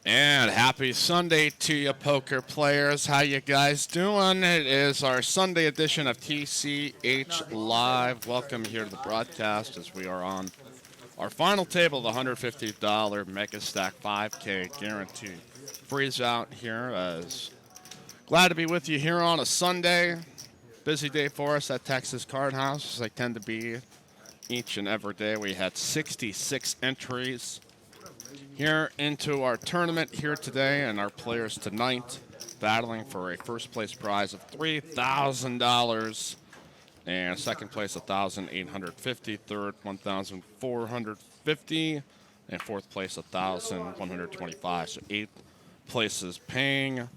And happy Sunday to you, poker players. How you guys doing? It is our Sunday edition of TCH Live. Welcome here to the broadcast as we are on our final table of the $150 Mega Stack 5K guaranteed freeze out here. As glad to be with you here on a Sunday. Busy day for us at Texas Card House, as I tend to be each and every day. We had 66 entries here into our tournament here today, and our players tonight battling for a first place prize of $3,000 and second place 1,850, third 1,450, and fourth place 1,125. So 8 places paying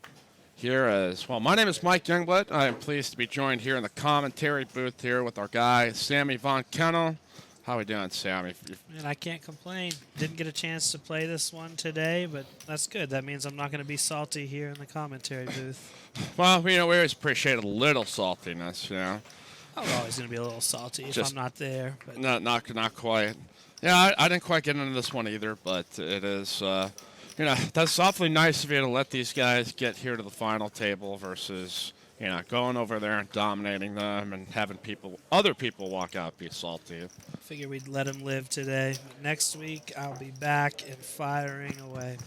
here as well. My name is Mike Youngblood. I am pleased to be joined here in the commentary booth here with our guy Sammy Von Kennel. How we doing, Sammy? Man, I can't complain. Didn't get a chance to play this one today, but that's good. That means I'm not going to be salty here in the commentary booth. Well, we always appreciate a little saltiness, I'm always going to be a little salty if Just I'm not there. But not quite. Yeah, I didn't quite get into this one either, but it is, that's awfully nice of you to let these guys get here to the final table versus, going over there and dominating them and having other people walk out be salty. I figured we'd let him live today. Next week, I'll be back and firing away.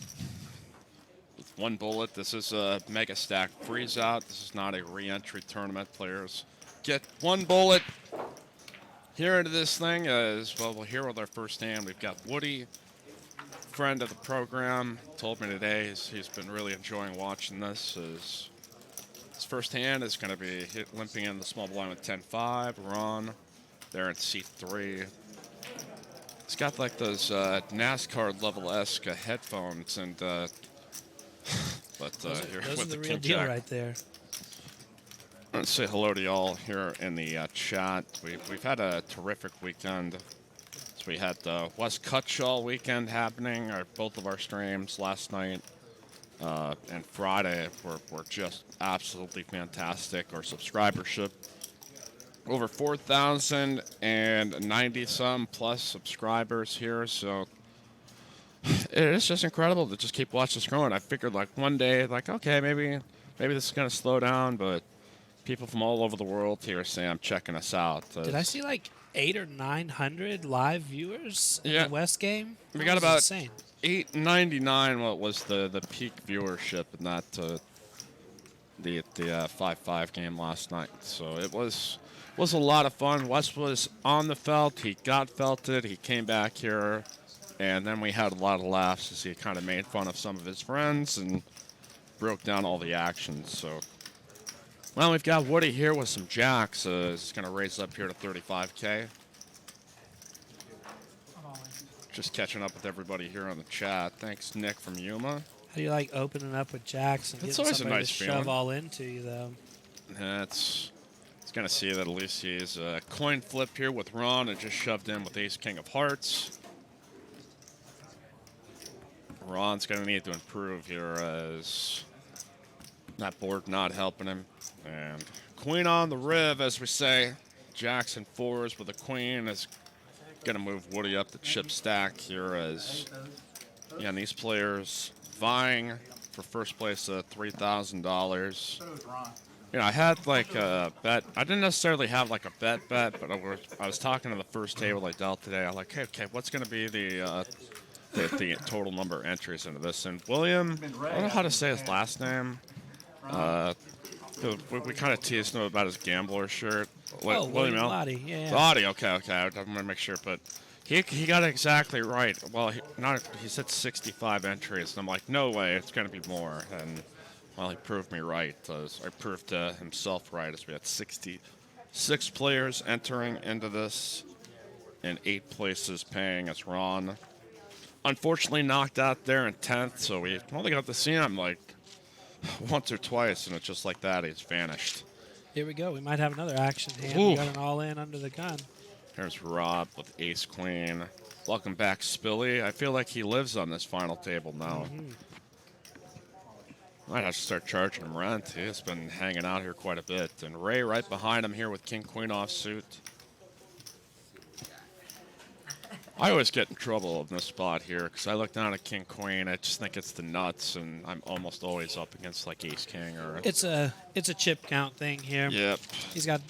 With one bullet, this is a Mega Stack freeze out. This is not a re-entry tournament. Players get one bullet here into this thing. As well, we'll hear with our first hand. We've got Woody, friend of the program, told me today he's been really enjoying watching this. His first hand is going to be limping in the small blind with 10-5. Ron there in seat 3. He's got like those NASCAR level-esque headphones, and Those here are with the real King deal Jack. right there. Let's say hello to y'all here in the chat. We've had a terrific weekend. So we had the West Cutshaw weekend happening, both of our streams last night and Friday were just absolutely fantastic. Our subscribership over 4,090 some plus subscribers here, so it is just incredible to just keep watching this growing. I figured like one day, like, okay, maybe this is gonna slow down, but people from all over the world here say I'm checking us out. Did I see like 800 or 900 live viewers in Yeah. the West game? We That got was about insane. 899. What was the peak viewership in that the 5-5 game last night? So it was a lot of fun. Wes was on the felt. He got felted. He came back here, and then we had a lot of laughs as he kind of made fun of some of his friends and broke down all the actions. So, well, we've got Woody here with some jacks. He's going to raise up here to 35K. Just catching up with everybody here on the chat. Thanks, Nick from Yuma. How do you like opening up with jacks and It's getting always a somebody nice to shove feeling. all into you, though? It's going to see that at least he's a coin flip here with Ron and just shoved in with Ace King of Hearts. Ron's going to need to improve here as that board not helping him. And queen on the riv, as we say. Jacks and 4s with a queen is going to move Woody up the chip stack here as, and these players vying for first place at $3,000. I had like a bet. I didn't necessarily have like a bet, but I was talking to the first table I dealt today. I'm like, hey, okay, what's going to be the total number of entries into this? And William, I don't know how to say his last name. We kind of teased him about his gambler shirt. William Lottie, yeah. Lottie, okay. I'm gonna make sure, but he got it exactly right. Well, he said 65 entries, and I'm like, no way, it's gonna be more. And well, he proved me right. I proved himself right, as we had 66 players entering into this, and 8 places paying. As Ron unfortunately knocked out there in 10th, so we only got to see him like once or twice, and it's just like that, he's vanished. Here we go. We might have another action hand. Ooh. We got an all-in under the gun. Here's Rob with Ace Queen. Welcome back, Spilly. I feel like he lives on this final table now. Might have to start charging him rent. He's been hanging out here quite a bit. And Ray right behind him here with King Queen offsuit. I always get in trouble in this spot here because I look down at King Queen. I just think it's the nuts, and I'm almost always up against like Ace King or. It's a chip count thing here. Yep. He's got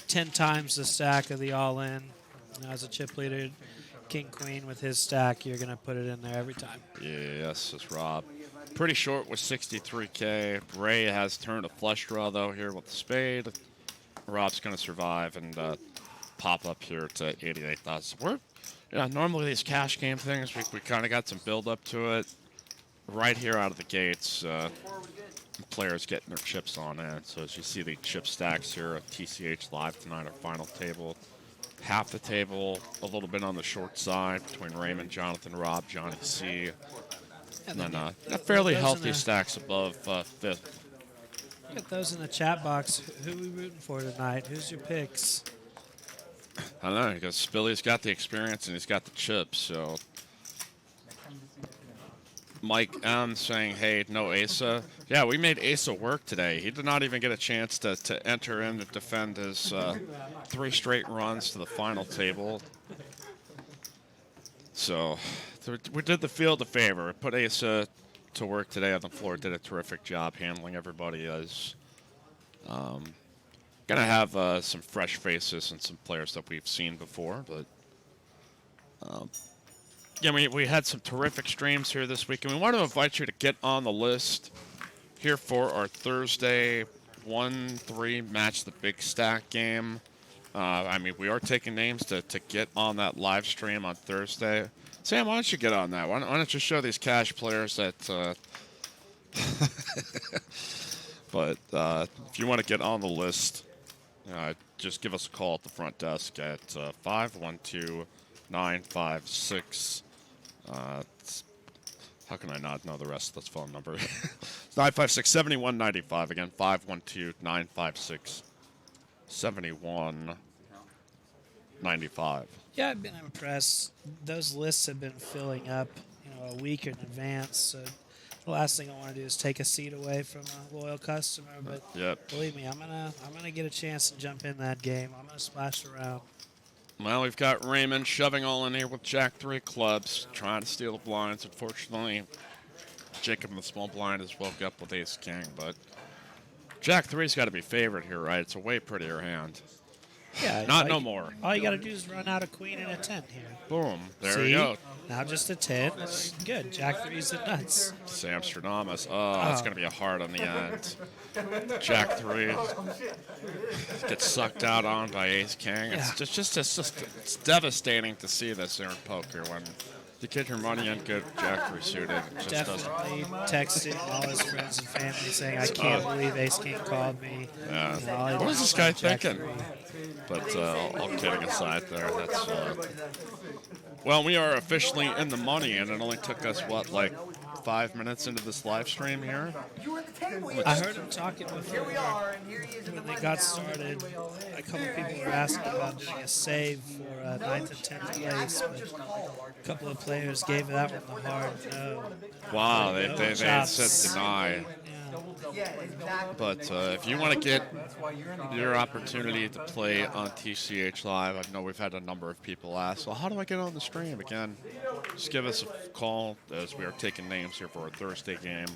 10 times the stack of the all-in. As a chip leader, King Queen with his stack, you're gonna put it in there every time. Yes, it's Rob. Pretty short with 63K. Ray has turned a flush draw though here with the spade. Rob's gonna survive and pop up here to 88,000. Normally these cash game things, we kind of got some build up to it. Right here out of the gates, players getting their chips on in. So as you see the chip stacks here at TCHLive tonight, our final table. Half the table, a little bit on the short side between Raymond, Jonathan, Rob, Johnny C. And then fairly healthy stacks above fifth. Get those in the chat box. Who are we rooting for tonight? Who's your picks? I don't know, because Spilly's got the experience and he's got the chips, so. Mike M saying, hey, no Asa. Yeah, we made Asa work today. He did not even get a chance to enter in to defend his 3 straight runs to the final table. So we did the field a favor. We put Asa to work today on the floor. Did a terrific job handling everybody. As gonna have some fresh faces and some players that we've seen before, but yeah, we had some terrific streams here this week, and we want to invite you to get on the list here for our Thursday 1-3 match the big stack game. We are taking names to get on that live stream on Thursday. Sam, why don't you get on that? Why don't you show these cash players that... But if you want to get on the list, just give us a call at the front desk at 512-956. How can I not know the rest of this phone number? 956-7195. Again, 512-956-7195. Yeah, I've been impressed. Those lists have been filling up, a week in advance. So the last thing I want to do is take a seat away from a loyal customer. But Yep. Believe me, I'm gonna get a chance to jump in that game. I'm gonna splash around. Well, we've got Raymond shoving all in here with Jack 3 clubs, trying to steal the blinds. Unfortunately, Jacob in the small blind has woke up with Ace King, but Jack 3's got to be favored here, right? It's a way prettier hand. Yeah, Not no more. All you got to do is run out a queen and a 10 here. Boom. There See? we go. Now just a 10. That's good. Jack 3's the nuts. Sam Stradamus. Oh, it's going to be a hard on the end. Jack 3 gets sucked out on by Ace King. It's it's devastating to see this here in poker when you get your money in good Jack 3 suited. It just Definitely texting all his friends and family saying, I can't believe Ace King called me. Yeah. What is this guy thinking? But all kidding aside there, that's... Well, we are officially in the money, and it only took us, 5 minutes into this live stream here? I heard him talking before when they got started. A couple people were asking about doing a save for 9th and 10th place, but a couple of players gave that one the hard no. Wow, they said deny. Yeah. But if you want to get your opportunity to play on TCHLive, I know we've had a number of people ask, well, how do I get on the stream? Again, just give us a call as we are taking names here for our Thursday game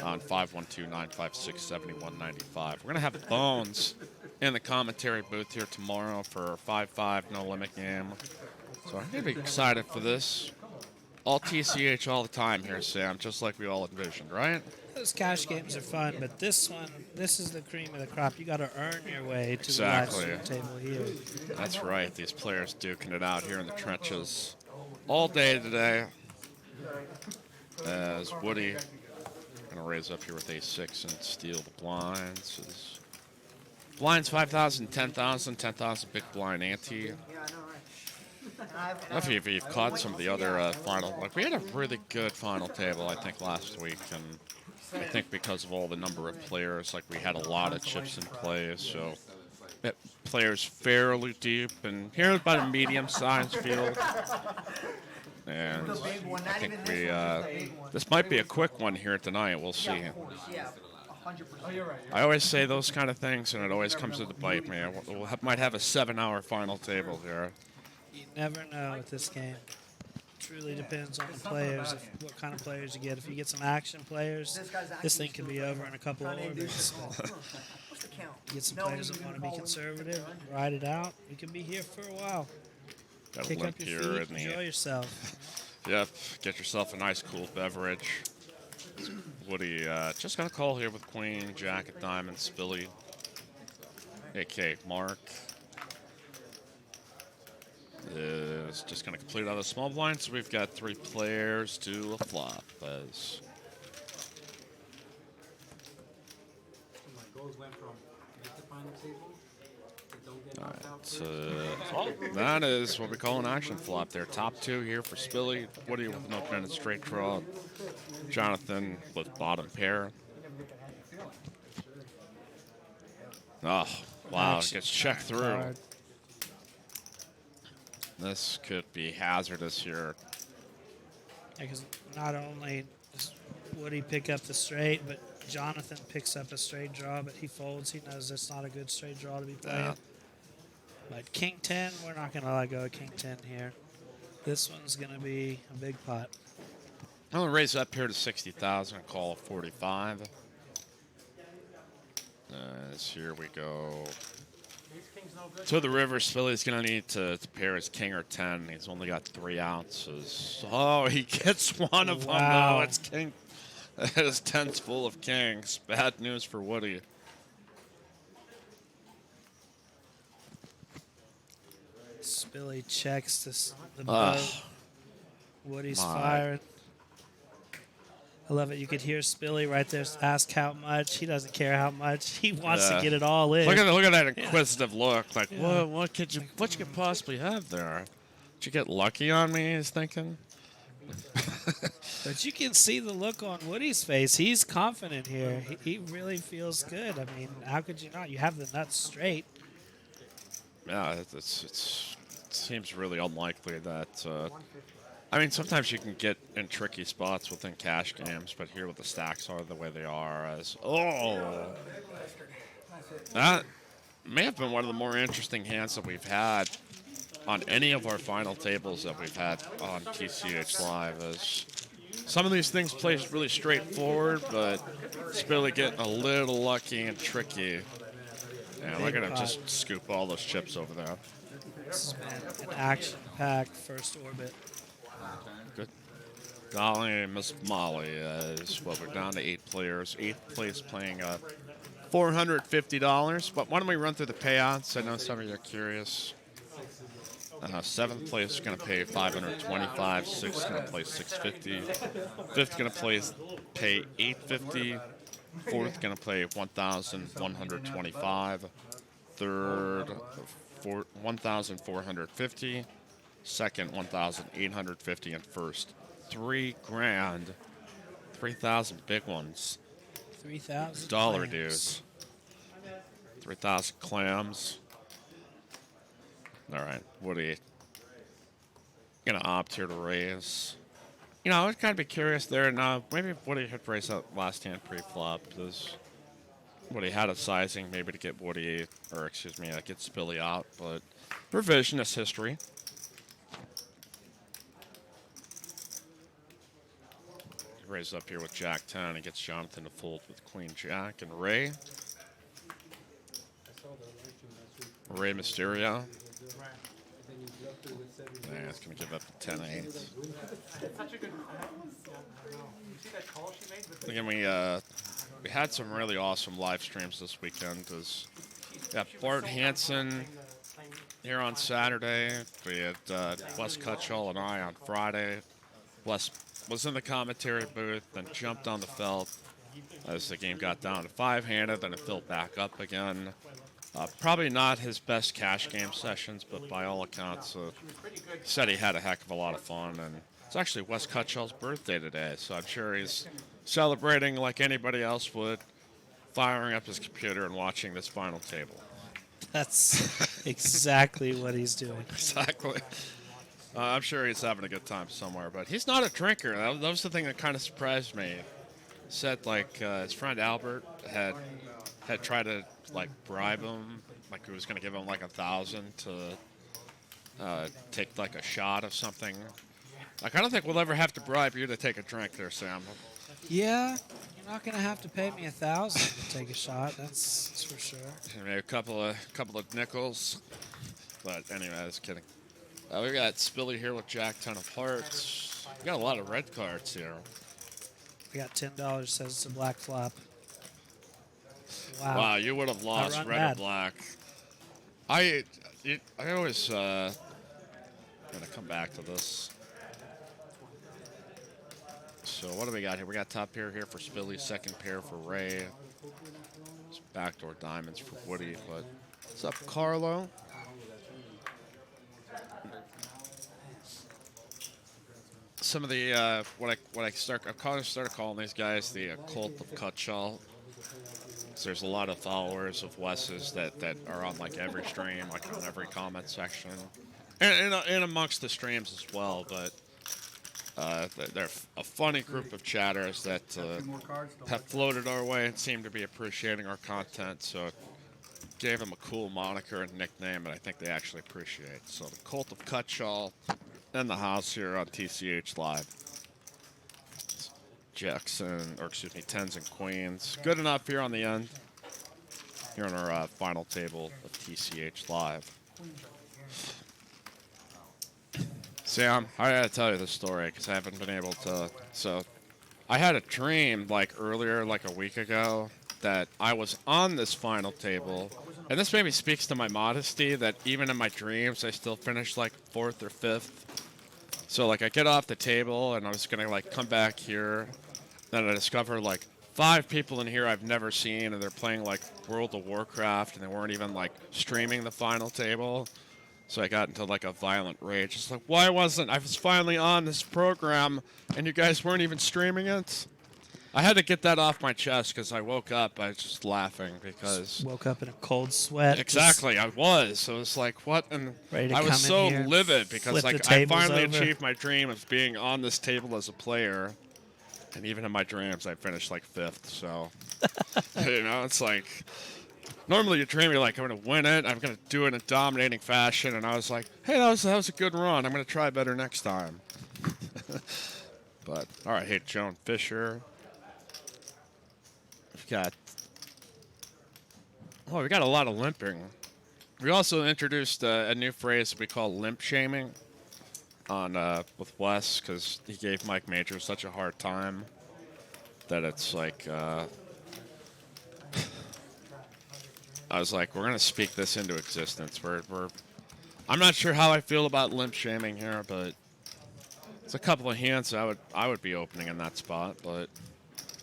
on 512-956-7195. We're going to have Bones in the commentary booth here tomorrow for our 5-5 no limit game. So I'm going to be excited for this. All TCH all the time here, Sam, just like we all envisioned, right? Those cash games are fun, but this is the cream of the crop. You got to earn your way to Exactly. the live stream table here. That's right. These players duking it out here in the trenches all day today. As Woody going to raise up here with a6 and steal the blinds. Blinds 5,000, 10,000, 10,000 big blind ante. If you've caught some of the other final, we had a really good final table, I think, last week, and I think because of all the number of players, we had a lot of chips in play, so players fairly deep, and here about a medium-sized field. And I think this might be a quick one here tonight. We'll see. I always say those kind of things, and it always comes to the bite me. Might have a 7-hour final table here. You never know with this game. truly depends on the players, what kind of players you get. If you get some action players, this thing can be over in a couple of orbits. But you get some players that want to be conservative, ride it out. You can be here for a while. Got a Kick limp up your here feet, in enjoy the. yourself. Yep, get yourself a nice cool beverage. Woody just got a call here with Queen, Jack of Diamonds, Billy, a.k.a. Mark. Is just going to complete out of the small blind, so we've got 3 players to a flop. As that is what we call an action flop there. Top 2 here for Spilly. Woody with an open-ended straight draw. Jonathan with bottom pair. Oh, wow, it gets checked through. Card. This could be hazardous here. Because not only does Woody pick up the straight, but Jonathan picks up a straight draw, but he folds. He knows that's not a good straight draw to be playing. Yeah. But King 10, we're not going to let go of King 10 here. This one's going to be a big pot. I'm going to raise up here to 60,000 and call it 45. Here we go. To the river, Spilly's going to need to pair his king or 10. He's only got 3 ounces. Oh, he gets one of them. Wow. No, it's king. His 10's full of kings. Bad news for Woody. Spilly checks the boat. Woody's firing. I love it. You could hear Spilly right there ask how much. He doesn't care how much. He wants to get it all in. Look at that inquisitive look. Like, what could you possibly have there? Did you get lucky on me? He's thinking. But you can see the look on Woody's face. He's confident here. He really feels good. I mean, how could you not? You have the nuts straight. Yeah, it seems really unlikely that. I mean, sometimes you can get in tricky spots within cash games, but here with the stacks are the way they are, that may have been one of the more interesting hands that we've had on any of our final tables that we've had on TCHLive. As some of these things play really straightforward, but Spilly getting a little lucky and tricky. And we're gonna just scoop all those chips over there. This has been an action-packed first orbit. Good. Golly, Miss Molly is we're down to 8 players. 8th place playing $450. But why don't we run through the payouts? I know some of you are curious. 7th place is going to pay $525. 6th is going to play $650. 5th going to pay $850. 4th going to play $1,125. 3rd, $1,450. 2nd, $1,850, and 1st, $3,000. 3,000 big ones. 3,000 dollar dues. 3,000 clams. All right, Woody. Gonna opt here to raise. You know, I was kind of be curious there. Now, maybe Woody had raised that last hand pre-flop. Does Woody had a sizing maybe to get Woody, or excuse me, get Spilly out, but revisionist history. Raise up here with Jack 10 and gets Jonathan to fold with Queen Jack and Ray. Ray Mysterio. Yeah, it's going to give up the 10-8. Again, we had some really awesome live streams this weekend. We got Bart Hansen here on Saturday. We had Wes Cutshall and I on Friday. Wes was in the commentary booth, then jumped on the felt as the game got down to 5-handed, then it filled back up again. Probably not his best cash game sessions, but by all accounts, said he had a heck of a lot of fun. And it's actually Wes Cutshall's birthday today, so I'm sure he's celebrating like anybody else would, firing up his computer and watching this final table. That's exactly what he's doing. Exactly. I'm sure he's having a good time somewhere, but he's not a drinker. That was the thing that kind of surprised me. Said like his friend Albert had tried to like bribe him, like he was going to give him like $1,000 to take like a shot of something, Like, I don't think we'll ever have to bribe you to take a drink there, Sam. Yeah, you're not gonna have to pay me 1,000 to take a shot. That's for sure. Maybe a couple of nickels. But anyway, I was kidding. We got Spilly here with Jack 10 of Hearts. We got a lot of red cards here. We got $10. Says it's a black flop. Wow. Wow, you would have lost run red bad. or black. I always gonna come back to this. So what do we got here? We got top pair here for Spilly, second pair for Ray. It's backdoor diamonds for Woody. But what's up, Carlo? Some of the what I started calling these guys the cult of Cutshall. So there's a lot of followers of Wes's that are on like every stream, like on every comment section, and amongst the streams as well. But they're a funny group of chatters that have floated our way and seem to be appreciating our content. So gave them a cool moniker and nickname, and I think they actually appreciate. So the cult of Cutshall in the house here on TCHLive. Jackson, or excuse me, 10s and queens. Good enough here on the end. Here on our final table of TCHLive. Sam, I gotta tell you this story because I haven't been able to. So, I had a dream like earlier, like a week ago, that I was on this final table. And this maybe speaks to my modesty that even in my dreams, I still finish like 4th or 5th. So like I get off the table and I was gonna like come back here. Then I discover like 5 people in here I've never seen, and they're playing like World of Warcraft, and they weren't even like streaming the final table. So I got into like a violent rage. It's like, why wasn't I was finally on this program, and you guys weren't even streaming it? I had to get that off my chest because I woke up. I was just laughing because woke up in a cold sweat. exactly I was. So it's like what, and I was so livid because like I finally achieved my dream of being on this table as a player. And even in my dreams, I finished like 5th. So, you know, it's like normally you dream, you're like, I'm going to win it. I'm going to do it in a dominating fashion. And I was like, hey, that was a good run. I'm going to try better next time. But, all right, hey, Joan Fisher. We've got a lot of limping. We also introduced a new phrase we call limp shaming. On with Wes because he gave Mike Major such a hard time that it's like I was like, we're gonna speak this into existence. I'm not sure how I feel about limp shaming here, but it's a couple of hands I would be opening in that spot. But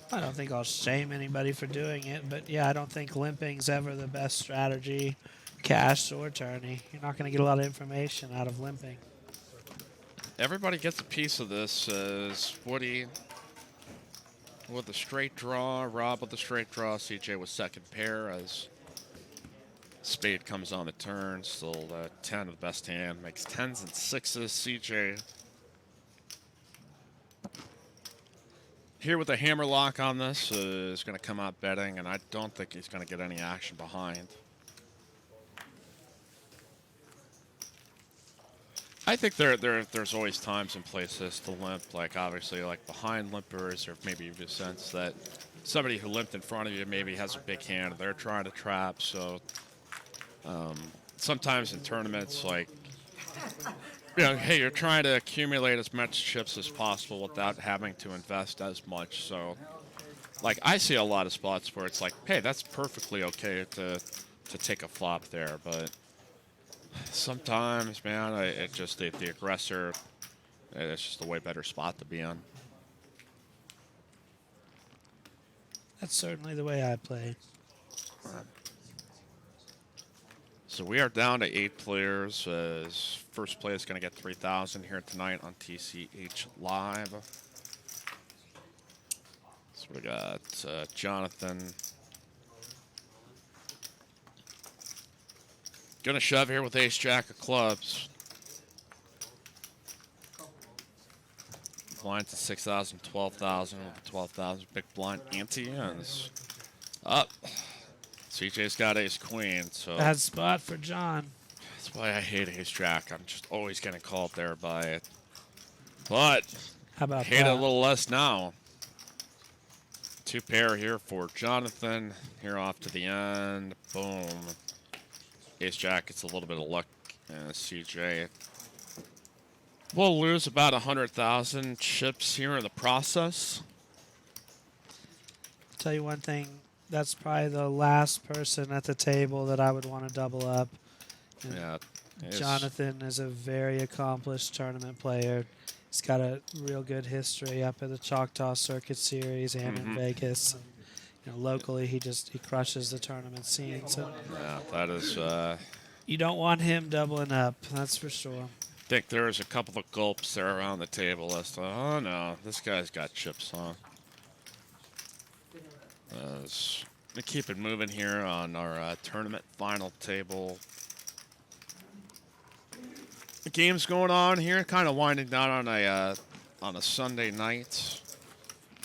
I don't think I'll shame anybody for doing it, but yeah, I don't think limping's ever the best strategy, cash or tourney. You're not gonna get a lot of information out of limping. Everybody gets a piece of this. Woody with a straight draw, Rob with a straight draw, CJ with second pair as spade comes on the turn. Still 10 of the best hand, makes 10s and 6s. CJ here with a hammer lock on this is going to come out betting, and I don't think he's going to get any action behind. I think there's always times and places to limp, like obviously like behind limpers, or maybe you just sense that somebody who limped in front of you maybe has a big hand and they're trying to trap. So sometimes in tournaments, like, you know, hey, you're trying to accumulate as much chips as possible without having to invest as much. So like I see a lot of spots where it's like, hey, that's perfectly okay to take a flop there, but sometimes, man, it just the aggressor, it's just a way better spot to be in. That's certainly the way I play. So we are down to 8 players. First play is going to get 3,000 here tonight on TCHLive. So we got Jonathan. Gonna shove here with ace jack of clubs. Blind to 6,000, 12,000 with the 12,000 big blind ante, and it's up. CJ's got ace queen, so Bad spot for John. that's why I hate ace jack. I'm just always getting called there by it. But How about hate that? it a little less now. 2 pair here for Jonathan. Here off to the end. Boom. Ace Jack gets a little bit of luck. And CJ will lose about 100,000 chips here in the process. Tell you one thing, that's probably the last person at the table that I would want to double up. And Yeah. Jonathan is a very accomplished tournament player. He's got a real good history up at the Choctaw Circuit Series and in Vegas. And, locally, he crushes the tournament scene. So Yeah, that is. you don't want him doubling up, that's for sure. I think there's a couple of gulps there around the table as to, oh no, this guy's got chips, huh? To keep it moving here on our tournament final table. The game's going on here, kind of winding down on a Sunday night.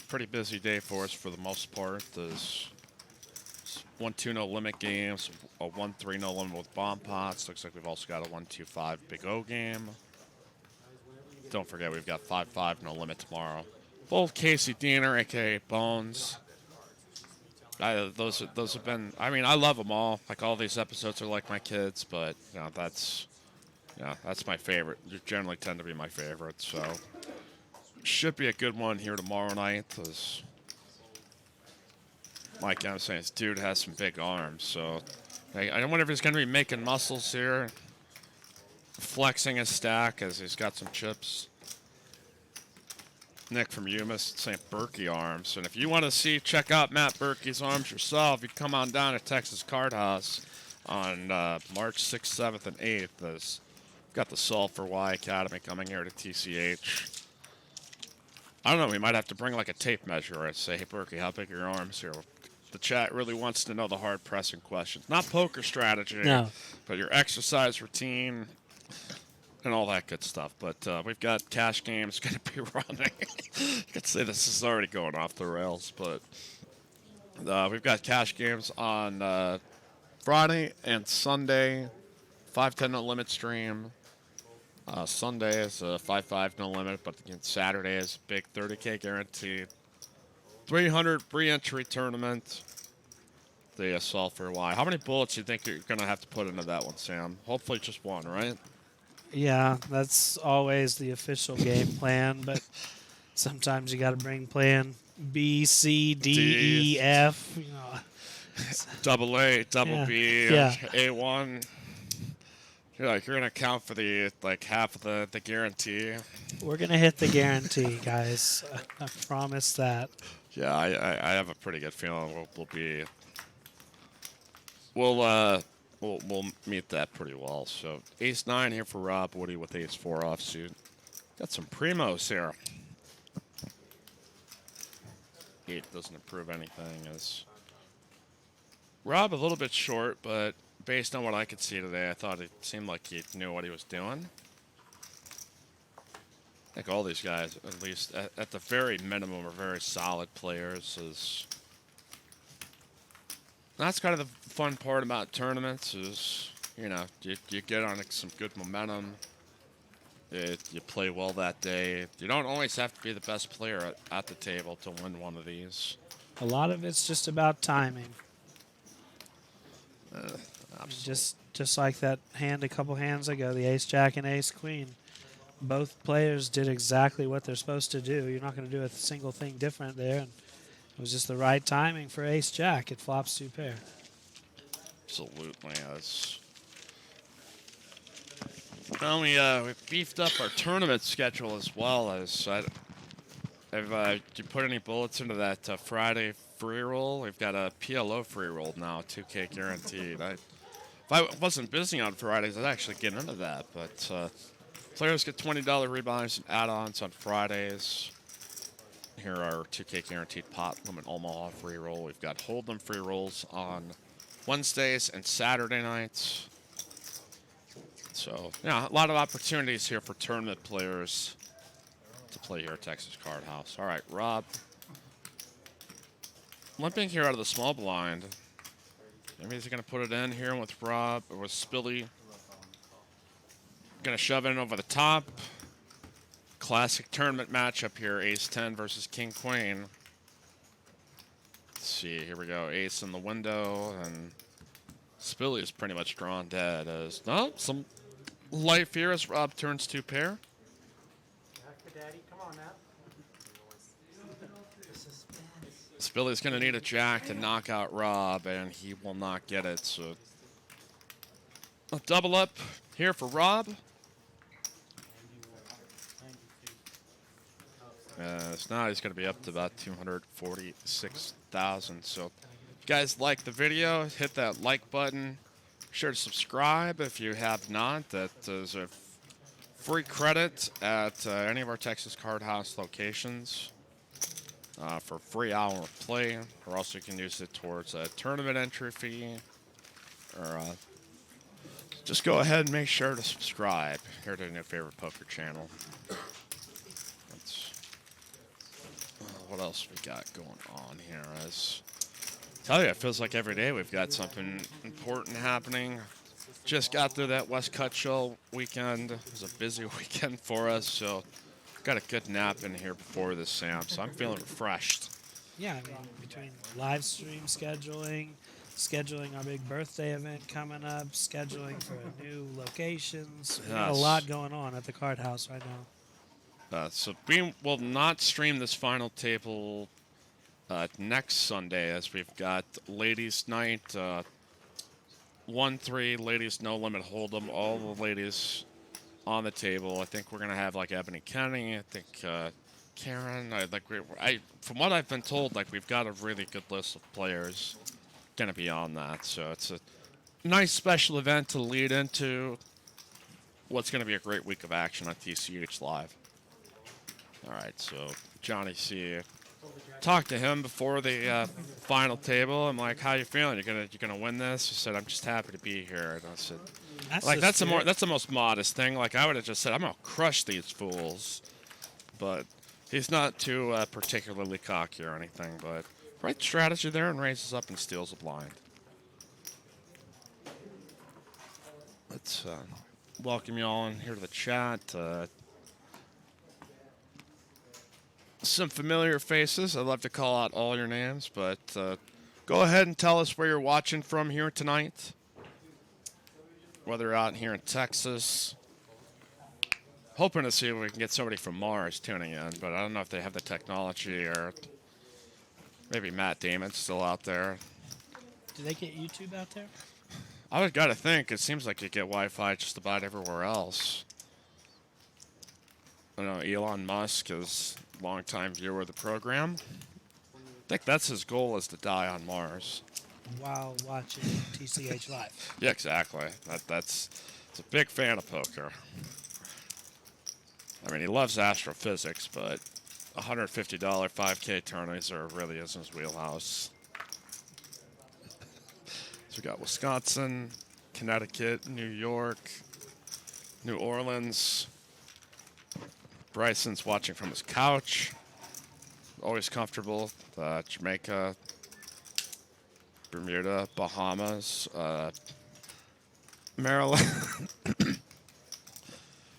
Pretty busy day for us for the most part. There's 1-2 no limit games, a 1-3 no limit with bomb pots. Looks like we've also got a 1-2-5 Big O game. Don't forget we've got 5-5 no limit tomorrow. Both Casey Diener, aka Bones. Those have been. I mean, I love them all. Like all these episodes are like my kids, but that's my favorite. They generally tend to be my favorite. So should be a good one here tomorrow night. As Mike, I'm saying, this dude has some big arms. So I wonder if he's going to be making muscles here, flexing his stack as he's got some chips. Nick from Umis saying Berkey arms. And if you want to check out Matt Berkey's arms yourself, you come on down to Texas Card House on March 6th, 7th, and 8th. There's got the Sulphur Y Academy coming here to TCH. I don't know, we might have to bring like a tape measure and say, hey, Berkey, how big are your arms here? The chat really wants to know the hard-pressing questions. Not poker strategy, but your exercise routine and all that good stuff. But we've got cash games going to be running. You could say this is already going off the rails, but we've got cash games on Friday and Sunday. 5-10 no limit stream. Sunday is a 5-5 no limit, but again, Saturday is a big 30K guaranteed. 300 re-entry tournament. The Sulphur Y. How many bullets do you think you're going to have to put into that one, Sam? Hopefully just one, right? Yeah, that's always the official game plan, but sometimes you got to bring plan B, C, D, E, F. Double A, double B, yeah. A1. You're going to count for the half of the guarantee. We're going to hit the guarantee, guys. I promise that. Yeah, I have a pretty good feeling we'll meet that pretty well. So Ace-9 here for Rob Woody with Ace-4 offsuit. Got some primos here. 8 doesn't improve anything. As Rob a little bit short, but based on what I could see today, I thought it seemed like he knew what he was doing. I think all these guys, at least at the very minimum, are very solid players. That's kind of the fun part about tournaments is, you get on some good momentum. You play well that day. You don't always have to be the best player at the table to win one of these. A lot of it's just about timing. Just like that hand a couple hands ago, the Ace-Jack and Ace-Queen. Both players did exactly what they're supposed to do. You're not going to do a single thing different there. And it was just the right timing for Ace-Jack. It flops 2 pair. Absolutely. Well, we've beefed up our tournament schedule as well. Have you put any bullets into that Friday free roll? We've got a PLO free roll now, 2K guaranteed. If I wasn't busy on Fridays, I'd actually get into that. But players get $20 rebuyers and add-ons on Fridays. Here are 2K guaranteed pot limit Omaha free roll. We've got Hold'em free rolls on Wednesdays and Saturday nights. So, yeah, a lot of opportunities here for tournament players to play here at Texas Card House. All right, Rob. Limping here out of the small blind. Maybe he's going to put it in here with Rob or with Spilly. Going to shove it in over the top. Classic tournament matchup here. Ace 10 versus King Queen. Let's see. Here we go. Ace in the window. And Spilly is pretty much drawn dead. As no, some life here as Rob turns 2 pair. Spilly's going to need a jack to knock out Rob, and he will not get it. So a double up here for Rob. So now he's going to be up to about 246,000. So if you guys like the video, hit that like button. Be sure to subscribe if you have not. That is a free credit at any of our Texas Card House locations. For free hour of play, or also you can use it towards a tournament entry fee, or just go ahead and make sure to subscribe here to your favorite poker channel. What else we got going on here? As tell you, it feels like every day we've got something important happening. Just got through that West Cutshall weekend. It was a busy weekend for us, so got a good nap in here before this, Sam, so I'm feeling refreshed. Yeah, I mean, between live stream scheduling our big birthday event coming up, scheduling for new locations. We got a lot going on at the Card House right now. So we will not stream this final table next Sunday, as we've got Ladies Night, 1-3, Ladies No Limit Hold'em, all the ladies on the table. I think we're gonna have like Ebony Kenny. I think Karen. From what I've been told, like we've got a really good list of players gonna be on that. So it's a nice special event to lead into what's gonna be a great week of action on TCHLive. All right, so Johnny C. Talked to him before the final table. I'm like, "How you feeling? You're gonna win this?" He said, "I'm just happy to be here." And I said, that's the most modest thing. Like I would have just said, "I'm gonna crush these fools," but he's not too particularly cocky or anything. But right strategy there, and raises up and steals a blind. Let's welcome you all in here to the chat. Some familiar faces. I'd love to call out all your names, but go ahead and tell us where you're watching from here tonight. Whether you're out here in Texas. Hoping to see if we can get somebody from Mars tuning in, but I don't know if they have the technology, or maybe Matt Damon's still out there. Do they get YouTube out there? I would gotta think. It seems like you get Wi-Fi just about everywhere else. I know Elon Musk is a longtime viewer of the program. I think that's his goal, is to die on Mars. While watching TCHLiVE. Yeah, exactly. It's a big fan of poker. I mean, he loves astrophysics, but $150 5K tourneys really is in his wheelhouse. So we got Wisconsin, Connecticut, New York, New Orleans. Bryson's watching from his couch. Always comfortable. Jamaica, Bermuda, Bahamas, Maryland.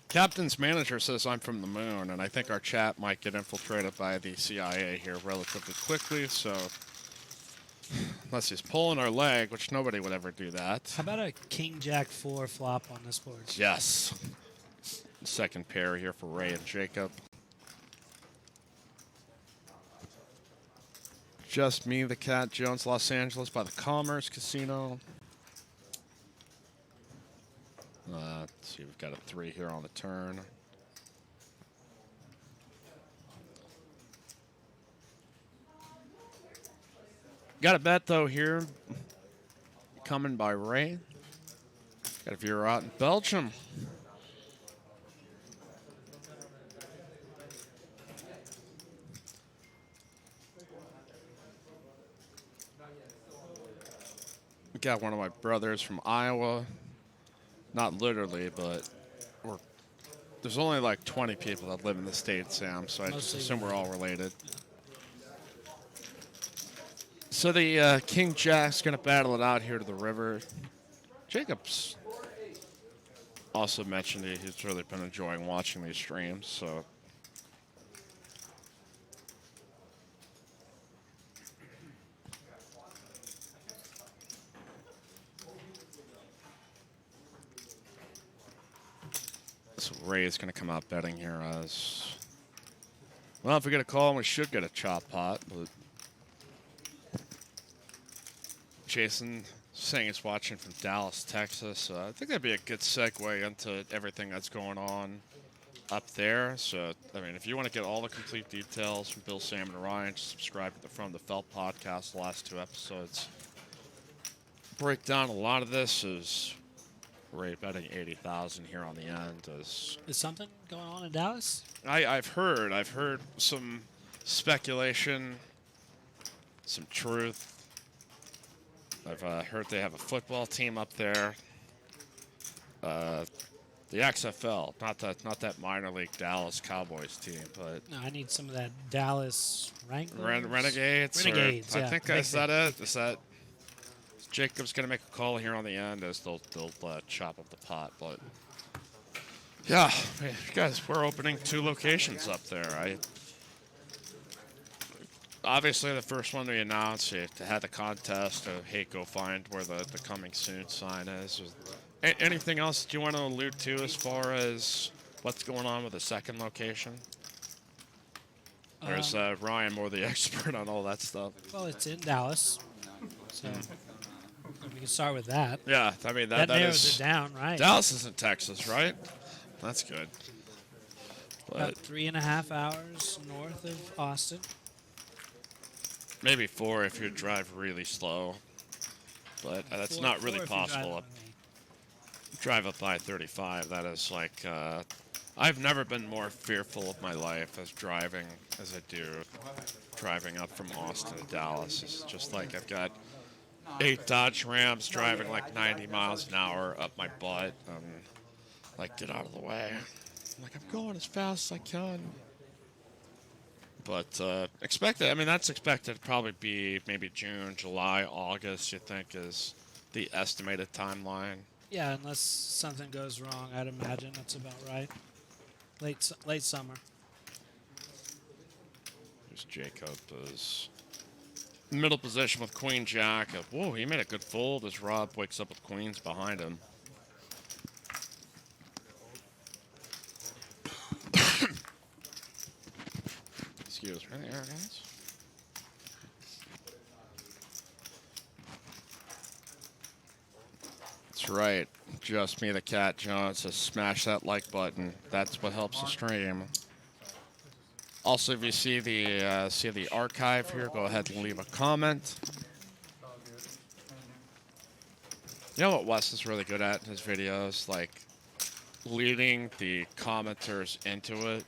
Captain's manager says I'm from the moon, and I think our chat might get infiltrated by the CIA here relatively quickly, so unless he's pulling our leg, which nobody would ever do that. How about a King Jack 4 flop on this board? Yes. Second pair here for Ray and Jacob. Just Me, the Cat Jones, Los Angeles by the Commerce Casino. Let's see, we've got a 3 here on the turn. Got a bet, though, here. Coming by Ray. Got a viewer out in Belgium. Got one of my brothers from Iowa. Not literally, but there's only like 20 people that live in the state, Sam, so I just assume we're all related. So the King Jack's going to battle it out here to the river. Jacob's also mentioned he's really been enjoying watching these streams, so So Ray's going to come out betting here as... Well, if we get a call, we should get a chop pot. But Jason saying he's watching from Dallas, Texas. I think that'd be a good segue into everything that's going on up there. So, I mean, if you want to get all the complete details from Bill, Sam, and Ryan, just subscribe to the From the Felt podcast, the last 2 episodes. Break down a lot of this is Ray betting 80,000 here on the end. Is something going on in Dallas? I've heard some speculation, some truth. I've heard they have a football team up there. The XFL, not that minor league Dallas Cowboys team, but No, I need some of that Dallas Wranglers. Renegades. Renegades, yeah. I think is that it? Is that Jacob's gonna make a call here on the end as they'll chop up the pot, but yeah, guys, we're opening 2 locations up there. Obviously, the first one we announced, it had the contest of, hey, go find where the coming soon sign is. Anything else that you want to allude to as far as what's going on with the second location? Or is Ryan more the expert on all that stuff? Well, it's in Dallas, so we can start with that. Yeah, I mean, that narrows is, it down, right? Dallas is in Texas, right? That's good. About But 3.5 hours north of Austin. maybe 4 if you drive really slow. But that's not really possible. Drive up I-35, that is like, I've never been more fearful of my life as driving as I do driving up from Austin to Dallas. It's just like I've got 8 Dodge Rams driving like 90 miles an hour up my butt. Like, get out of the way. I'm like, I'm going as fast as I can. But that's expected to probably be maybe June, July, August, you think, is the estimated timeline. Yeah, unless something goes wrong, I'd imagine that's about right. Late summer. Here's Jacob is middle position with Queen Jack. Whoa, he made a good fold as Rob wakes up with Queens behind him. Excuse me there, guys. That's right. Just me, the Cat Jones, says smash that like button. That's what helps the stream. Also, if you see the archive here, go ahead and leave a comment. You know what Wes is really good at in his videos? Like, leading the commenters into it.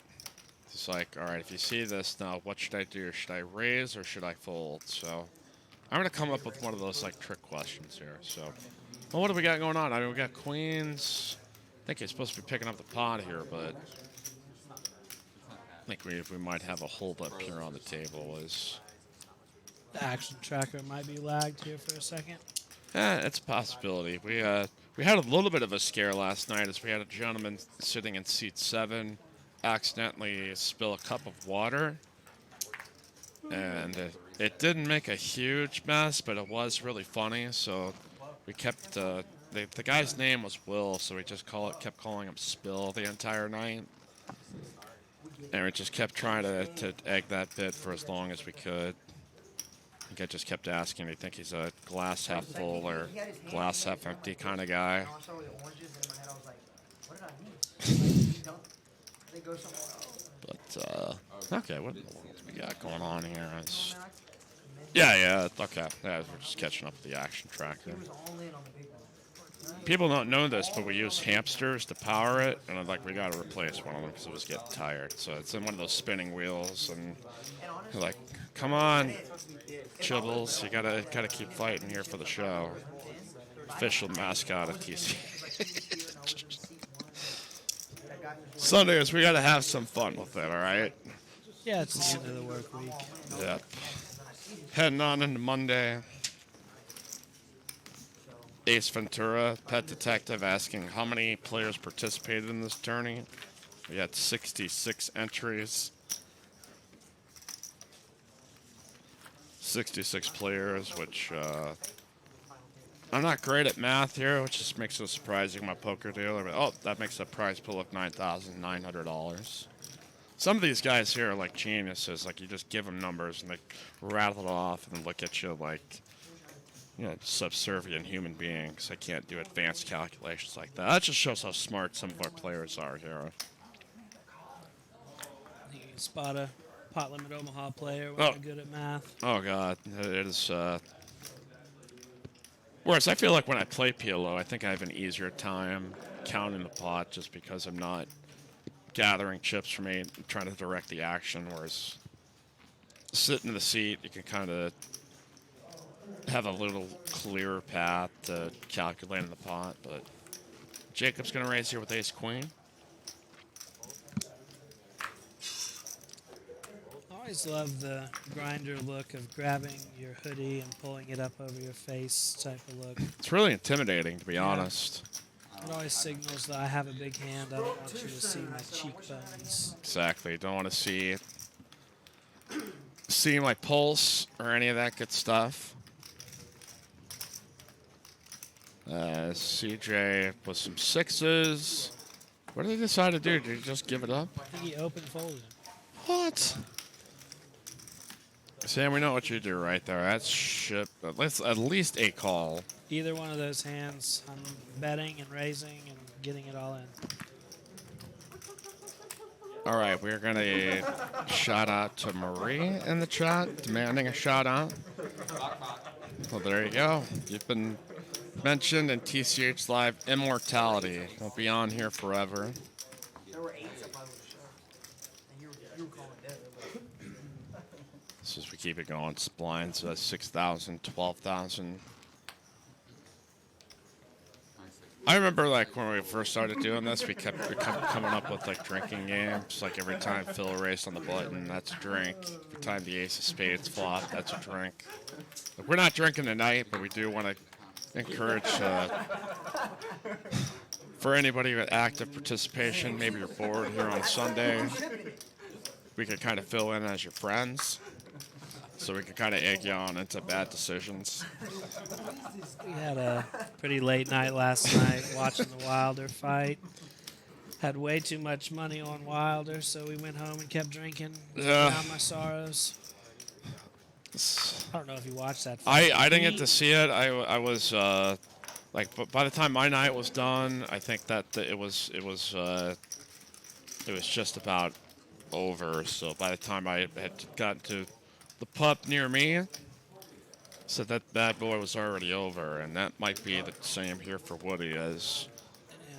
It's like, all right, if you see this now, what should I do? Should I raise or should I fold? So I'm going to come up with one of those, like, trick questions here. So, well, what do we got going on? I mean, we got Queens. I think he's supposed to be picking up the pot here, but I think we might have a holdup here on the table. The action tracker might be lagged here for a second. It's a possibility. We had a little bit of a scare last night as we had a gentleman sitting in seat 7 accidentally spill a cup of water. And it didn't make a huge mess, but it was really funny. So we kept, the guy's name was Will, so we just kept calling him Spill the entire night. And we just kept trying to egg that bit for as long as we could. I think I just kept asking, do you think he's a glass half full or glass half empty kind of guy? But, okay, what do we got going on here? Yeah, okay. Yeah, we're just catching up with the action tracker. People don't know this, but we use hamsters to power it, and we got to replace one of them because it was getting tired. So it's in one of those spinning wheels, and you're like, come on, Chibbles, you gotta keep fighting here for the show. Official mascot of TC. Sundays, we gotta have some fun with it, all right? Yeah, it's the end of the work week. Yep. Heading on into Monday. Ace Ventura, Pet Detective, asking how many players participated in this tourney. We had 66 entries. 66 players, which I'm not great at math here, which just makes it surprising. My poker dealer, but oh, that makes a prize pool of $9,900. Some of these guys here are like geniuses. Like you just give them numbers and they rattle it off and look at you like, subservient human beings. I can't do advanced calculations like that. That just shows how smart some of our players are here. You can spot a pot limit Omaha player when Oh. they're good at math. Oh god, it is. Whereas I feel like when I play PLO, I think I have an easier time counting the pot just because I'm not gathering chips for me and trying to direct the action. Whereas sitting in the seat, you can kind of have a little clearer path to calculating the pot. But Jacob's going to raise here with ace queen. I always love the grinder look of grabbing your hoodie and pulling it up over your face type of look. It's really intimidating, to be honest. It always signals that I have a big hand. I don't want you to see my cheekbones. Exactly. Don't want to see my pulse or any of that good stuff. CJ with some sixes. What did he decide to do? Did he just give it up? I think he open folded. What? Sam, we know what you do right there. That's shit. At least a call. Either one of those hands, I'm betting and raising and getting it all in. All right, we're going to shout out to Marie in the chat, demanding a shout out. Well, there you go. You've been mentioned in TCHLiVE Immortality. We'll be on here forever. There were 8 up on the show. And you were calling dead. This is we keep it going. It's blinds, 6,000, 12,000. I remember like when we first started doing this, we kept coming up with like drinking games. Like every time Phil raced on the button, that's a drink. Every time the ace of spades flopped, that's a drink. Like, we're not drinking tonight, but we do want to encourage for anybody with active participation. Maybe you're bored here on Sunday. We could kind of fill in as your friends. So we could kind of egg you on into bad decisions. We had a pretty late night last night watching the Wilder fight. Had way too much money on Wilder, so we went home and kept drinking. Yeah. Down my sorrows. I don't know if you watched that fight. I didn't get to see it. I was but by the time my night was done, I think that it was just about over. So by the time I had gotten to the pup near me, so that bad boy was already over, and that might be the same here for Woody as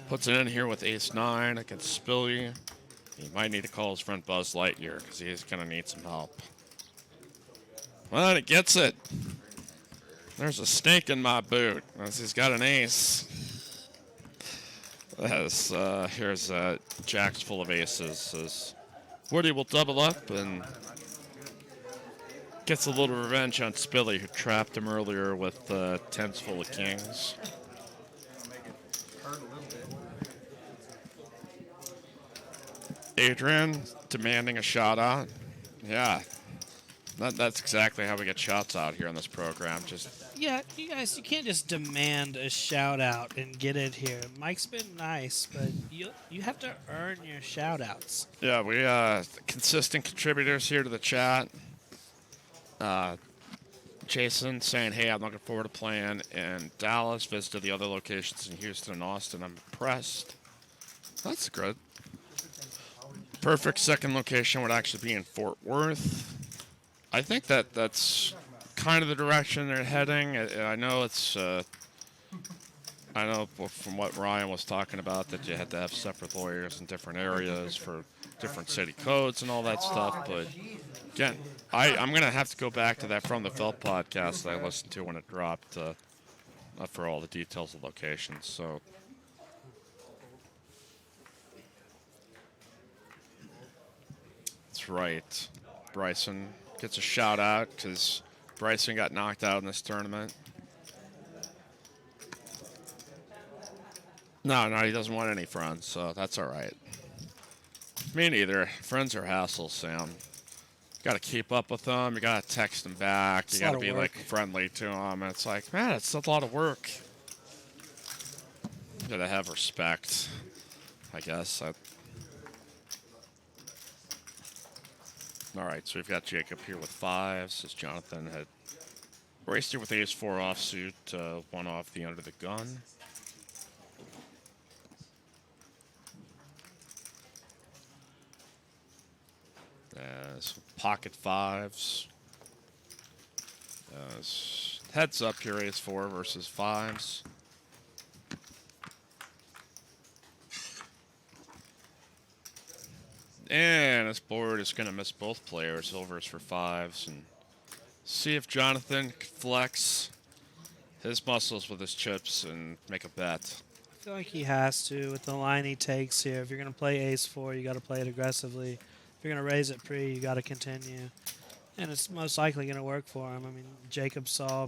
puts it in here with ace-9 against Spilly. He might need to call his friend Buzz Lightyear because he's going to need some help. Well, he gets it. There's a snake in my boot as he's got an ace. Here's jacks full of aces. As Woody will double up and gets a little revenge on Spilly, who trapped him earlier with tens full of kings. Adrian demanding a shout out. Yeah, that's exactly how we get shouts out here on this program. Yeah, you guys, you can't just demand a shout out and get it here. Mike's been nice, but you have to earn your shout outs. Yeah, we consistent contributors here to the chat. Jason saying, hey, I'm looking forward to playing in Dallas. Visited the other locations in Houston and Austin. I'm impressed. That's good. Perfect second location would actually be in Fort Worth. I think that's kind of the direction they're heading. I know it's, I know from what Ryan was talking about that you had to have separate lawyers in different areas for different city codes and all that stuff. But again, I'm going to have to go back to that From the Felt podcast that I listened to when it dropped for all the details of locations. So that's right. Bryson gets a shout out because Bryson got knocked out in this tournament. No, he doesn't want any friends, so that's all right. Me neither. Friends are hassles, Sam. got to keep up with them. You got to text them back. It's You a got lot to of be like work. friendly to them. And it's like, man, it's a lot of work. You got to have respect, I guess. All right, so we've got Jacob here with fives, as Jonathan had raced here with ace-4 offsuit, one off the under the gun. Some pocket fives. Heads up here, ace-4 versus fives. And this board is going to miss both players, overs for fives, and see if Jonathan can flex his muscles with his chips and make a bet. I feel like he has to with the line he takes here. If you're going to play ace-4, you got to play it aggressively. If you're going to raise it pre, you got to continue. And it's most likely going to work for him. I mean, Jacob saw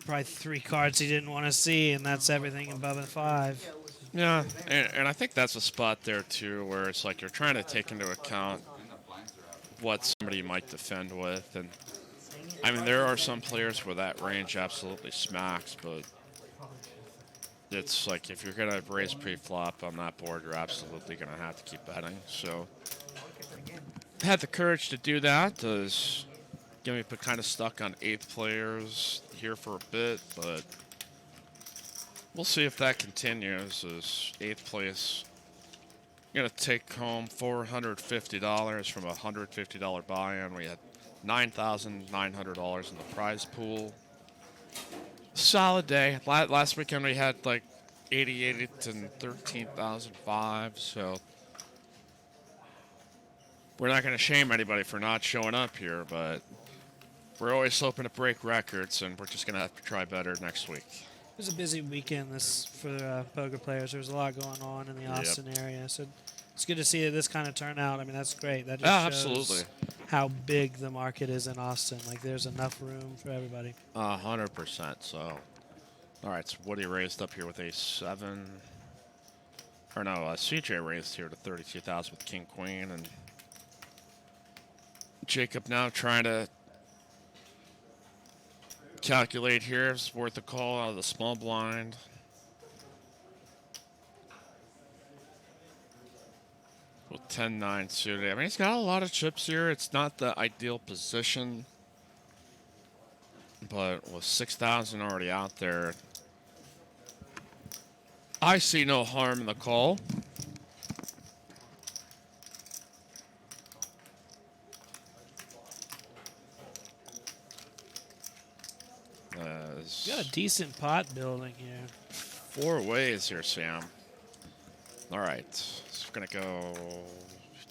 probably 3 cards he didn't want to see, and that's everything above a 5. Yeah, and I think that's a spot there too, where it's like you're trying to take into account what somebody might defend with, and I mean there are some players where that range absolutely smacks, but it's like if you're gonna raise pre-flop on that board, you're absolutely gonna have to keep betting. So had the courage to do that. Does get me kind of stuck on 8th players here for a bit, but we'll see if that continues. As 8th place, gonna take home $450 from a $150 buy-in. We had $9,900 in the prize pool. Solid day. Last weekend we had like 88 and 13,005. So we're not gonna shame anybody for not showing up here, but we're always hoping to break records, and we're just gonna have to try better next week. It was a busy weekend for poker players. There was a lot going on in the Austin area, so it's good to see this kind of turnout. I mean, that's great. That just shows absolutely how big the market is in Austin. Like, there's enough room for everybody. 100%. So, all right. So Woody raised up here with a7, or no, CJ raised here to 32,000 with King Queen, and Jacob now trying to calculate here. It's worth a call out of the small blind. With 10-9 suited. I mean, he's got a lot of chips here. It's not the ideal position, but with 6,000 already out there, I see no harm in the call. You got a decent pot building here. 4 ways here, Sam. All right, so we're gonna go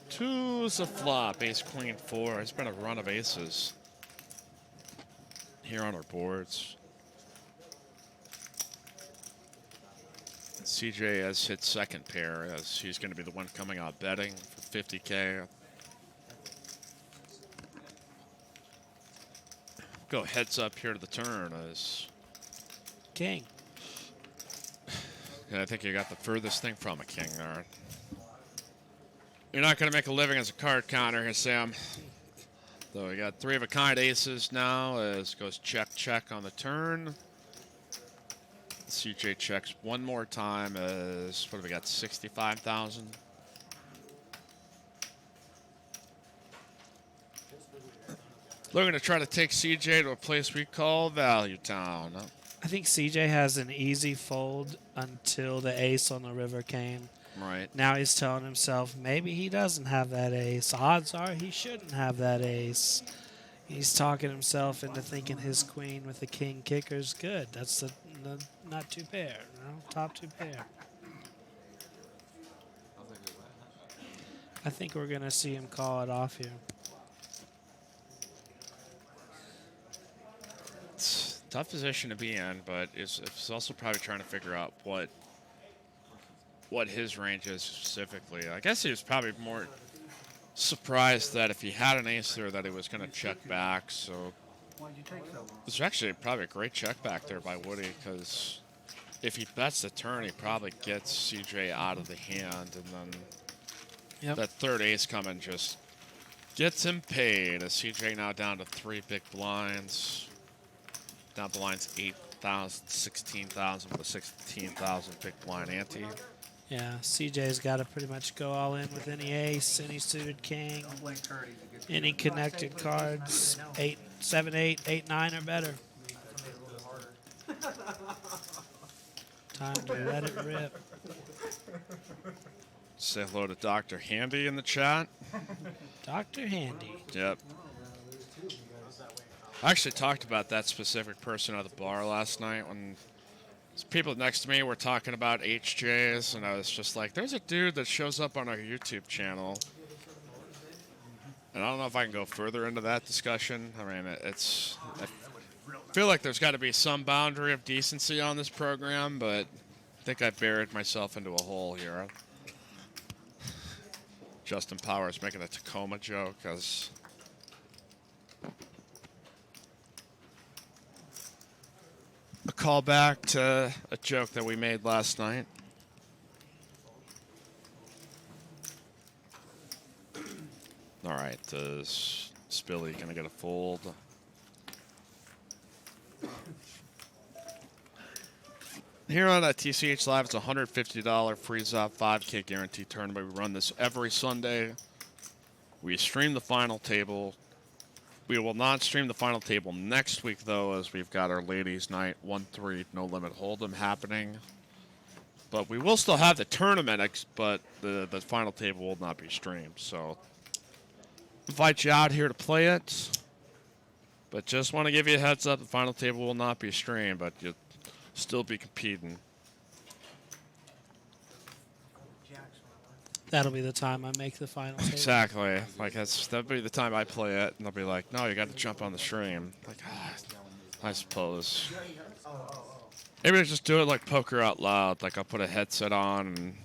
2's a flop, ace queen 4. It's been a run of aces here on our boards. CJ has hit second pair, as he's going to be the one coming out betting for 50K. Go heads up here to the turn as King. and I think you got the furthest thing from a king there. You're not going to make a living as a card counter here, Sam. So we got 3 of a kind aces now as goes check, check on the turn. CJ checks one more time as, what have we got, 65,000? Looking to try to take CJ to a place we call Value Town. I think CJ has an easy fold until the ace on the river came. Right. Now he's telling himself maybe he doesn't have that ace. Odds are he shouldn't have that ace. He's talking himself into thinking his queen with the king kicker's good. That's the not 2 pair, top 2 pair. I think we're going to see him call it off here. It's a tough position to be in, but it's also probably trying to figure out what his range is specifically. I guess he was probably more surprised that if he had an ace there that he was going to check back. So it's actually probably a great check back there by Woody, because if he bets the turn, he probably gets CJ out of the hand, and then that third ace coming just Gets him paid. As CJ now down to 3 big blinds. Down the line's 8,000, 16,000 with a 16,000 big blind ante. Yeah, CJ's got to pretty much go all in with any ace, any suited king, any connected cards, 8, 7, 8, 8, 9 or better. Time to let it rip. Say hello to Dr. Handy in the chat. Dr. Handy. Yep. I actually talked about that specific person at the bar last night when people next to me were talking about HJs, and I was just like, there's a dude that shows up on our YouTube channel. And I don't know if I can go further into that discussion. I mean, I feel like there's got to be some boundary of decency on this program, but I think I buried myself into a hole here. Justin Powers making a Tacoma joke as a callback to a joke that we made last night. All right, is Spilly going to get a fold? Here on TCHLiVE, it's a $150 freeze-off 5K guarantee tournament. We run this every Sunday. We stream the final table. We will not stream the final table next week, though, as we've got our ladies' night 1-3 no limit hold'em happening. But we will still have the tournament, but the final table will not be streamed. So invite you out here to play it. But just want to give you a heads up, the final table will not be streamed, but you'll still be competing. That'll be the time I make the final table. Exactly. Like that'll be the time I play it, and they'll be like, "No, you got to jump on the stream." Like, I suppose. Maybe I just do it like poker out loud. Like I'll put a headset on, and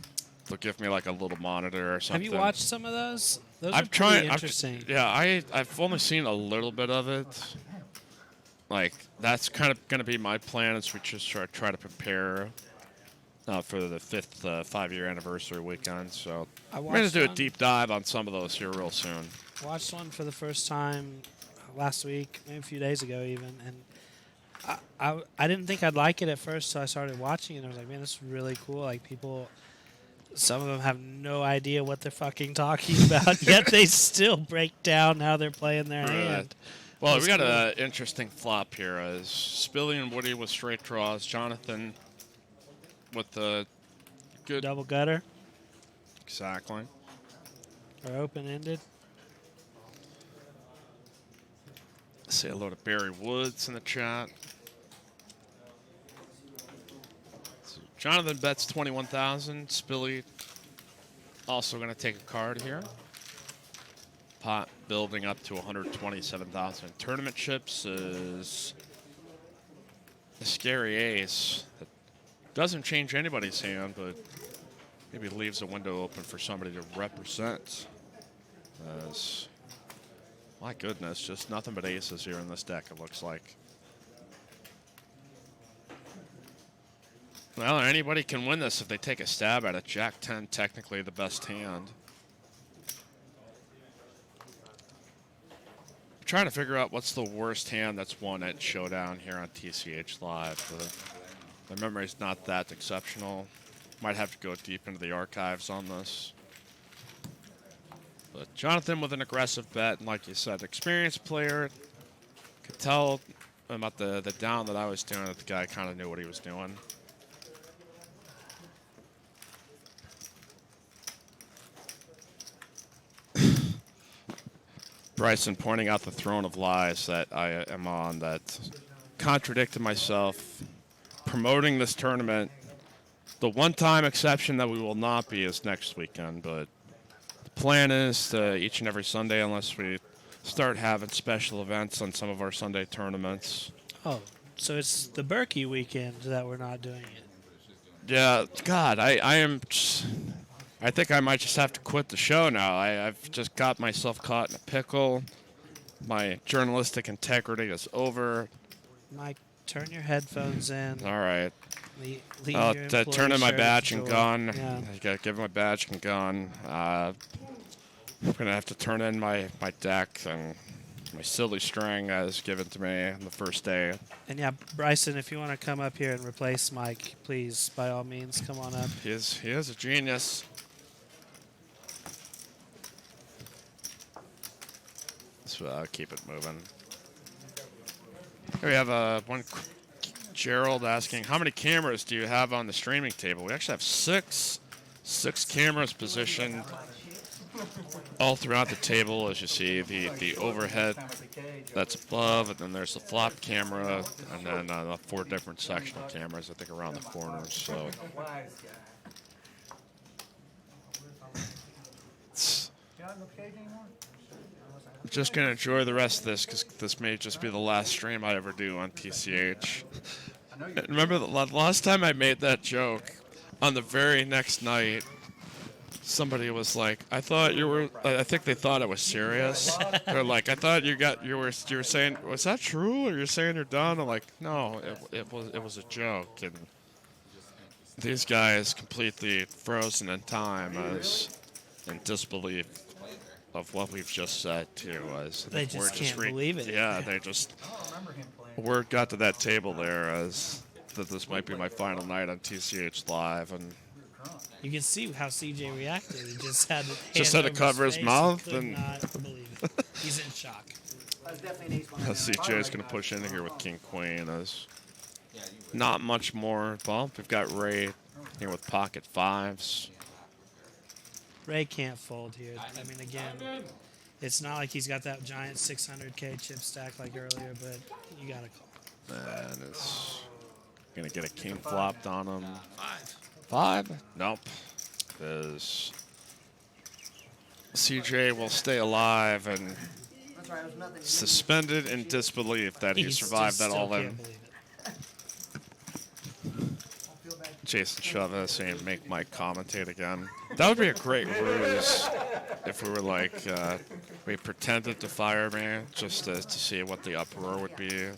they'll give me like a little monitor or something. Have you watched some of those? Those I've are tried. pretty interesting. I've only seen a little bit of it. Like that's kind of going to be my plan, is we just try to prepare for the 5th 5-year anniversary weekend. So I'm going to do a deep dive on some of those here real soon. Watched one for the first time last week, maybe a few days ago even, and I didn't think I'd like it at first, so I started watching it, and I was like, man, this is really cool. Like, people, some of them have no idea what they're fucking talking about, yet they still break down how they're playing their hand. Well, we got an interesting flop here. As Spilly and Woody with straight draws, Jonathan with the good Double gutter exactly. or open-ended. Say hello to Barry Woods in the chat. So Jonathan bets 21,000. Spilly also going to take a card here. Pot building up to 127,000. Tournament chips is a scary ace that doesn't change anybody's hand, but maybe leaves a window open for somebody to represent. As, my goodness, just nothing but aces here in this deck, it looks like. Well, anybody can win this if they take a stab at it. Jack 10, technically the best hand. I'm trying to figure out what's the worst hand that's won at Showdown here on TCHLive. My memory's not that exceptional. Might have to go deep into the archives on this. But Jonathan with an aggressive bet, and like you said, experienced player. Could tell about the down that I was doing that the guy kind of knew what he was doing. Bryson pointing out the throne of lies that I am on, that contradicted myself. Promoting this tournament. The one-time exception that we will not be is next weekend, but the plan is to each and every Sunday, unless we start having special events on some of our Sunday tournaments. Oh, so it's the Berkey weekend that we're not doing it. Yeah, God, I am just, I think I might just have to quit the show now. I've just got myself caught in a pickle. My journalistic integrity is over. Mike, turn your headphones in. All right. Leave I'll your turn in my shirt badge at and the gun. door. Yeah. I gotta give my badge and gun. I'm gonna have to turn in my deck and my silly string as given to me on the first day. And yeah, Bryson, if you want to come up here and replace Mike, please, by all means, come on up. He is a genius. So keep it moving. Here we have one Gerald asking, how many cameras do you have on the streaming table? We actually have six cameras positioned all throughout the table. As you see, the overhead that's above, and then there's the flop camera, and then the 4 different sectional cameras, I think, around the corners. So just gonna enjoy the rest of this because this may just be the last stream I ever do on TCH. Remember the last time I made that joke? On the very next night, somebody was like, "I thought you were." I think they thought I was serious. They're like, "I thought you were saying, was that true? Or you're saying you're done?" I'm like, "No, it was a joke." And these guys completely frozen in time as in disbelief of what we've just said too. As They just can't believe it. Yeah, they just. Word got to that table there as that this might be my final night on TCH Live, and You can see how CJ reacted. He just had to cover his face. mouth He could and not believe it. He's in shock. CJ is going to push in here with King Queen. As not much more. Well, we've got Ray here with pocket 5s. Ray can't fold here. I mean, again, it's not like he's got that giant 600K chip stack like earlier, but you got to call. And it's going to get a king flopped on him. 5? Nope. Because CJ will stay alive and suspended in disbelief that he survived that all-in. Jason Chavez saying, make Mike commentate again. That would be a great ruse if we were like, we pretended to fire me just to see what the uproar would be.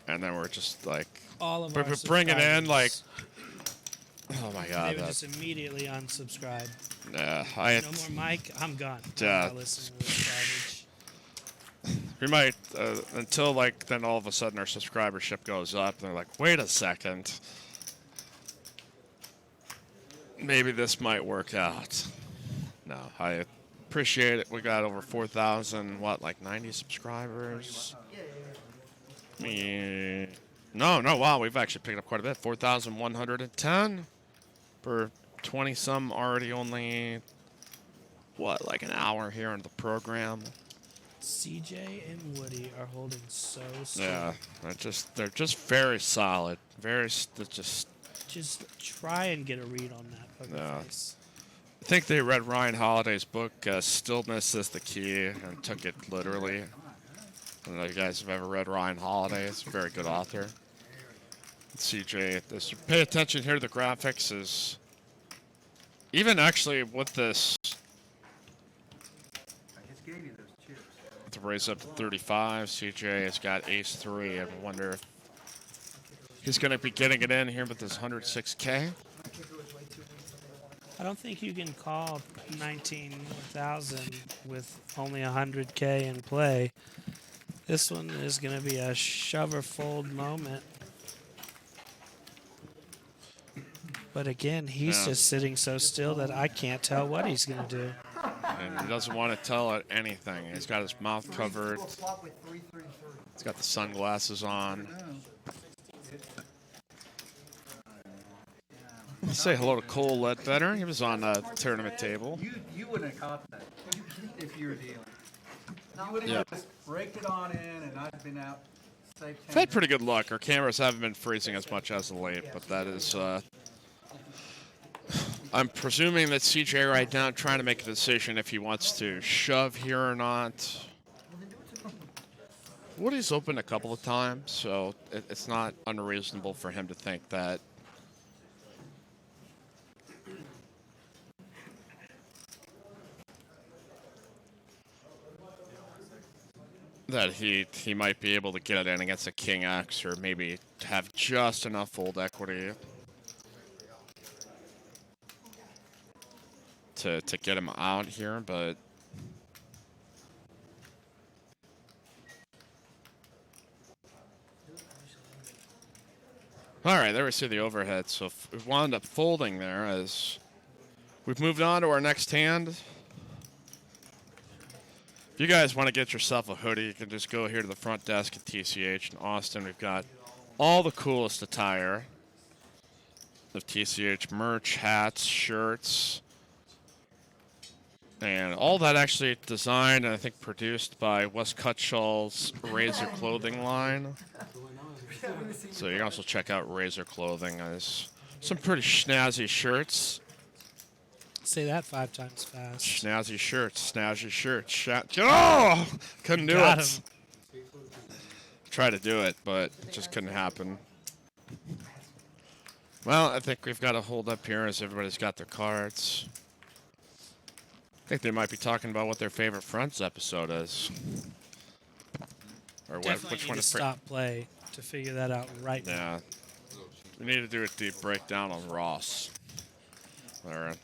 And then we're just like, All of we our bring it in like, subscribers, oh my God. they would just immediately unsubscribe. Yeah, No more Mike. I'm gone. Yeah. I'm not listening to this garbage. We might, until like, then all of a sudden our subscribership goes up and they're like, wait a second. Maybe this might work out. No, I appreciate it. We got over 4,000, like 90 subscribers? No, wow, we've actually picked up quite a bit. 4,110 for 20-some already only, like an hour here in the program. CJ and Woody are holding so strong. Yeah, they're just very solid. Just try and get a read on that poker face. I think they read Ryan Holiday's book, Stillness is the Key, and took it literally. I don't know if you guys have ever read Ryan Holiday. It's a very good author. CJ, pay attention here to the graphics. Is even actually with this, to raise up to 35, CJ has got ace-3. I wonder if he's going to be getting it in here with this 106K. I don't think you can call 19,000 with only 100K in play. This one is going to be a shove or fold moment. But again, he's just sitting so still that I can't tell what he's going to do. And he doesn't want to tell it anything. He's got his mouth covered. He's got the sunglasses on. Let's say hello to Cole Ledbetter. He was on the tournament table. You wouldn't have caught that if you were dealing. You would have just raked it on in and not been out. We've had pretty good luck. Our cameras haven't been freezing as much as of late, but that is... I'm presuming that CJ right now trying to make a decision if he wants to shove here or not. Woody's opened a couple of times, so it's not unreasonable for him to think that he might be able to get it in against a King X or maybe have just enough fold equity to get him out here, but All right, there we see the overhead. So we wound up folding there as we've moved on to our next hand. If you guys want to get yourself a hoodie, you can just go here to the front desk at TCH in Austin. We've got all the coolest attire of TCH merch, hats, shirts, and all that actually designed and I think produced by Wes Cutshall's Razor clothing line. So you can also check out Razor Clothing. There's some pretty snazzy shirts. Say that 5 times fast. Snazzy shirts, snazzy shirts. Oh! Couldn't do Got it. him. Tried to do it, but it just couldn't happen. Well, I think we've got to hold up here as everybody's got their cards. I think they might be talking about what their favorite Friends episode is. Or Definitely which need one to is stop play to figure that out right now. Yeah. We need to do a deep breakdown on Ross. Alright.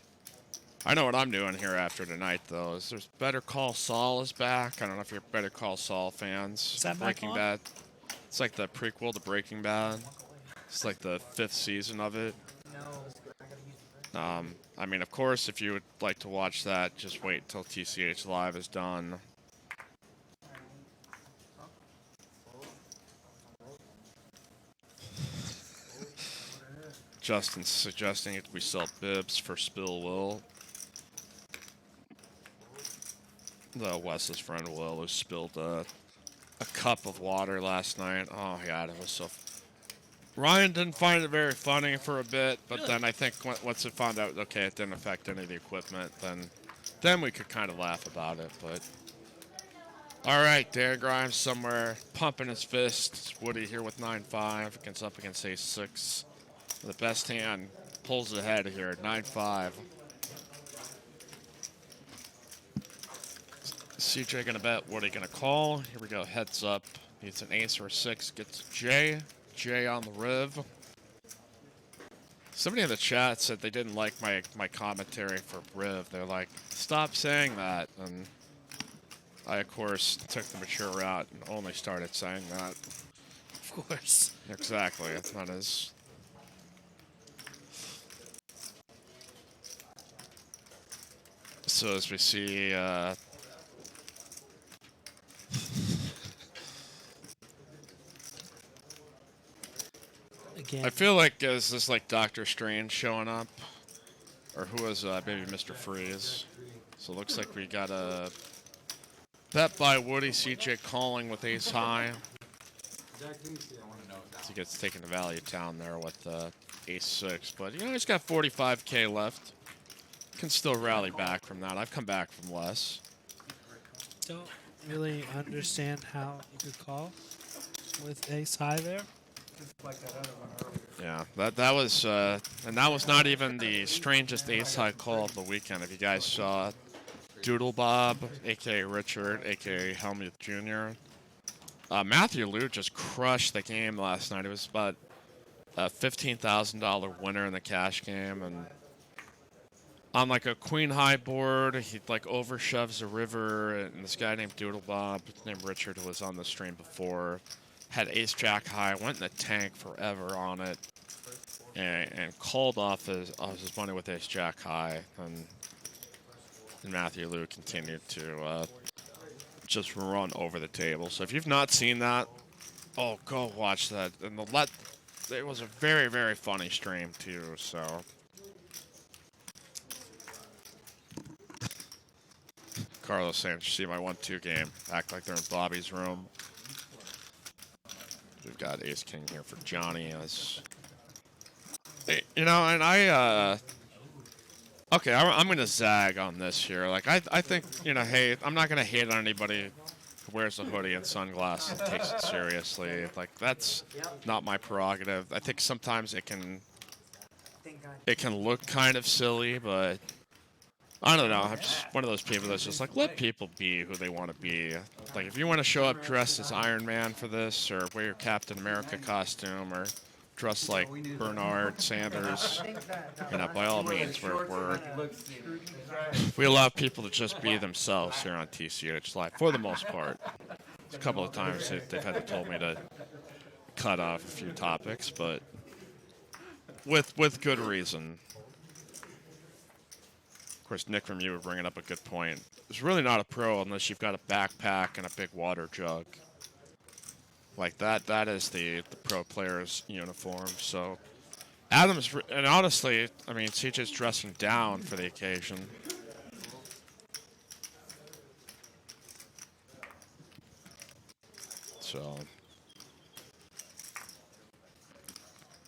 I know what I'm doing here after tonight, though. Is there's Better Call Saul is back. I don't know if you're Better Call Saul fans. Is that back Breaking on? Bad. It's like the prequel to Breaking Bad. It's like the 5th season of it. I mean, of course, if you would like to watch that, just wait until TCHLive is done. Justin's suggesting we sell bibs for Spill Will. The Wes's friend Will, who spilled a cup of water last night. Oh, God, it was so... Ryan didn't find it very funny for a bit, but then I think once it found out, okay, it didn't affect any of the equipment, then we could kind of laugh about it, but... All right, Dan Grimes somewhere pumping his fist. Woody here with 9-5 up against Ace-6. The best hand pulls ahead here, 9-5. CJ gonna bet, Woody gonna call. Here we go, heads up. Needs an ace or a 6, gets J. J on the riv. Somebody in the chat said they didn't like my commentary for riv. They're like, stop saying that. And I, of course, took the mature route and only started saying that. Of course. Exactly. It's not as... So as we see, Again. I feel like is this like Doctor Strange showing up, or who was maybe Mr. Freeze? So it looks like we got a bet by Woody. CJ calling with ace high. So he gets taken to Value Town there with ace 6, but you know he's got 45K left. Can still rally back from that. I've come back from less. Don't really understand how you could call with ace high there. Yeah, that was, and that was not even the strangest ace high call of the weekend. If you guys saw Doodle Bob, aka Richard, aka Helmuth Jr. Matthew Liu just crushed the game last night. It was about a $15,000 winner in the cash game, and on like a queen high board, he like overshoves a river, and this guy named Doodle Bob, named Richard, who was on the stream before, had ace jack high, went in the tank forever on it, and called off his money with ace jack high, and Matthew Liu continued to just run over the table. So if you've not seen that, oh, go watch that. And it was a very, very funny stream too. So Carlos saying, see my 1-2 game. Act like they're in Bobby's room. We've got ace king here for Johnny. You know, and okay, I'm going to zag on this here. Like, I think, you know, hey, I'm not going to hate on anybody who wears a hoodie and sunglasses and takes it seriously. Like, that's not my prerogative. I think sometimes it can look kind of silly, but I don't know. I'm just one of those people that's just like, let people be who they want to be. Like, if you want to show up dressed as Iron Man for this, or wear your Captain America costume, or dress like Bernard Sanders, you know, by all means, we allow people to just be themselves here on TCHLive, for the most part. A couple of times they've had to tell me to cut off a few topics, but with good reason. Of course, Nick from you were bringing up a good point. It's really not a pro unless you've got a backpack and a big water jug. Like that is the pro player's uniform. So Adams, and honestly, I mean, CJ's dressing down for the occasion. So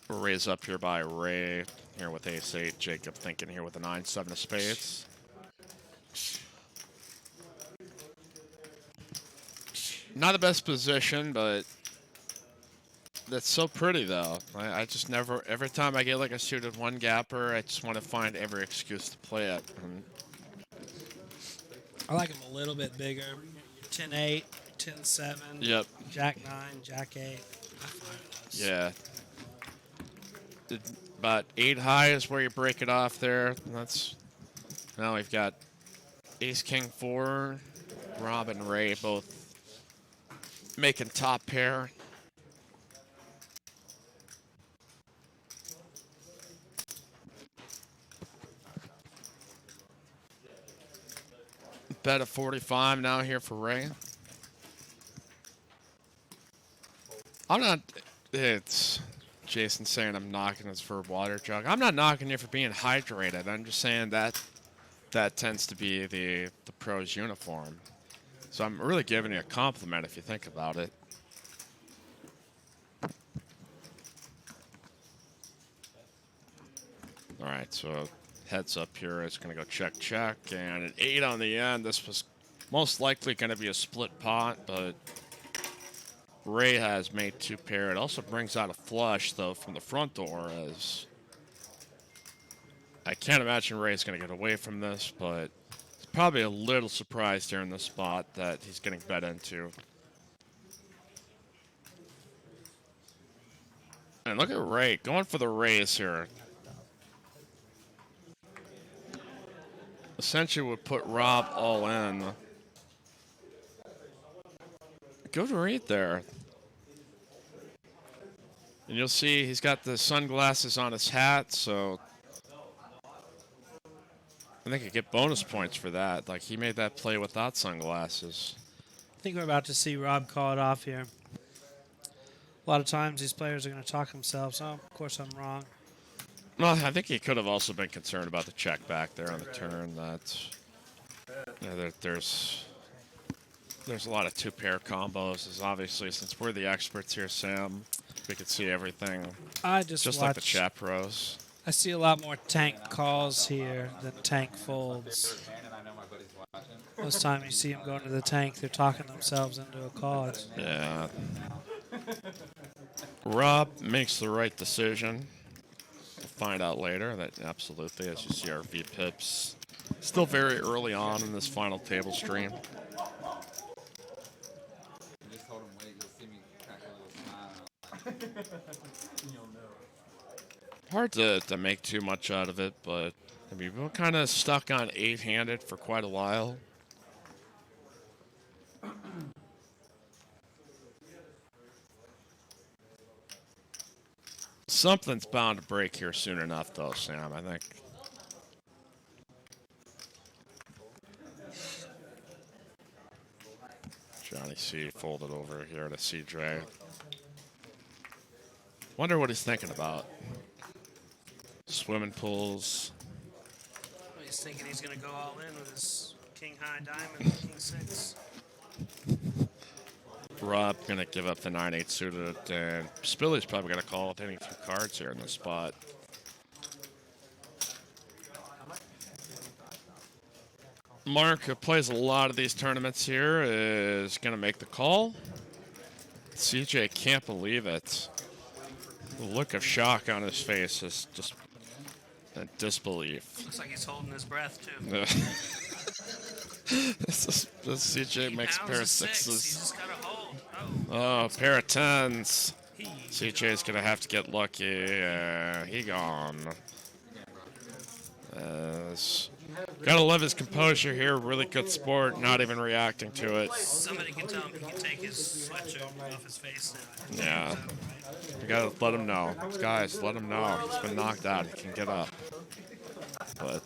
Ray's up here by Ray, here with ace-8. Jacob thinking here with a 9-7 of spades. Not the best position, but that's so pretty, though. I just never, every time I get like a suited one gapper, I just want to find every excuse to play it. And I like him a little bit bigger. 10-8, 10-7. Yep. Jack 9, Jack 8. Yeah. But 8 high is where you break it off there. That's now we've got Ace King 4, Rob and Ray both making top pair. Bet of 45 now here for Ray. I'm not. It's Jason saying I'm knocking us for a water jug. I'm not knocking you for being hydrated. I'm just saying that tends to be the pro's uniform. So I'm really giving you a compliment if you think about it. All right, so heads up here. It's going to go check, check, and an 8 on the end. This was most likely going to be a split pot, but Ray has made 2 pair. It also brings out a flush, though, from the front door, as I can't imagine Ray's going to get away from this, but it's probably a little surprised here in the spot that he's getting bet into. And look at Ray going for the raise here. Essentially would put Rob all in. Good read there. And you'll see he's got the sunglasses on his hat, so I think he get bonus points for that. Like, he made that play without sunglasses. I think we're about to see Rob call it off here. A lot of times these players are going to talk themselves. Oh, of course I'm wrong. Well, I think he could have also been concerned about the check back there on the turn. That's, you know, there's a lot of 2-pair combos. As obviously, since we're the experts here, Sam, we could see everything. I just like the chat pros. I see a lot more tank calls here than tank folds. Most time you see them going to the tank, they're talking themselves into a call. Yeah. Rob makes the right decision. We'll find out later that absolutely, as you see our V-pips, still very early on in this final table stream. Just hold him, wait, you'll see me crack a little smile. Hard to make too much out of it, but I mean, we've been kind of stuck on 8-handed for quite a while. Something's bound to break here soon enough, though, Sam, I think. Johnny C folded over here to CJ. Wonder what he's thinking about. Swimming pools. He's thinking he's going to go all in with his king high diamond, king 6. Rob gonna give up the 9-8 suited, and Spilly's probably gonna call with any 2 cards here in this spot. Mark, who plays a lot of these tournaments here, is gonna make the call. CJ can't believe it. The look of shock on his face is just a disbelief. Looks like he's holding his breath, too. This CJ makes a pair of 6s. He's just got to hold. Oh, pair of 10s. CJ's gonna have to get lucky. He gone. Gotta love his composure here. Really good sport. Not even reacting to it. Somebody can tell him he can take his sweatshirt off his face now. Yeah. You gotta let him know. Guys, let him know. He's been knocked out. He can get up. But,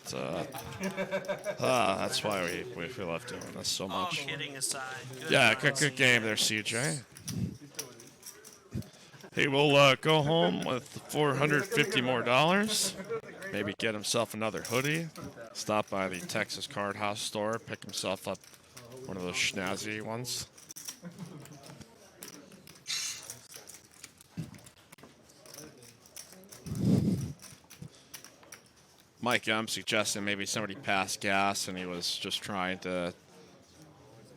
that's why we love doing this so All much. kidding aside. Yeah, good game there, CJ. He will go home with $450 more. Maybe get himself another hoodie. Stop by the Texas Card House store. Pick himself up one of those schnazzy ones. Mike, I'm suggesting maybe somebody passed gas and he was just trying to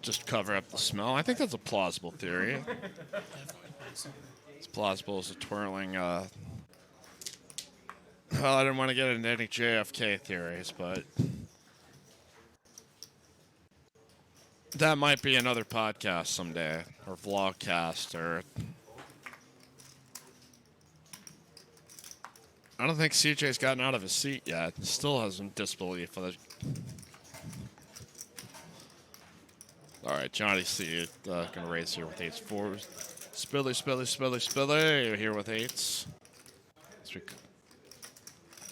just cover up the smell. I think that's a plausible theory. It's plausible as a twirling. Well, I didn't want to get into any JFK theories, but that might be another podcast someday, or vlogcast, or I don't think CJ's gotten out of his seat yet. Still has some disbelief of it. All right, Johnny C gonna raise here with 8s. Spilly. Here with 8s.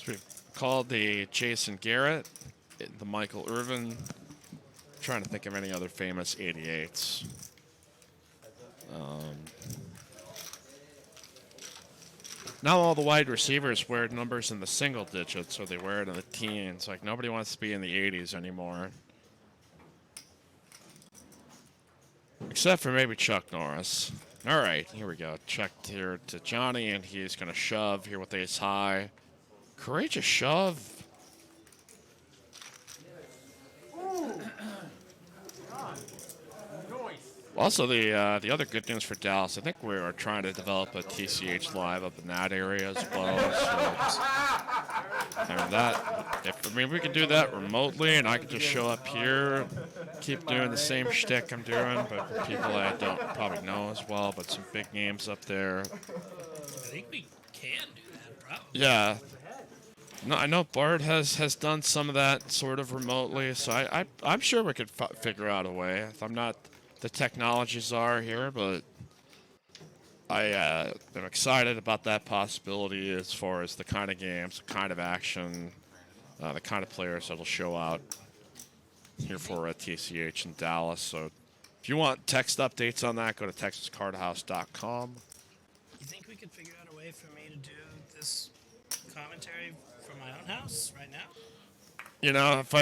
We called the Jason Garrett, the Michael Irvin. Trying to think of any other famous 88s. Now all the wide receivers wear numbers in the single digits, or they wear it in the teens. Like, nobody wants to be in the 80s anymore. Except for maybe Chuck Norris. All right, here we go. Check here to Johnny, and he's going to shove here with ace high. Courageous shove. Also, the other good news for Dallas, I think we are trying to develop a TCHLive up in that area as well. So, if we can do that remotely, and I can just show up here, keep doing the same shtick I'm doing, but for people I don't probably know as well, but some big names up there. I think we can do that, probably. Yeah. No, I know Bart has done some of that sort of remotely, so I'm sure we could figure out a way. I'm not the technologies are here, but I am excited about that possibility as far as the kind of games, the kind of action, the kind of players that'll show out here for TCH in Dallas. So if you want text updates on that, go to texascardhouse.com. You think we could figure out a way for me to do this commentary from my own house right now? You know, if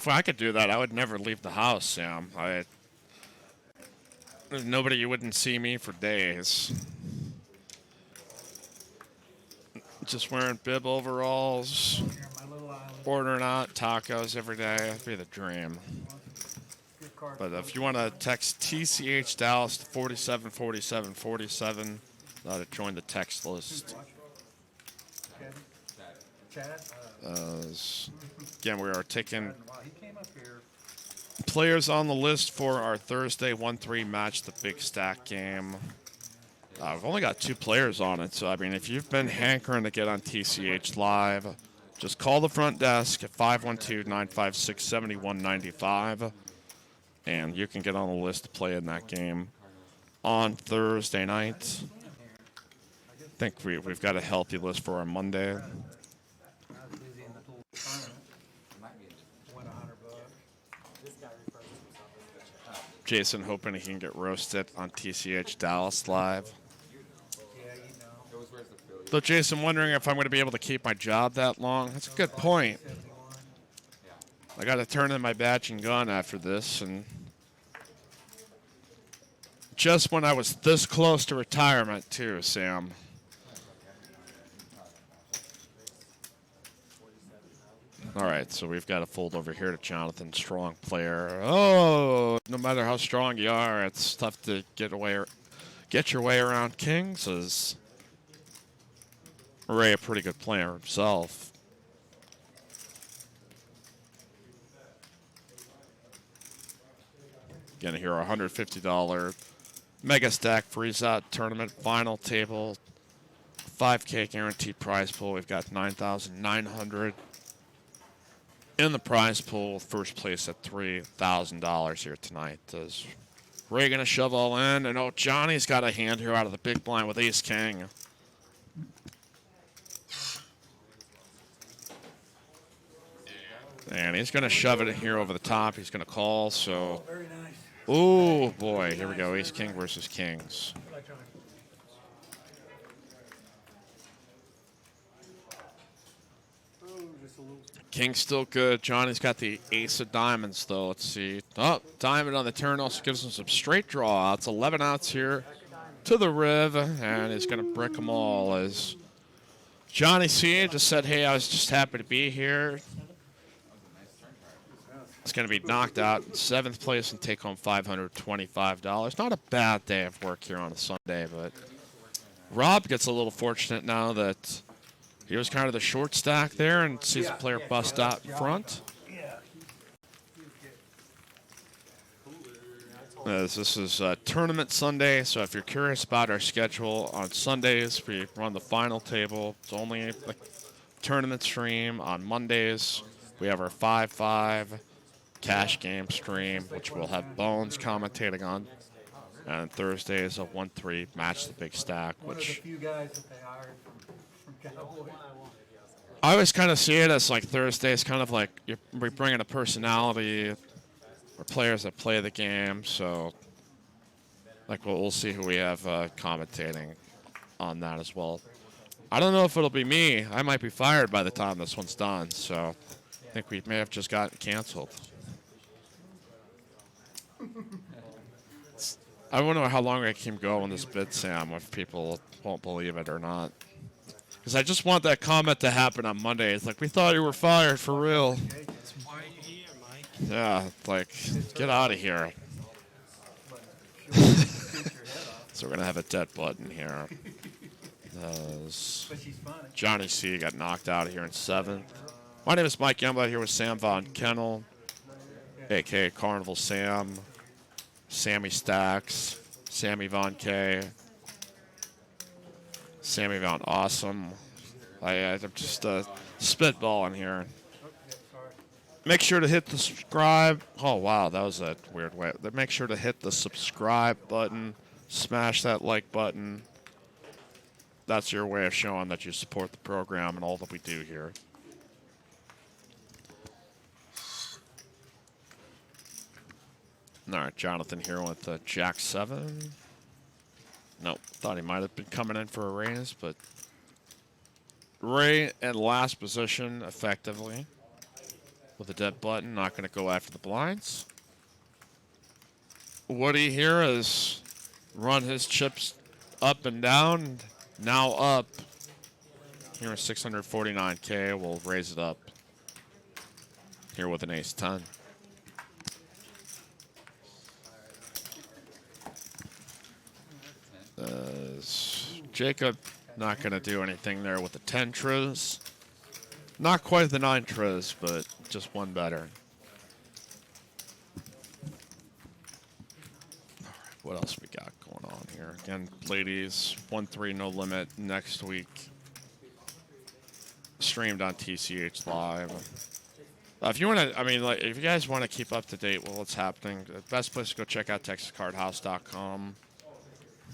I could do that, I would never leave the house, Sam. Nobody wouldn't see me for days. Just wearing bib overalls, ordering out tacos every day. That'd be the dream. But if you want to text TCH Dallas to 474747, to join the text list. Again, we are taking players on the list for our Thursday 1-3 match, the Big Stack game. We've only got 2 players on it, so I mean, if you've been hankering to get on TCHLive, just call the front desk at 512-956-7195, and you can get on the list to play in that game on Thursday night. I think we've got a healthy list for our Monday. Jason hoping he can get roasted on TCH Dallas Live. So Jason wondering if I'm going to be able to keep my job that long. That's a good point. I got to turn in my badge and gun after this, and just when I was this close to retirement too, Sam. All right, so we've got to fold over here to Jonathan, strong player. Oh, no matter how strong you are, it's tough to get your way around kings. Is Ray a pretty good player himself? Again, here $150 Mega Stack Freeze Out Tournament final table 5K guaranteed prize pool. We've got 9,900 in the prize pool. First place at $3,000 here tonight. Is Ray gonna shove all in? And oh, Johnny's got a hand here out of the big blind with Ace King. And he's gonna shove it here over the top. He's gonna call. So, Very nice. oh boy, here we go. Ace King versus Kings. King's still good. Johnny's got the ace of diamonds, though. Let's see. Oh, diamond on the turn also gives him some straight draw outs. 11 outs here to the Riv, and he's going to brick them all as Johnny C just said, hey, I was just happy to be here. It's going to be knocked out in 7th place and take home $525. Not a bad day of work here on a Sunday, but Rob gets a little fortunate now that he was kind of the short stack there and sees a player bust out in front. This is Tournament Sunday, so if you're curious about our schedule, on Sundays we run the final table. It's only a tournament stream. On Mondays we have our 5-5 cash game stream, which we'll have Bones commentating on. And Thursday is a 1-3 match the big stack, One of the which few guys that they hired from Cowboy. I always kind of see it as like Thursday is kind of like we bring in a personality or players that play the game. So, like, we'll see who we have commentating on that as well. I don't know if it'll be me. I might be fired by the time this one's done. So, I think we may have just gotten canceled. I wonder how long I can go on this bit, Sam, if people won't believe it or not. Because I just want that comment to happen on Monday. It's like, we thought you were fired for real. Why are you here, Mike? Yeah, like, get out of here. So we're going to have a dead button here. Johnny C got knocked out here in 7th. My name is Mike Youngblood here with Sam Von Kennel, a.k.a. Carnival Sam, Sammy Stacks, Sammy Von K, Sammy Von Awesome. I'm just spitballing here. Make sure to hit the subscribe. Oh, wow, that was a weird way. Make sure to hit the subscribe button. Smash that like button. That's your way of showing that you support the program and all that we do here. All right, Jonathan here with Jack 7. Nope, thought he might have been coming in for a raise, but Ray in last position effectively with a dead button, not going to go after the blinds. Woody here has run his chips up and down, now up. Here at 649K, we'll raise it up here with an ace 10. Jacob not going to do anything there with the 10 tris. Not quite the 9 tris, but just one better. All right, what else we got going on here? Again, ladies, 1-3 no limit next week. Streamed on TCHLive. If you want to, I mean, like, if you guys want to keep up to date with what's happening, the best place to go check out TexasCardHouse.com.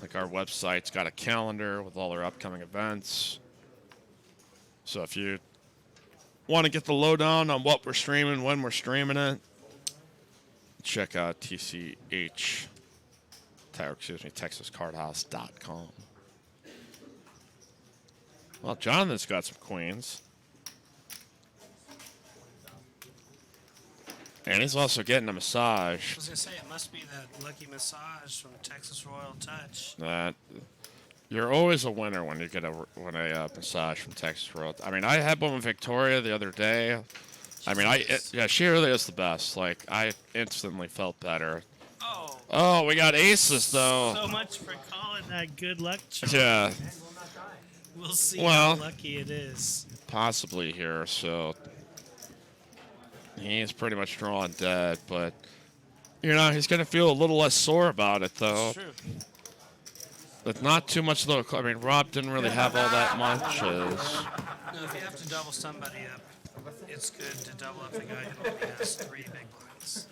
Like, our website's got a calendar with all our upcoming events. So if you want to get the lowdown on what we're streaming, when we're streaming it, check out TexasCardHouse.com. Well, Jonathan's got some queens. And he's also getting a massage. I was going to say, it must be that lucky massage from Texas Royal Touch. You're always a winner when you get a massage from Texas Royal. I mean, I had one with Victoria the other day. I mean, yeah, she really is the best. Like, I instantly felt better. Oh, we got aces, though. So much for calling that good luck charm. Yeah. We'll see how lucky it is. Possibly here, so he's pretty much drawing dead, but, you know, he's going to feel a little less sore about it, though. That's true. But not too much though. I mean, Rob didn't really have all that much. No, if you have to double somebody up, it's good to double up the guy who only has 3 big blinds.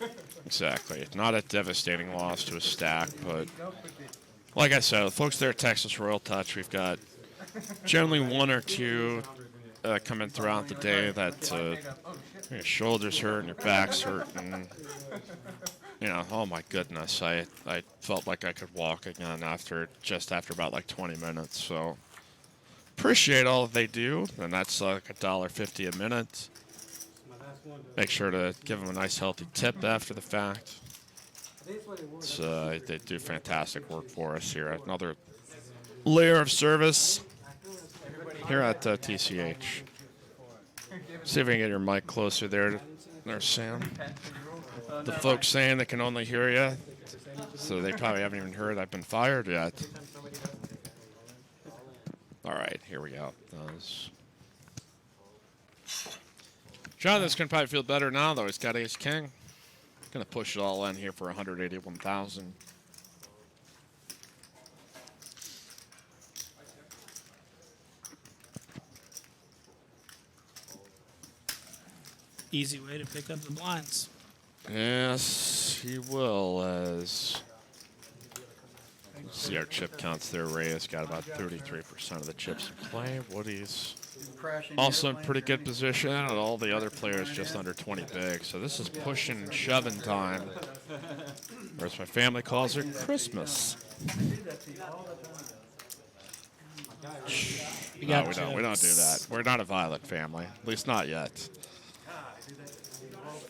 Exactly. Not a devastating loss to a stack, but like I said, folks there at Texas Royal Touch, we've got generally 1 or 2 come in throughout the day that your shoulders hurt and your back's hurt, and oh my goodness, I felt like I could walk again after about like 20 minutes. So appreciate all that they do, and that's like $1.50 a minute. Make sure to give them a nice healthy tip after the fact. They do fantastic work for us here. Another layer of service here at TCH. See if we can get your mic closer there, Sam. The folks saying they can only hear you, so they probably haven't even heard I've been fired yet. All right, here we go. Jonathan's going to probably feel better now, though. He's got ace king. Going to push it all in here for 181,000. Easy way to pick up the blinds. Yes, he will. As see our chip counts there. Ray has got about 33% of the chips in play. Woody's also in pretty good position, and all the other players just under 20 big. So this is pushing and shoving time, or as my family calls it, Christmas. No, we don't do that. We're not a violent family, at least not yet.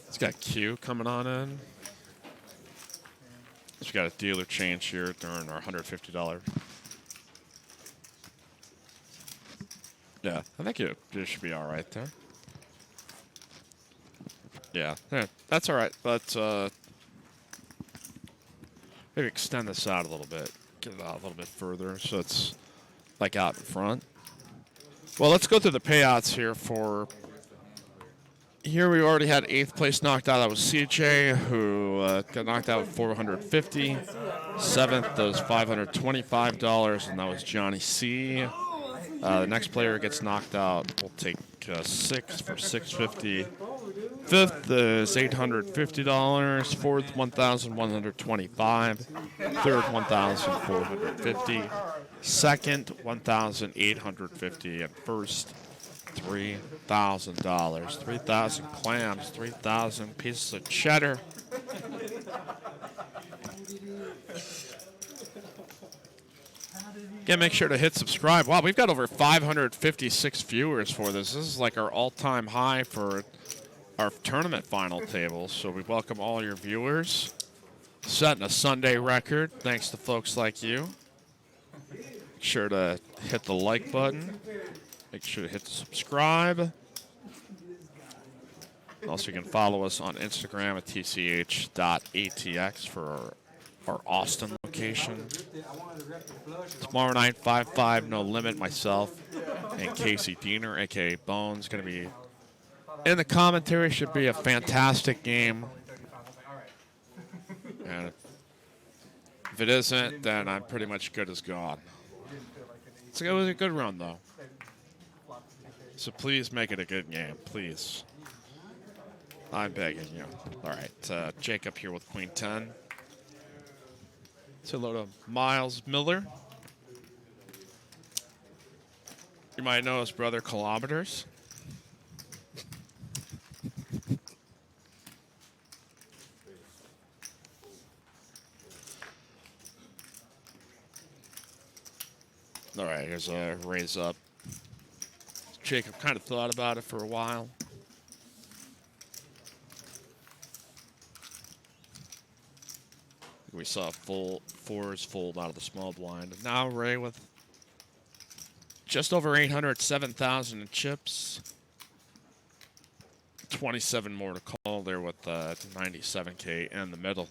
It's got Q coming on in. We've got a dealer change here during our $150. Yeah, I think it should be all right there. Yeah, that's all right. But maybe extend this out a little bit. Get it out a little bit further so it's like out in front. Well, let's go through the payouts here for... Here we already had 8th place knocked out. That was CJ, who got knocked out with $450. 7th was $525, and that was Johnny C. The next player gets knocked out. We'll take 6 for $650. 5th is $850. 4th, $1,125. 3rd, $1,450. 2nd, $1,850. And 1st, $3,000. 3,000 clams, 3,000 pieces of cheddar. Again, make sure to hit subscribe. Wow, we've got over 556 viewers for this. This is like our all-time high for our tournament final table. So we welcome all your viewers. Setting a Sunday record, thanks to folks like you. Make sure to hit the like button. Make sure to hit the subscribe. Also, you can follow us on Instagram at tch.atx for our Austin location. Tomorrow night, 5-5, No Limit, myself and Casey Diener, a.k.a. Bones, going to be in the commentary. Should be a fantastic game. And if it isn't, then I'm pretty much good as gone. So it was a good run, though. So please make it a good game, please. I'm begging you. All right, Jacob here with Queen 10. Say hello to Miles Miller. You might know his brother Kilometers. All right, here's a raise up. Jacob kind of thought about it for a while. We saw full fours fold out of the small blind. Now Ray with just over 807,000 in chips. 27 more to call there with 97K in the middle.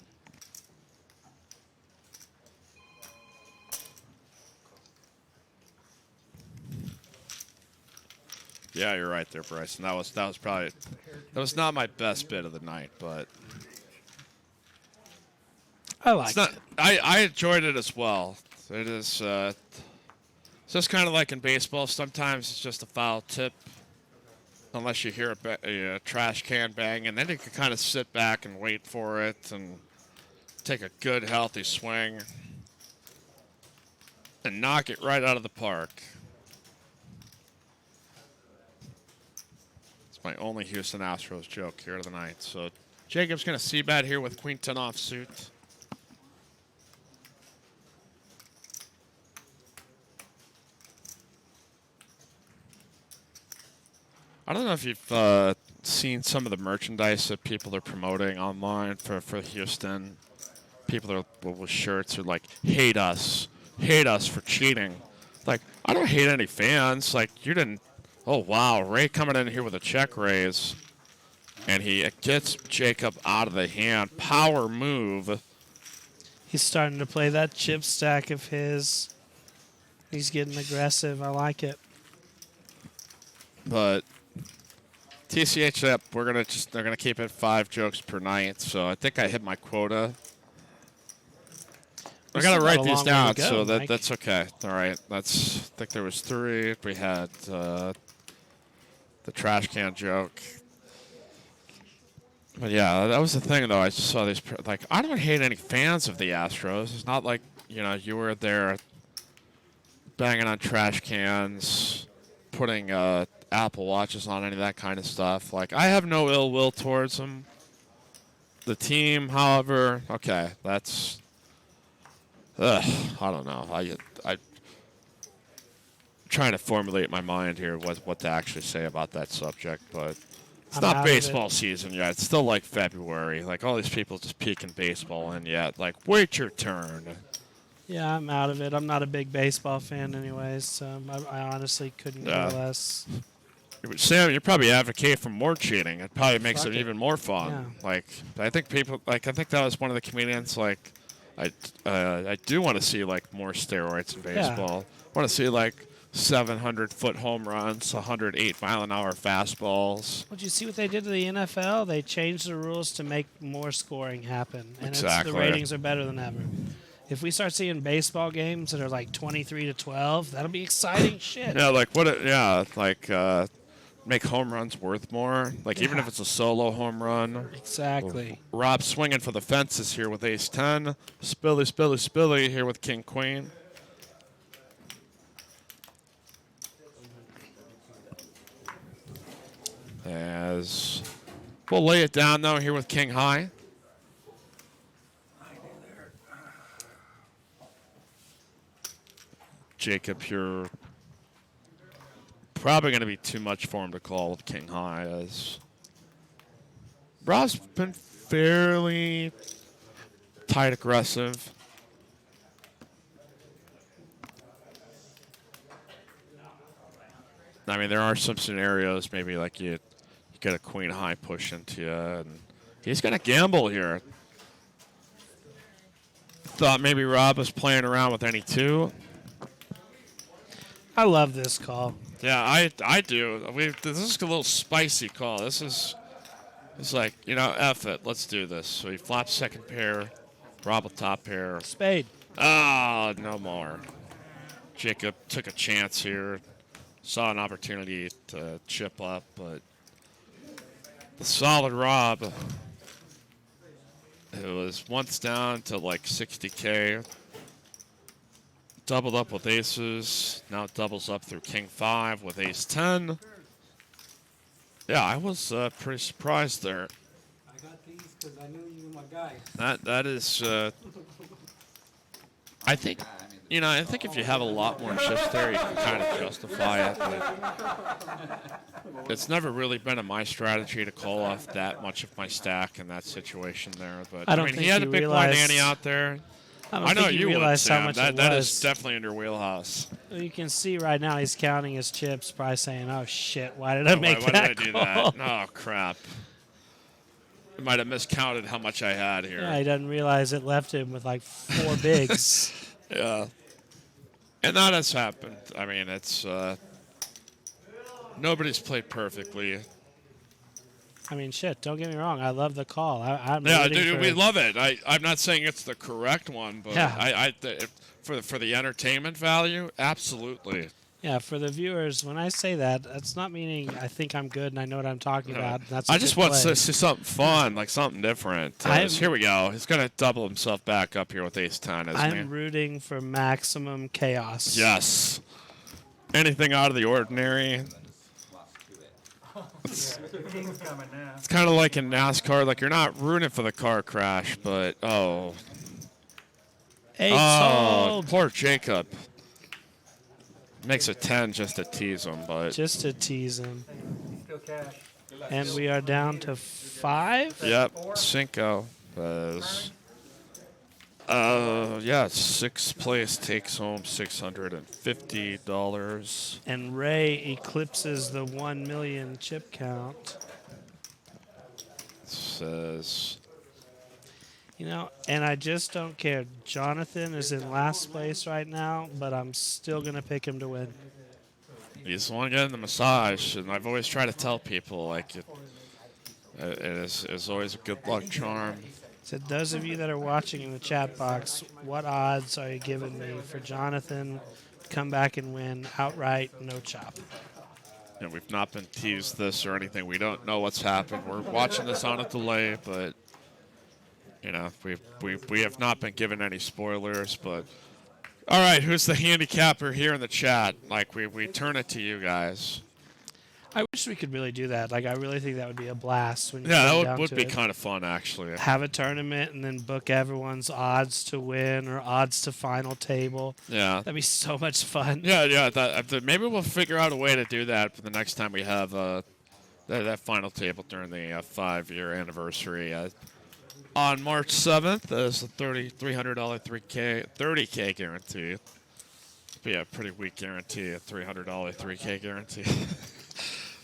Yeah, you're right there, Bryson. That was not my best bid of the night, but I liked it. I enjoyed it as well. It is. It's just kind of like in baseball. Sometimes it's just a foul tip, unless you hear a trash can bang, and then you can kind of sit back and wait for it and take a good, healthy swing and knock it right out of the park. It's my only Houston Astros joke here tonight. So Jacob's going to C-bet here with Queen 10 offsuit. I don't know if you've seen some of the merchandise that people are promoting online for Houston. People are with shirts are like, hate us for cheating. Like, I don't hate any fans. Like, you didn't. Oh, wow. Ray coming in here with a check raise. And he gets Jacob out of the hand. Power move. He's starting to play that chip stack of his. He's getting aggressive. I like it. But TCHLiVE, they're gonna keep it 5 jokes per night. So I think I hit my quota. I gotta write these down, so that's okay. All right, I think there was 3. We had the trash can joke. But yeah, that was the thing, though. I just saw these. Like, I don't hate any fans of the Astros. It's not like, you were there banging on trash cans, putting Apple Watches on, any of that kind of stuff. Like, I have no ill will towards them. The team, however, okay, that's. I don't know. I'm trying to formulate my mind here what to actually say about that subject, but it's not baseball season yet. It's still like February. Like, all these people just peeking baseball in yet. Like, wait your turn. Yeah, I'm out of it. I'm not a big baseball fan anyways, so I honestly couldn't care less. Sam, you probably advocate for more cheating. It probably makes it even more fun. Yeah. Like, I think that was one of the comedians, like, I do want to see, like, more steroids in baseball. I want to see, like, 700-foot home runs, 108-mile-an-hour fastballs. Did you see what they did to the NFL? They changed the rules to make more scoring happen, and Exactly. the ratings are better than ever. If we start seeing baseball games that are like 23-12, that'll be exciting shit. Yeah, make home runs worth more. Like, even if it's a solo home run. Exactly. Rob swinging for the fences here with ace-10. Spilly here with king-queen. As we'll lay it down, though, here with king-high. Jacob, you're probably going to be too much for him to call with king high, as Rob's been fairly tight aggressive. I mean, there are some scenarios, maybe like you get a queen high push into you, and he's going to gamble here. Thought maybe Rob was playing around with any 2. I love this call. Yeah, I do. This is a little spicy call. It's like, F it. Let's do this. So he flops second pair, Rob a top pair. Spade. Ah, no more. Jacob took a chance here. Saw an opportunity to chip up, but the solid Rob, it was once down to like 60K. Doubled up with aces. Now it doubles up through king 5 with ace 10. Yeah, I was pretty surprised there. I got these because I knew you were my guy. That is, I think, I think if you have a lot more chips there, you can kind of justify it. But it's never really been my strategy to call off that much of my stack in that situation there. But I mean, he had a big blind ante out there. I know you would, Sam. How much that is definitely in your wheelhouse. You can see right now he's counting his chips, probably saying, "Oh shit, why did I make that? Why did I do that? Oh crap! I might have miscounted how much I had here." Yeah, he doesn't realize it left him with like 4 bigs. Yeah, and that has happened. I mean, it's nobody's played perfectly. I mean, shit. Don't get me wrong. I love the call. I'm Yeah, rooting dude, for, we love it. I'm not saying it's the correct one, but Yeah. for the entertainment value, absolutely. Yeah, for the viewers, when I say that, that's not meaning I think I'm good and I know what I'm talking about. That's a I just good want play. to see something fun, like something different. Here we go. He's gonna double himself back up here with Ace 10, isn't he? I'm rooting for maximum chaos. Yes. Anything out of the ordinary. King's coming now. It's kind of like in NASCAR. Like you're not rooting for the car crash, but Eight oh, sold. poor Jacob. Makes a 10 just to tease him, but Just to tease him. Still cash. And we are down to 5. yep, Cinco is. Yeah, 6th place takes home $650. And Ray eclipses the 1 million chip count. Says, You know, and I just don't care. Jonathan is in last place right now, but I'm still going to pick him to win. he's the one getting the massage, and I've always tried to tell people, like, it is always a good luck charm. So those of you that are watching in the chat box, what odds are you giving me for Jonathan to come back and win outright, no chop? And we've not been teased this or anything. We don't know what's happened. We're watching this on a delay, but you know, we have not been given any spoilers. But all right, who's the handicapper here in the chat? Like we turn it to you guys. I wish we could really do that. Like, I really think that would be a blast. When you Yeah, come that down would to be it. kind of fun, actually. Have a tournament and then book everyone's odds to win or odds to final table. Yeah. That'd be so much fun. Yeah. Maybe we'll figure out a way to do that for the next time we have that final table during the 5-year anniversary. On March 7th, there's a $300 30K guarantee. Be a pretty weak guarantee, a $300 3K guarantee.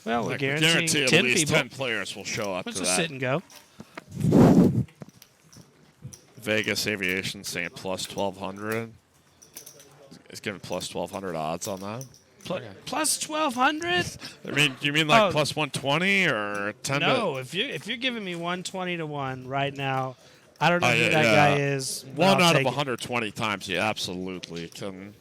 Well, we're Like, guaranteeing guarantee 10 at least people. 10 players will show up Let's to just sit that. and go. Vegas Aviation saying plus 1,200. It's giving plus 1,200 odds on that. Plus 1,200? I mean, you mean like Oh. plus 120 or 10? No, if you're giving me 120 to 1 right now, I don't know Oh, who yeah, that yeah. guy is. but One I'll out of take it. 120 times, you absolutely can.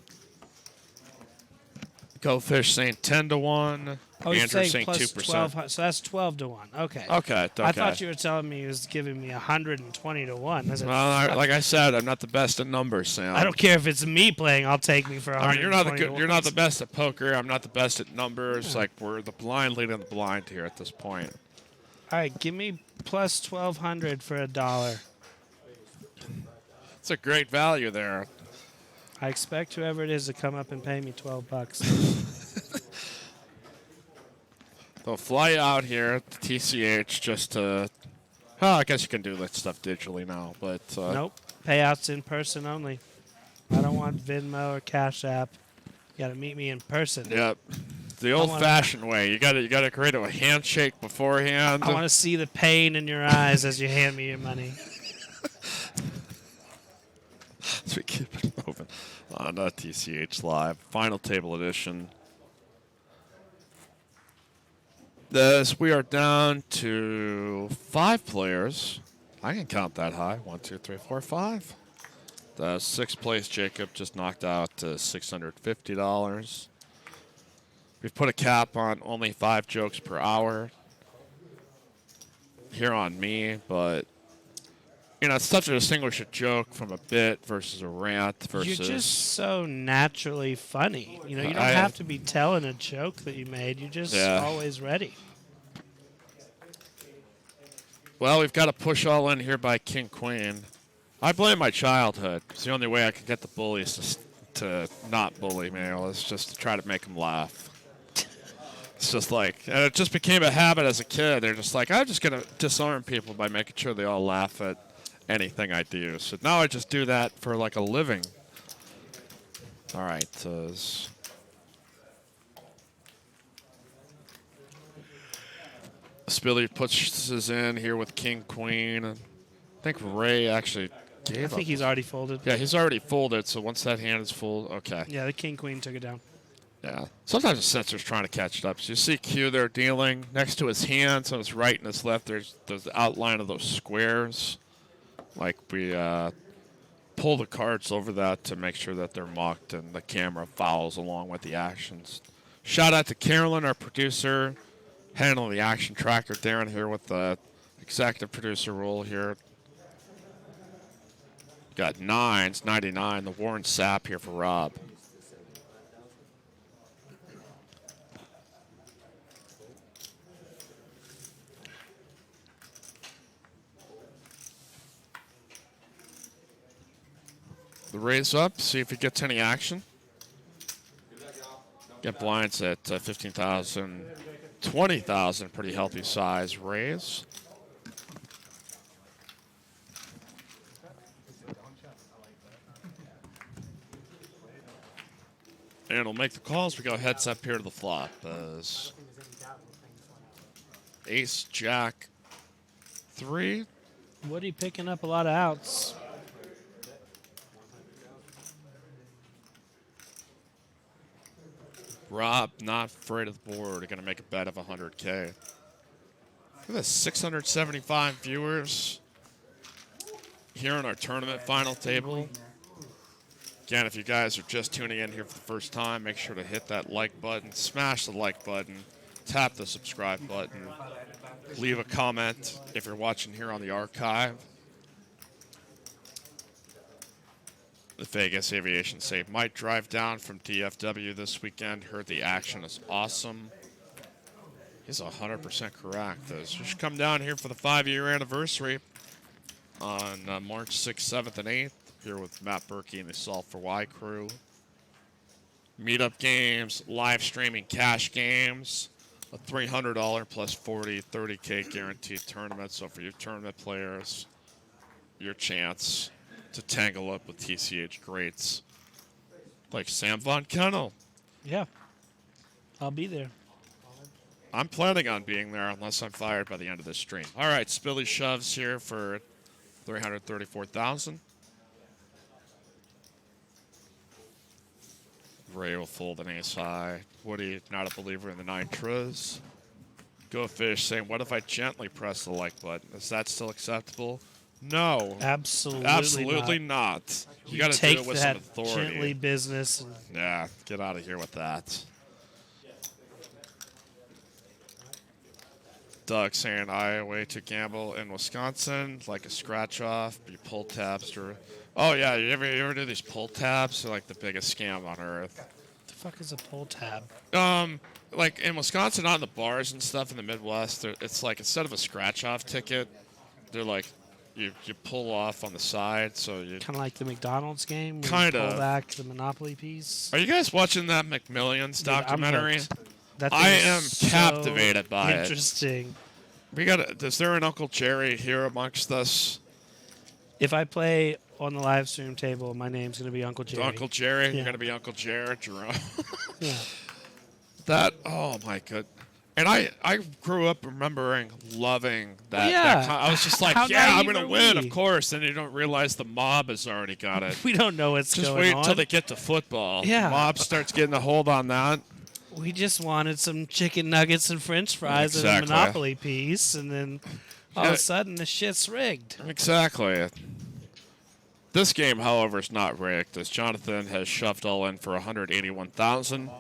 Go Fish saying 10 to 1. Oh, you're Andrew saying saying plus 2%. 12, so that's 12 to 1. Okay. Okay. I thought you were telling me he was giving me 120 to 1. I said, Well, like I said, I'm not the best at numbers, Sam. I don't care if it's me playing. I'll take me for I mean, 120 you're not the best at poker. I'm not the best at numbers. Like we're the blind leading the blind here at this point. All right, give me plus 1,200 for $1. It's a great value there. I expect whoever it is to come up and pay me $12. They'll fly out here at the TCH just to. Oh, I guess you can do that stuff digitally now, but Nope. Payouts in person only. I don't want Venmo or Cash App. You got to meet me in person. Yep. The old-fashioned way. You gotta create a handshake beforehand. I want to see the pain in your eyes as you hand me your money. So we keep it moving on TCH Live Final Table Edition. This we are down to 5 players. I can count that high. 1, 2, 3, 4, 5. The 6th place Jacob just knocked out $650. We've put a cap on only 5 jokes per hour here on me, but you know, it's tough to distinguish a joke from a bit versus a rant versus. You're just so naturally funny. You know, you don't have to be telling a joke that you made. You're just always ready. Well, we've got to push all in here by King Queen. I blame my childhood. It's the only way I could get the bullies to not bully me. Is just to try to make them laugh. It's just like, and it just became a habit as a kid. They're just like, I'm just going to disarm people by making sure they all laugh at anything I do. So now I just do that for like a living. All right. Spilly puts us in here with King Queen. I think Ray actually gave I think he's already folded. Yeah, he's already folded. So once that hand is full, okay. Yeah, the King Queen took it down. Yeah. Sometimes the sensor's trying to catch it up. So you see Q there dealing next to his hands on his right and his left. There's the outline of those squares. Like we pull the cards over that to make sure that they're mocked and the camera follows along with the actions. Shout out to Carolyn, our producer, handling the action tracker. Darren here with the executive producer role here. Got 9s, 99. The Warren Sapp here for Rob. The raise up, see if he gets any action. Get blinds at 15,000, 20,000, pretty healthy size raise. And we'll make the calls. We go heads up here to the flop. Ace, Jack, 3. Woody picking up a lot of outs. Rob, not afraid of the board. Going to make a bet of 100K. Look at this, 675 viewers here on our tournament final table. Again, if you guys are just tuning in here for the first time, make sure to hit that like button, smash the like button, tap the subscribe button, leave a comment if you're watching here on the archive. The Vegas Aviation Save might drive down from DFW this weekend. Heard the action is awesome. He's 100% correct. So just come down here for the 5-year anniversary on March 6th, 7th, and 8th. Here with Matt Berkey and the Solve for Y crew. Meetup games, live streaming cash games, a $300 plus 40, 30K guaranteed tournament. So for your tournament players, your chance to tangle up with TCH greats like Sam Von Kennel. Yeah, I'll be there. I'm planning on being there unless I'm fired by the end of this stream. All right, Spilly shoves here for 334,000. Ray will fold an ace high. Woody, not a believer in the nitros. Go Fish saying, what if I gently press the like button? Is that still acceptable? No. Absolutely not. You got to do take it with that some authority. gently business. And Yeah, get out of here with that. Doug saying Iowa to gamble in Wisconsin, like a scratch off, you pull tabs to. Oh yeah, you ever do these pull tabs? They're like the biggest scam on earth. what the fuck is a pull tab? Like in Wisconsin, on the bars and stuff in the Midwest, it's like instead of a scratch off ticket, they're like you pull off on the side, so you. Kind of like the McDonald's game. Where Kinda. You pull back the Monopoly piece. Are you guys watching that McMillions Dude, I'm documentary? hooked. That I thing is am so captivated by it. Interesting. We got. Is there an Uncle Jerry here amongst us? If I play on the live stream table, my name's going to be Uncle Jerry. Uncle Jerry. Yeah. You're gonna be Uncle Jerry, Jerome. Yeah. That. Oh my god. And I grew up remembering loving that. Yeah. That I was just like, How yeah, I'm naive gonna are win, we? of course. And you don't realize the mob has already got it. We don't know what's Just going wait on. until they get to football. Yeah. The mob starts getting a hold on that. We just wanted some chicken nuggets and French fries and Exactly. a Monopoly piece, and then all of Yeah. a sudden the shit's rigged. Exactly. This game, however, is not rigged, as Jonathan has shoved all in for 181,000.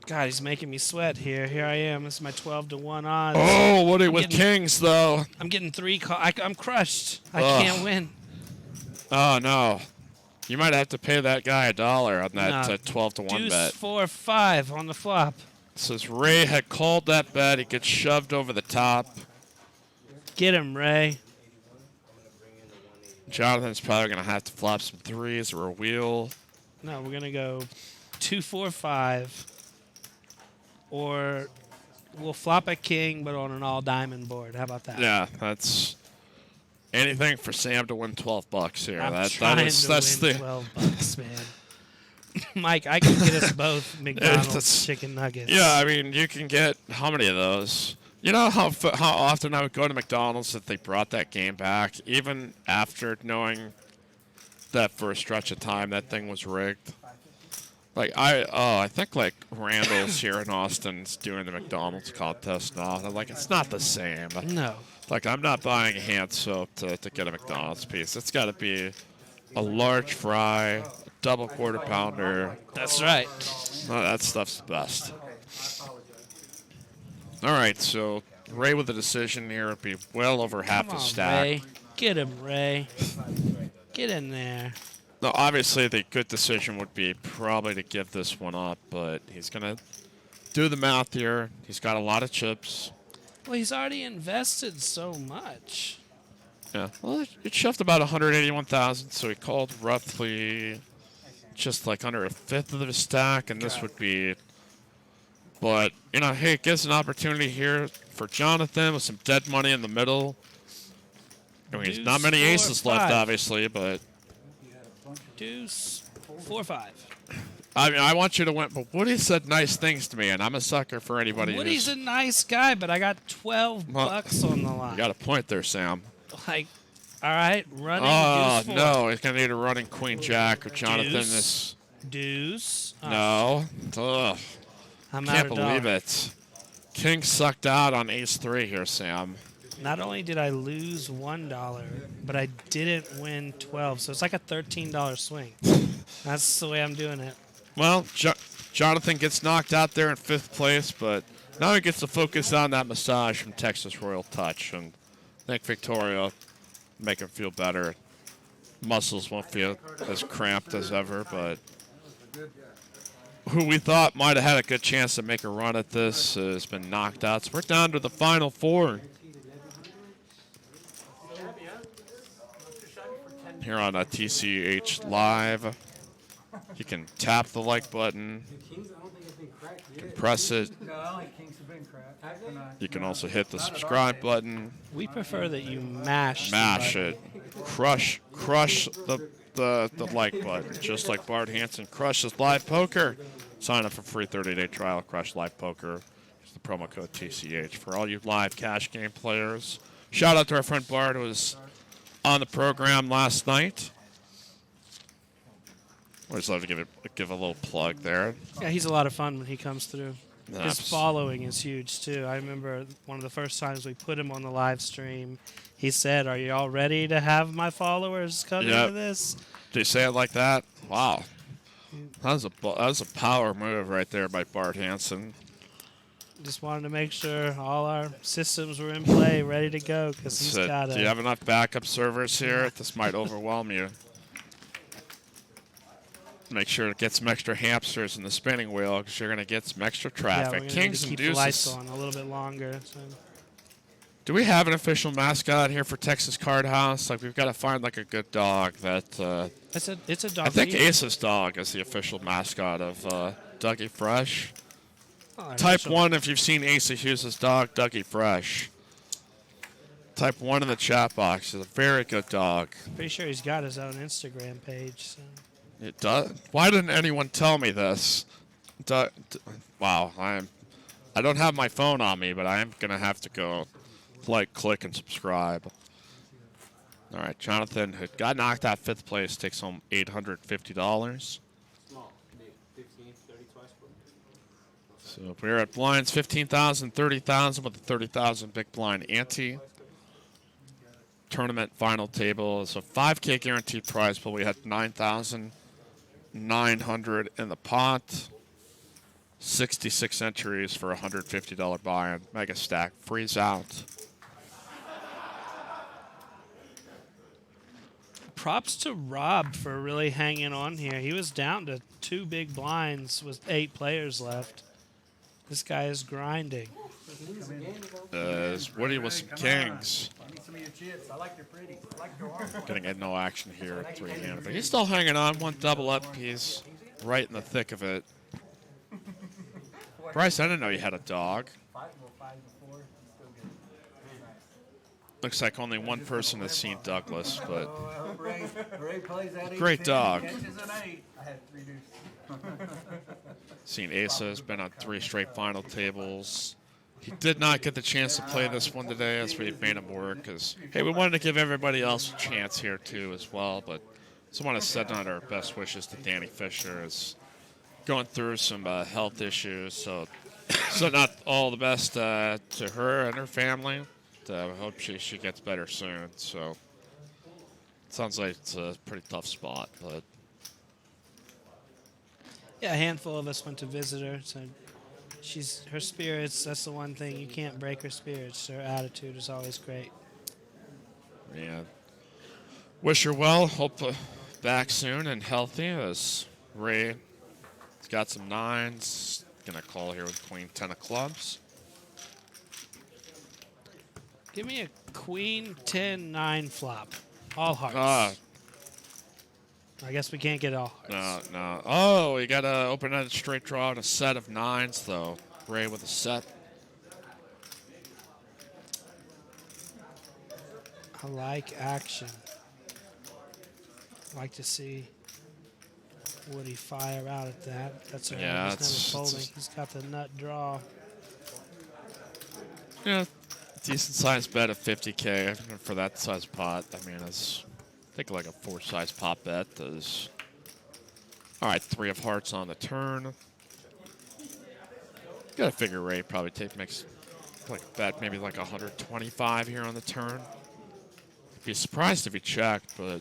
God, he's making me sweat here. Here I am. This is my 12-1 odds. Oh, Woody I'm with getting- kings, though. I'm getting 3 I'm crushed. I Ugh. can't win. Oh, no. You might have to pay that guy $1 on that Nah. 12-1 Deuce, bet. 4, 5 on the flop. Says Ray had called that bet. He gets shoved over the top. Get him, Ray. Jonathan's probably going to have to flop some threes or a wheel. No, we're going to go 2, 4, 5. Or we'll flop a king, but on an all-diamond board. How about that? Yeah, that's anything for Sam to win $12 here. I'm That trying is to that's win the 12 bucks, man. Mike, I can get us both McDonald's That's- chicken nuggets. Yeah, I mean, you can get how many of those? You know how often I would go to McDonald's if they brought that game back, even after knowing that for a stretch of time that thing was rigged. Like I think like Randall's here in Austin's doing the McDonald's contest now. And I'm like, it's not the same. No. Like I'm not buying hand soap to get a McDonald's piece. It's got to be a large fry, a double quarter pounder. That's right. Oh, that stuff's the best. All right, so Ray with the decision here would be well over half Come the on, stack. Ray. Get him, Ray. Get in there. No, obviously the good decision would be probably to give this one up, but he's gonna do the math here. He's got a lot of chips. Well, he's already invested so much. Yeah, well, it shoved about 181,000, so he called roughly just like under a fifth of the stack, and this would be. But you know, hey, it gives an opportunity here for Jonathan with some dead money in the middle. I mean, there's not many Deuce, aces 4, left, 5. obviously, but Deuce, 4, 5. I mean, I want you to win. But Woody said nice things to me, and I'm a sucker for anybody. Woody's who's, a nice guy, but I got 12 Well, bucks on the line. You got a point there, Sam. Like, all right, running Oh deuce 4. no, he's gonna need a running queen jack or Jonathan. Deuce. Deuce. Oh, No, ugh, I'm out can't of believe dollar. it. King sucked out on ace 3 here, Sam. Not only did I lose $1, but I didn't win 12, so it's like a $13 swing. That's the way I'm doing it. Well, Jonathan gets knocked out there in 5th place, but now he gets to focus on that massage from Texas Royal Touch, and I think Victoria will make him feel better. Muscles won't feel as cramped as ever, but who we thought might have had a good chance to make a run at this has been knocked out. So we're down to the final 4 here on TCH Live. You can tap the like button. You can press it. You can also hit the subscribe button. We prefer that you mash Mash the it. Crush the like button. Just like Bart Hanson crushes live poker. Sign up for free 30-day trial. Crush live poker. Use the promo code TCH for all you live cash game players. Shout out to our friend Bart who was on the program last night. Always love to give a little plug there. Yeah, he's a lot of fun when he comes through. His Abs- following is huge, too. I remember one of the first times we put him on the live stream, he said, "Are you all ready to have my followers come into this?" Did you say it like that? Wow. That was a power move right there by Bart Hanson. Just wanted to make sure all our systems were in play, ready to go, because he's Said, got do you have enough backup servers here? This might overwhelm you. Make sure to get some extra hamsters in the spinning wheel because you're going to get some extra yeah, we're traffic. gonna need Kings to and keep the lights deuces. on a little bit longer. So. Do we have an official mascot here for Texas Card House? Like we've got to find like a good dog that. It's a dog. I think Ace's dog is the official mascot of Dougie Fresh. Type 1 if you've seen Asa Hughes' dog, Dougie Fresh. Type 1 in the chat box. He's a very good dog. Pretty sure he's got his own Instagram page. So. It does. Why didn't anyone tell me this? Wow, I don't have my phone on me, but I am gonna have to go like, click, and subscribe. All right, Jonathan, who got knocked out 5th place, takes home $850. So we're at blinds 15,000, 30,000 with a 30,000 big blind ante. Tournament final table is a 5K guaranteed prize pool. We had 9,900 in the pot. 66 entries for a $150 buy-in. Mega stack freeze out. Props to Rob for really hanging on here. He was down to 2 big blinds with 8 players left. This guy is grinding. Woody with some kings. I need some of your chips. I like your pretty. I like your arm. Gonna get no action here at 3-handed, but he's still hanging on. One double up. He's right in the thick of it. Bryce, I didn't know you had a dog. Looks like only one person has seen Douglas, but Ray plays that great 18, dog. catches an 8. I had 3 deuces. Seen Asa has been on 3 straight final tables. He did not get the chance to play this one today as we made him work. Because hey, we wanted to give everybody else a chance here too as well. But just want to send out our best wishes to Danny Fisher as going through some health issues, so not all the best to her and her family. I hope she gets better soon. So sounds like it's a pretty tough spot, but Yeah, a handful of us went to visit her. So her spirits. That's the one thing you can't break her spirits. Her attitude is always great. yeah. Wish her well. Hope back soon and healthy. As Ray has got some nines. Gonna call here with queen 10 of clubs. Give me a queen 10-9 flop. All hearts. I guess we can't get all hearts. No. Oh, you got to open-ended straight draw and a set of nines, though. Ray with a set. I like action. I like to see Woody fire out at that. That's all right. Yeah, He's never folding. He's got the nut draw. Yeah, decent size bet of 50K for that size pot. I mean, it's I think like a 4-size pot bet is. All right, 3 of hearts on the turn. Got to figure Ray probably makes like a bet maybe like 125 here on the turn. Be surprised if he checked, but.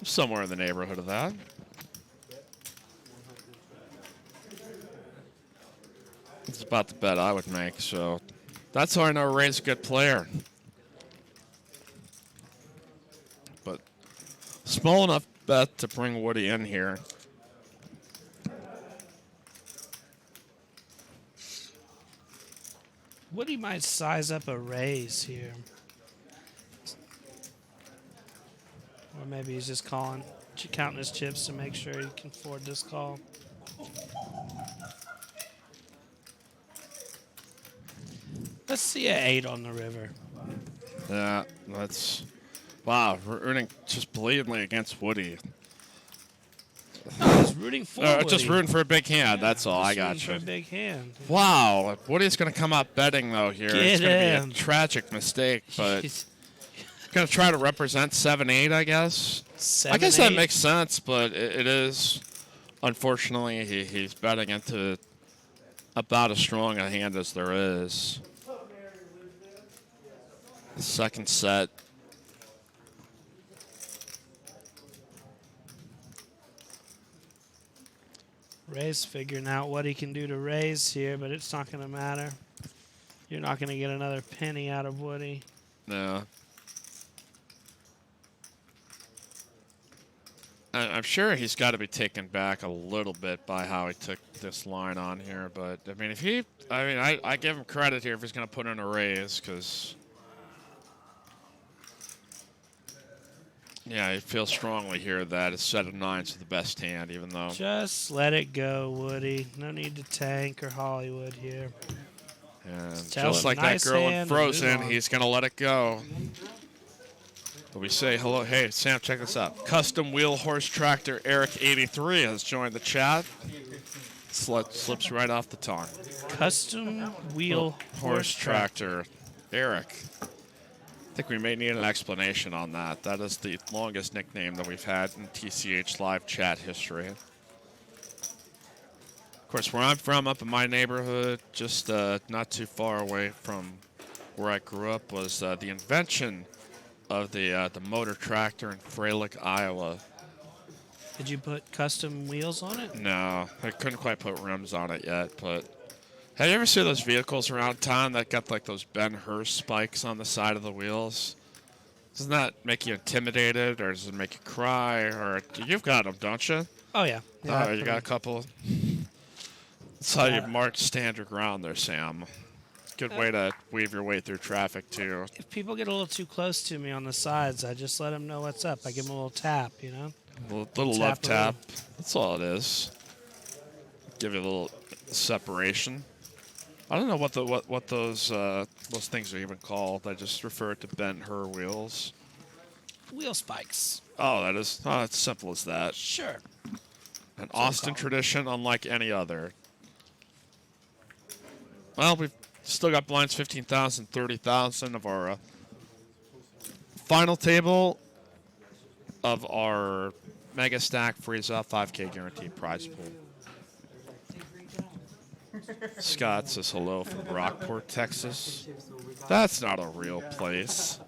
Somewhere in the neighborhood of that. It's about the bet I would make, so that's how I know Ray's a good player. But small enough bet to bring Woody in here. Woody might size up a raise here. Or maybe he's just counting his chips to make sure he can afford this call. Let's see an 8 on the river. Yeah, that's... Wow, we're rooting just blatantly against Woody. No, he's rooting for Woody. Just rooting for a big hand, that's all. I got Rooting you. for a big hand. Wow, Woody's going to come out betting, though, here. It's going to be a tragic mistake, but... Going to try to represent 7-8, I guess. 7, I guess 8. that makes sense, but it is, unfortunately, he's betting into about as strong a hand as there is. Second set. Ray's figuring out what he can do to raise here, but it's not going to matter. You're not going to get another penny out of Woody. No. I'm sure he's got to be taken back a little bit by how he took this line on here, but I mean, I give him credit here if he's going to put in a raise, because yeah, he feels strongly here that a set of nines is the best hand, even though Just let it go, Woody. No need to tank or Hollywood here. and Tell just him like nice that girl in hand and Frozen, move on. he's going to let it go. But we say hello. Hey, Sam, check this out. Custom Wheel Horse Tractor Eric 83 has joined the chat. Slips right off the tongue. Custom wheel Horse Tractor Eric. I think we may need an explanation on that. That is the longest nickname that we've had in TCH Live chat history. Of course, where I'm from, up in my neighborhood, just not too far away from where I grew up, was the invention of the motor tractor in Freilich, Iowa. Did you put custom wheels on it? No, I couldn't quite put rims on it yet, but have you ever seen those vehicles around town that got like those Ben-Hur spikes on the side of the wheels? Doesn't that make you intimidated, or does it make you cry? Or you've got them, don't you? Oh, yeah. Oh, you got a couple. That's how you march standard ground there, Sam. Good way to weave your way through traffic, too. If people get a little too close to me on the sides, I just let them know what's up. I give them a little tap, you know? Little love tap. That's all it is. Give you a little separation. I don't know what those things are even called. I just refer to Ben-Hur wheels. Wheel spikes. Oh, it's simple as that. Sure. An Austin tradition unlike any other. Well, we've still got blinds 15,000, 30,000 of our final table of our Mega Stack Freeze-Off 5K Guaranteed prize pool. Scott says hello from Rockport, Texas. That's not a real place.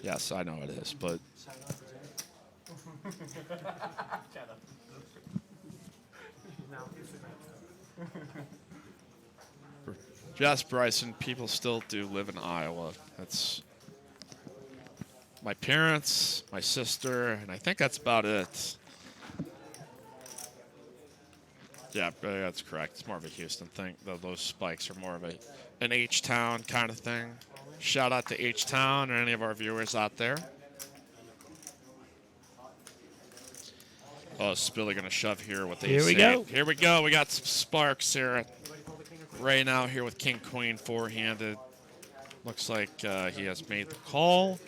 Yes, I know it is, but... Yes, Bryson, people still do live in Iowa. That's my parents, my sister, and I think that's about it. Yeah, that's correct. It's more of a Houston thing. Those spikes are more of an H-Town kind of thing. Shout out to H-Town or any of our viewers out there. Oh, Spilly going to shove here with Here ace we eight. go. Here we go. We got some sparks here. Right now here with King Queen four-handed. Looks like he has made the call.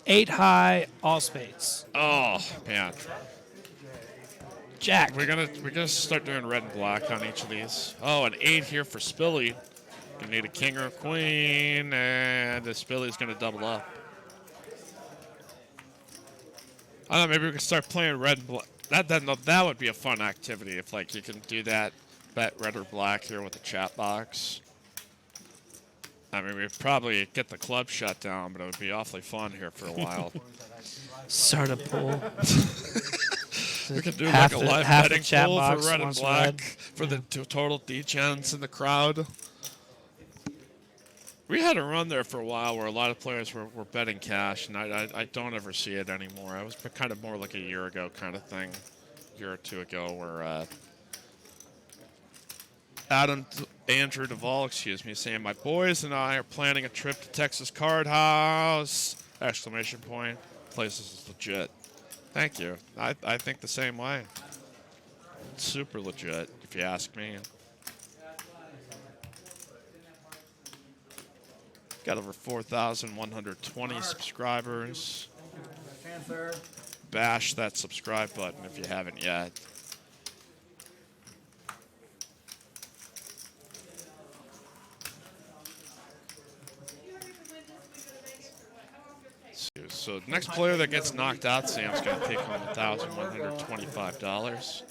8 high, all spades. Oh man, Jack. we're gonna start doing red and black on each of these. Oh, an 8 here for Spilly. Gonna need a king or a queen, and the Spilly's gonna double up. I don't know. Maybe we can start playing red and black. That would be a fun activity if like you can do that. Bet red or black here with the chat box. I mean, we'd probably get the club shut down, but it would be awfully fun here for a while. Start a pool. We could do Half like a the- live half the betting chat pool for box red and wants black red. for the total degens in the crowd. We had a run there for a while where a lot of players were betting cash, and I don't ever see it anymore. It was kind of more like a year ago kind of thing, a year or two ago, where Andrew Duvall, excuse me, saying, my boys and I are planning a trip to Texas Card House! Exclamation point. Place is legit. Thank you. I think the same way. It's super legit, if you ask me. Got over 4,120 subscribers. Bash that subscribe button if you haven't yet. So the next player that gets knocked out, Sam's going to take home $1,125.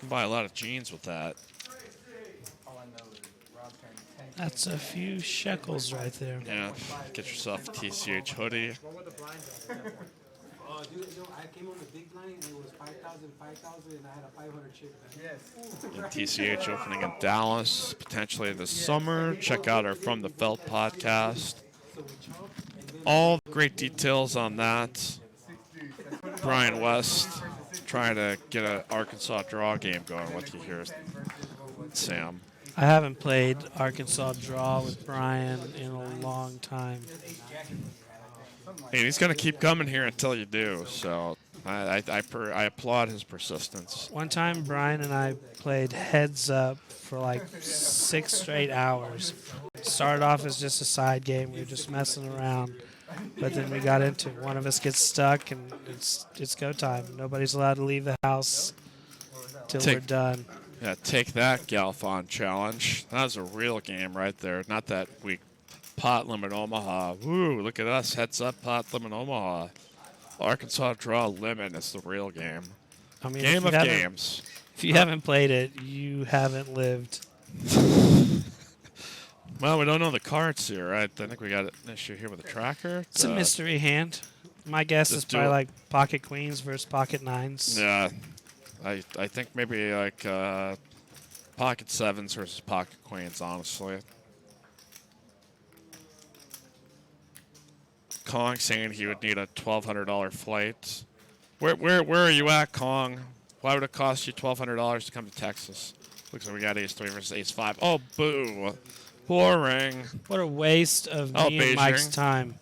Can buy a lot of jeans with that. That's a few shekels right there. Yeah, get yourself a TCH hoodie. Dude, I came on the big line and it was 5,000, 5,000, and I had a 500 chip. And TCH opening in Dallas, potentially this summer. Check out our From the Felt podcast. All the great details on that. Brian West trying to get an Arkansas draw game going with you here, Sam. I haven't played Arkansas Draw with Brian in a long time. And he's going to keep coming here until you do, so I applaud his persistence. One time, Brian and I played heads up for like 6 straight hours. Started off as just a side game. We were just messing around. But then we got into it. One of us gets stuck, and it's go time. Nobody's allowed to leave the house till we're done. Yeah, take that, Galfon challenge. That was a real game right there. Not that weak pot limit Omaha. Woo, look at us. Heads up, pot limit Omaha. Arkansas draw limit is the real game. I mean, Game of games. If you haven't played it, you haven't lived. Well, we don't know the cards here, right? I think we got an issue here with the tracker. It's a mystery hand. My guess is just do probably it. like pocket queens versus pocket nines. Yeah, I think maybe like pocket sevens versus pocket queens, honestly. Kong saying he would need a $1,200 flight. Where are you at, Kong? Why would it cost you $1,200 to come to Texas? Looks like we got ace 3 versus ace 5. Oh, boo. Boring. What a waste of Oh, me and Mike's Beijing. time.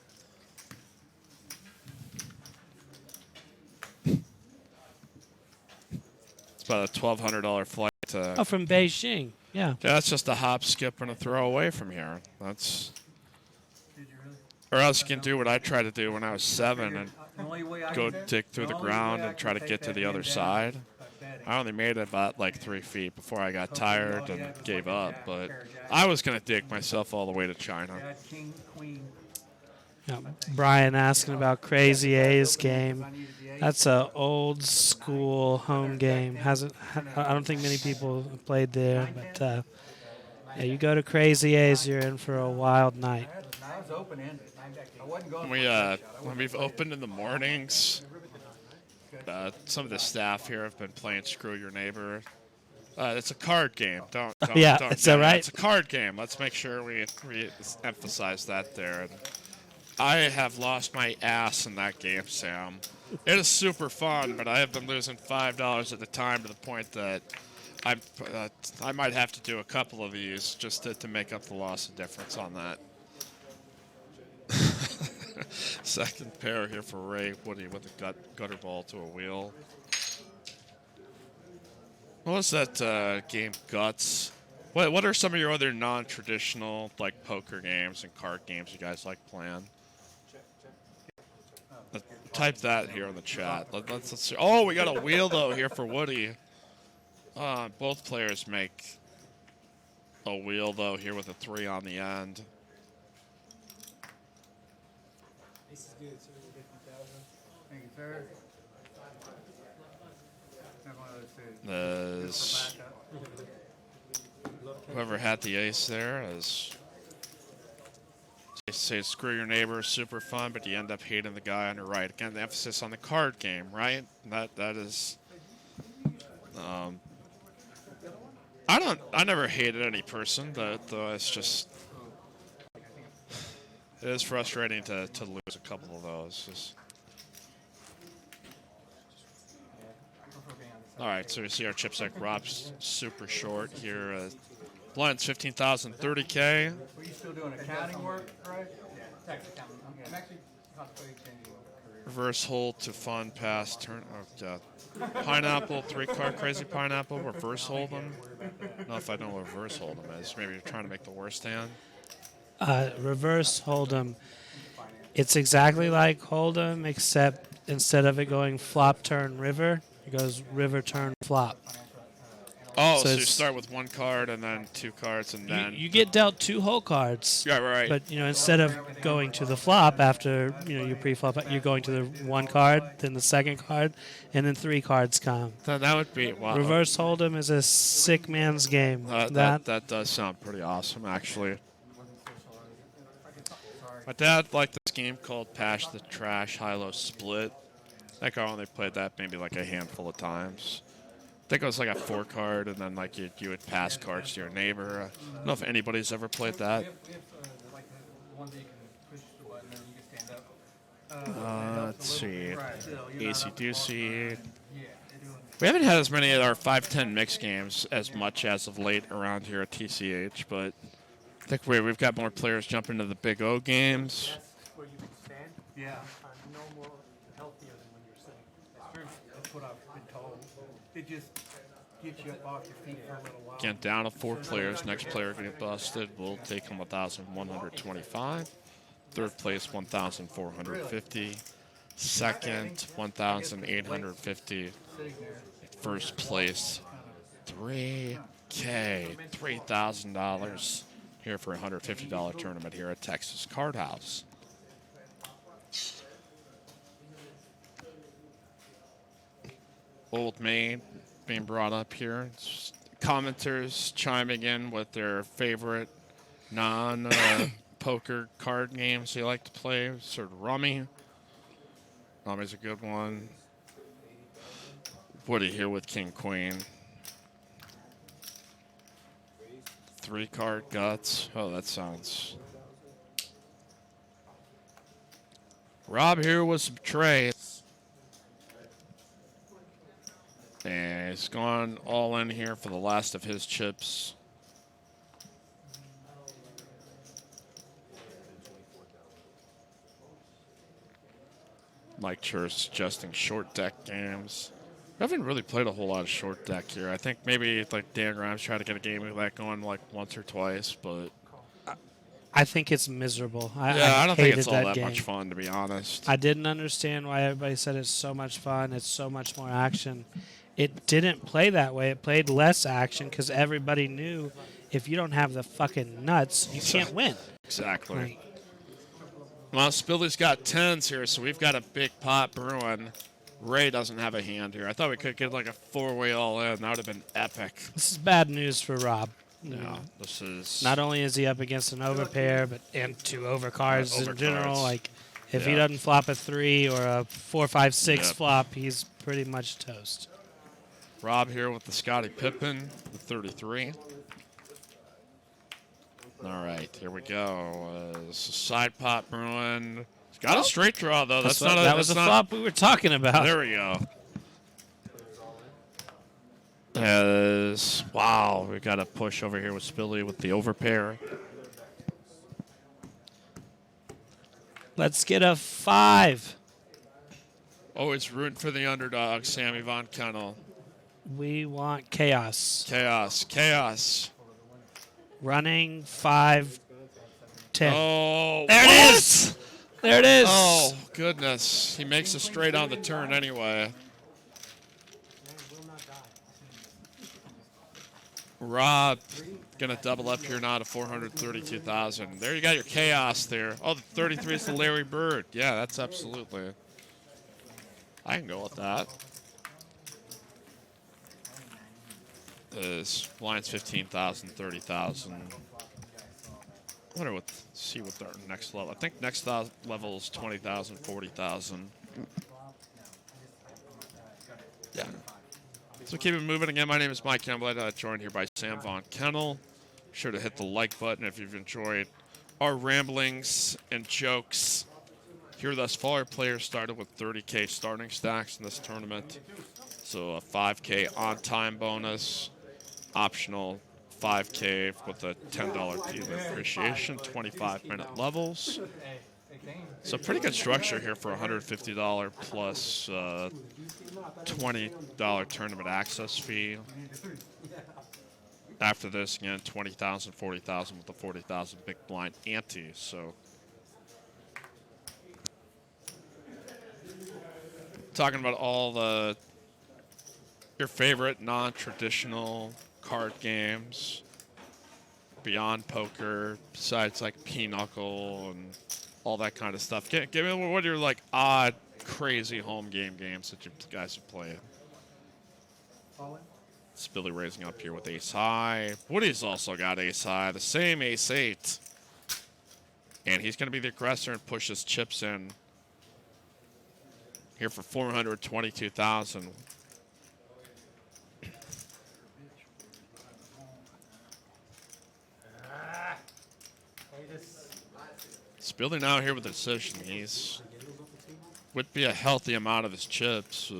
It's about a $1,200 flight to... Oh, from Beijing. Yeah. Yeah, that's just a hop, skip, and a throw away from here. That's... Or else you can do what I tried to do when I was 7 and go dig through the ground and try to get to the other side. I only made it about like 3 feet before I got tired and gave up. But I was gonna dig myself all the way to China. Jack, king, queen. Yeah, Brian asking about Crazy A's game. That's a old school home game. I don't think many people have played there, but yeah, you go to Crazy A's, you're in for a wild night. I was open-ended. I wasn't going When we've opened in the mornings, some of the staff here have been playing Screw Your Neighbor. It's a card game. Don't Yeah, don't, is that right? It's a card game. Let's make sure we emphasize that there. And I have lost my ass in that game, Sam. It is super fun, but I have been losing $5 at the time to the point that I might have to do a couple of these just to make up the loss of difference on that. Second pair here for Ray Woody with a gutter ball to a wheel. What was that game, Guts? What are some of your other non-traditional like poker games and card games you guys like playing? Type that here in the chat. Let's see. Oh, we got a wheel though here for Woody. Both players make a wheel though here with a 3 on the end. This is good, sir. 50,000. Thank you, sir. Have one of those two. Whoever had the ace there is. They say Screw Your Neighbor is super fun, but you end up hating the guy on the right. Again, the emphasis on the card game, right? That is. I never hated any person, though it's just. It is frustrating to lose a couple of those. All right, so we see our chips like Rob's super short here. Blends 15,000, 30K. Were you still doing accounting work, right? Yeah, tax accounting. I'm actually contemplating changing my career. Reverse hold to fun pass turn. Oh, pineapple, 3-card crazy pineapple. Reverse hold them. I don't know if I know what reverse hold them is. Maybe you're trying to make the worst hand. Reverse Hold'em. It's exactly like Hold'em, except instead of it going flop, turn, river, it goes river, turn, flop. Oh, so you it's- start with 1 card and then 2 cards and then. You get dealt 2 whole cards. Yeah, right. But instead of going to the flop after you pre-flop, you're going to the 1 card, then the 2nd card, and then 3 cards come. That would be wow. Reverse Hold'em is a sick man's game. That does sound pretty awesome, actually. My dad liked this game called Pass the Trash High-Low Split. I think I only played that maybe like a handful of times. I think it was like a 4-card, and then like you would pass cards to your neighbor. I don't know if anybody's ever played that. We have like the one that you can push the button and you can stand up. Let's see. AC Doocy. Yeah, they're doing We haven't had as many of our 5-10 mix games as much as of late around here at TCH, but I think we've got more players jumping into the Big O games. that's where you can stand. Yeah, No more healthier than when you're sitting. that's true. That's what I've been told. It just gets you up off your feet for a little while. Again, down to 4 players. Next player get busted will take home 1,125. Third place, 1,450. Second, 1,850. First place, $3,000, $3,000 here for a $150 tournament here at Texas Card House. Old Maid being brought up here. Commenters chiming in with their favorite non-poker card games they like to play. Sort of Rummy. Rummy's a good one. Woody here with King Queen. 3-card Guts. Oh, that sounds. Rob here with some trays. And he's gone all in here for the last of his chips. Mike Church suggesting short deck games. We haven't really played a whole lot of short deck here. I think maybe like Dan Grimes tried to get a game of that going like once or twice, but I think it's miserable. I don't think it's all hated that game. much fun, to be honest. I didn't understand why everybody said it's so much fun. It's so much more action. it didn't play that way. It played less action because everybody knew if you don't have the fucking nuts, you can't win. Exactly. Like, Well, Spilly's got 10s here, so we've got a big pot brewing. Ray doesn't have a hand here. I thought we could get like a 4-way all-in. That would have been epic. this is bad news for Rob. Yeah, this is... Not only is he up against an overpair, but and 2 overcards in general. overcards. Like, if he Yeah. doesn't flop a 3 or a 4, 5, 6 Yep. flop, he's pretty much toast. Rob here with the Scottie Pippen, the 33. All right, here we go. Side pot brewing. He's got a straight draw, though. That's not a... that was the flop we were talking about. There we go. Wow, we got a push over here with Spilly with the overpair. Let's get a 5. Always rooting for the underdog, Sammy Von Kennel. We want chaos. Chaos, chaos. Running 5, 10. Oh, There it is. There it is. Oh, goodness. He makes a straight on the turn anyway. Rob gonna double up here now to 432,000. There you got your chaos there. Oh, the 33 is the Larry Bird. Yeah, that's absolutely. I can go with that. Is blinds 15,000, 30,000. I wonder what. See what our next level. I think next level is 20,000, 40,000. Yeah. So keep it moving. Again, my name is Mike Campbell. Joined here by Sam Von Kennel. Be sure to hit the like button if you've enjoyed our ramblings and jokes. Here thus far, players started with 30K starting stacks in this tournament. So a 5K on-time bonus, optional 5K with a $10 dealer appreciation, 25-minute levels. So pretty good structure here for $150 plus $20 tournament access fee. After this, again, 20,000, 40,000 with the 40,000 big blind ante. So talking about all your favorite non-traditional card games beyond poker, besides like Pinochle and all that kind of stuff. Give me what are your like odd, crazy home games that you guys have played. It's Billy raising up here with ace high. Woody's also got ace high, the same ace 8. And he's going to be the aggressor and push his chips in here for 422,000. Spilly now here with the decision. He's would be a healthy amount of his chips.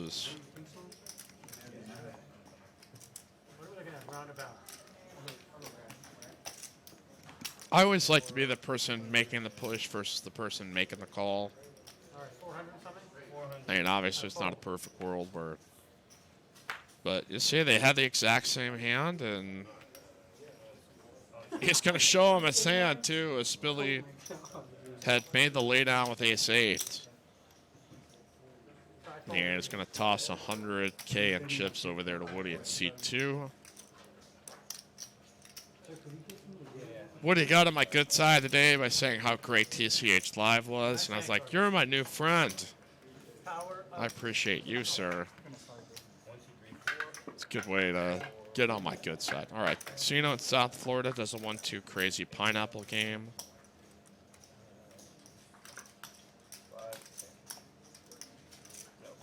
I always like to be the person making the push versus the person making the call. I mean, obviously it's not a perfect world where, but you see they had the exact same hand, and he's going to show him his hand too, as Spilly had made the laydown with ace 8. And he's going to toss 100K in chips over there to Woody at C2. Woody got on my good side today by saying how great TCHLive was, and I was like, "You're my new friend." I appreciate you, sir. It's a good way to get on my good side. All right, Casino in South Florida does a 1-2 crazy pineapple game.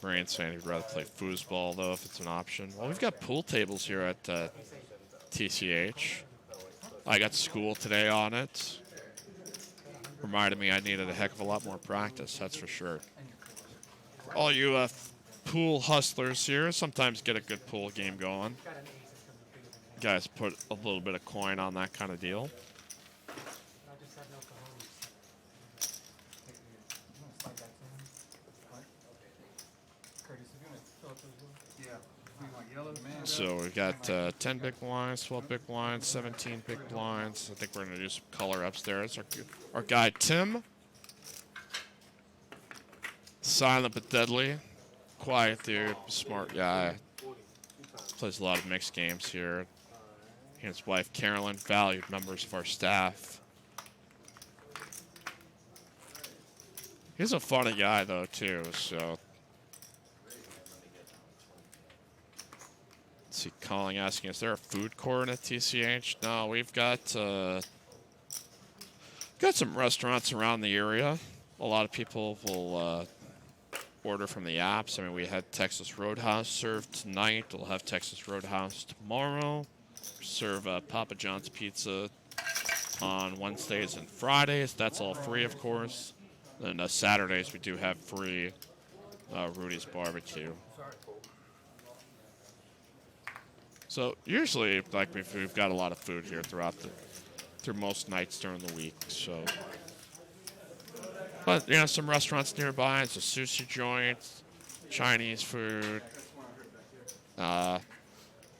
Brian's saying he'd rather play foosball, though, if it's an option. Well, we've got pool tables here at TCH. I got school today on it. Reminded me I needed a heck of a lot more practice, that's for sure. All you pool hustlers here sometimes get a good pool game going. Guys put a little bit of coin on that kind of deal. So we've got 10 big blinds, 12 big blinds, 17 big blinds. I think we're going to do some color upstairs. Our guy, Tim. Silent but deadly. Quiet dude, smart guy. plays a lot of mixed games here. He and his wife Carolyn, valued members of our staff. He's a funny guy though too, so. Let's see, calling, asking, is there a food court at TCH? No, we've got some restaurants around the area. A lot of people will order from the apps. I mean, we had Texas Roadhouse served tonight. We'll have Texas Roadhouse tomorrow. Serve Papa John's Pizza on Wednesdays and Fridays. That's all free, of course. And Saturdays we do have free Rudy's Barbecue. So usually, like we've got a lot of food here through most nights during the week. So, but you know, some restaurants nearby. It's a sushi joint, Chinese food, a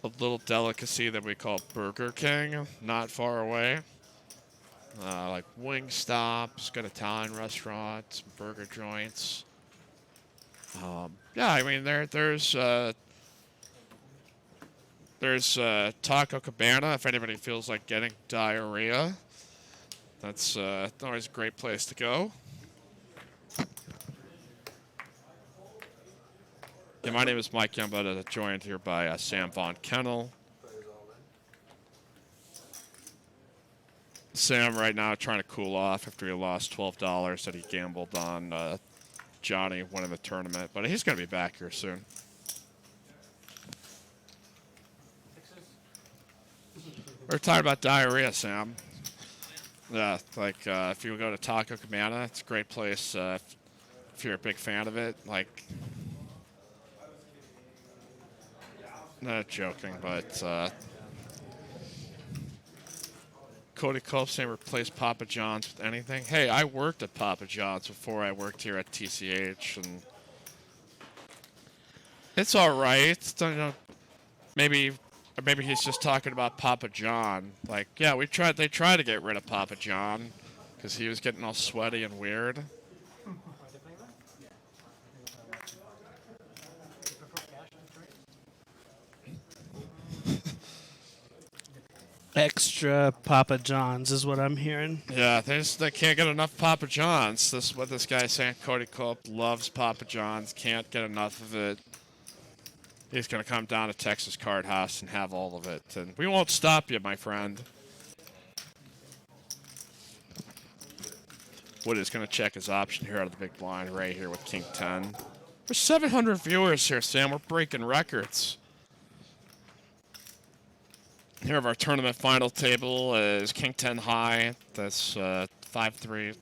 little delicacy that we call Burger King, not far away. Like Wingstop's, got Italian restaurants, burger joints. Yeah, I mean there's Taco Cabana if anybody feels like getting diarrhea. That's always a great place to go. Yeah, my name is Mike Youngblood, joined here by Sam Von Kennel. Sam right now trying to cool off after he lost $12 that he gambled on Johnny winning the tournament, but he's going to be back here soon. We're talking about diarrhea, Sam. Yeah, like if you go to Taco Cabana, it's a great place if you're a big fan of it. Like, not joking, but Cody Culp saying replace Papa John's with anything. Hey, I worked at Papa John's before I worked here at TCH, and it's all right. You know, maybe he's just talking about Papa John. Like, yeah, they tried to get rid of Papa John because he was getting all sweaty and weird. Extra Papa John's is what I'm hearing. Yeah, they can't get enough Papa John's. This is what this guy's saying. Cody Culp loves Papa John's, can't get enough of it. He's going to come down to Texas Card House and have all of it. And we won't stop you, my friend. Woody's going to check his option here out of the big blind right here with King 10. There's 700 viewers here, Sam. We're breaking records. Here of our tournament final table is King 10 high. That's 5-3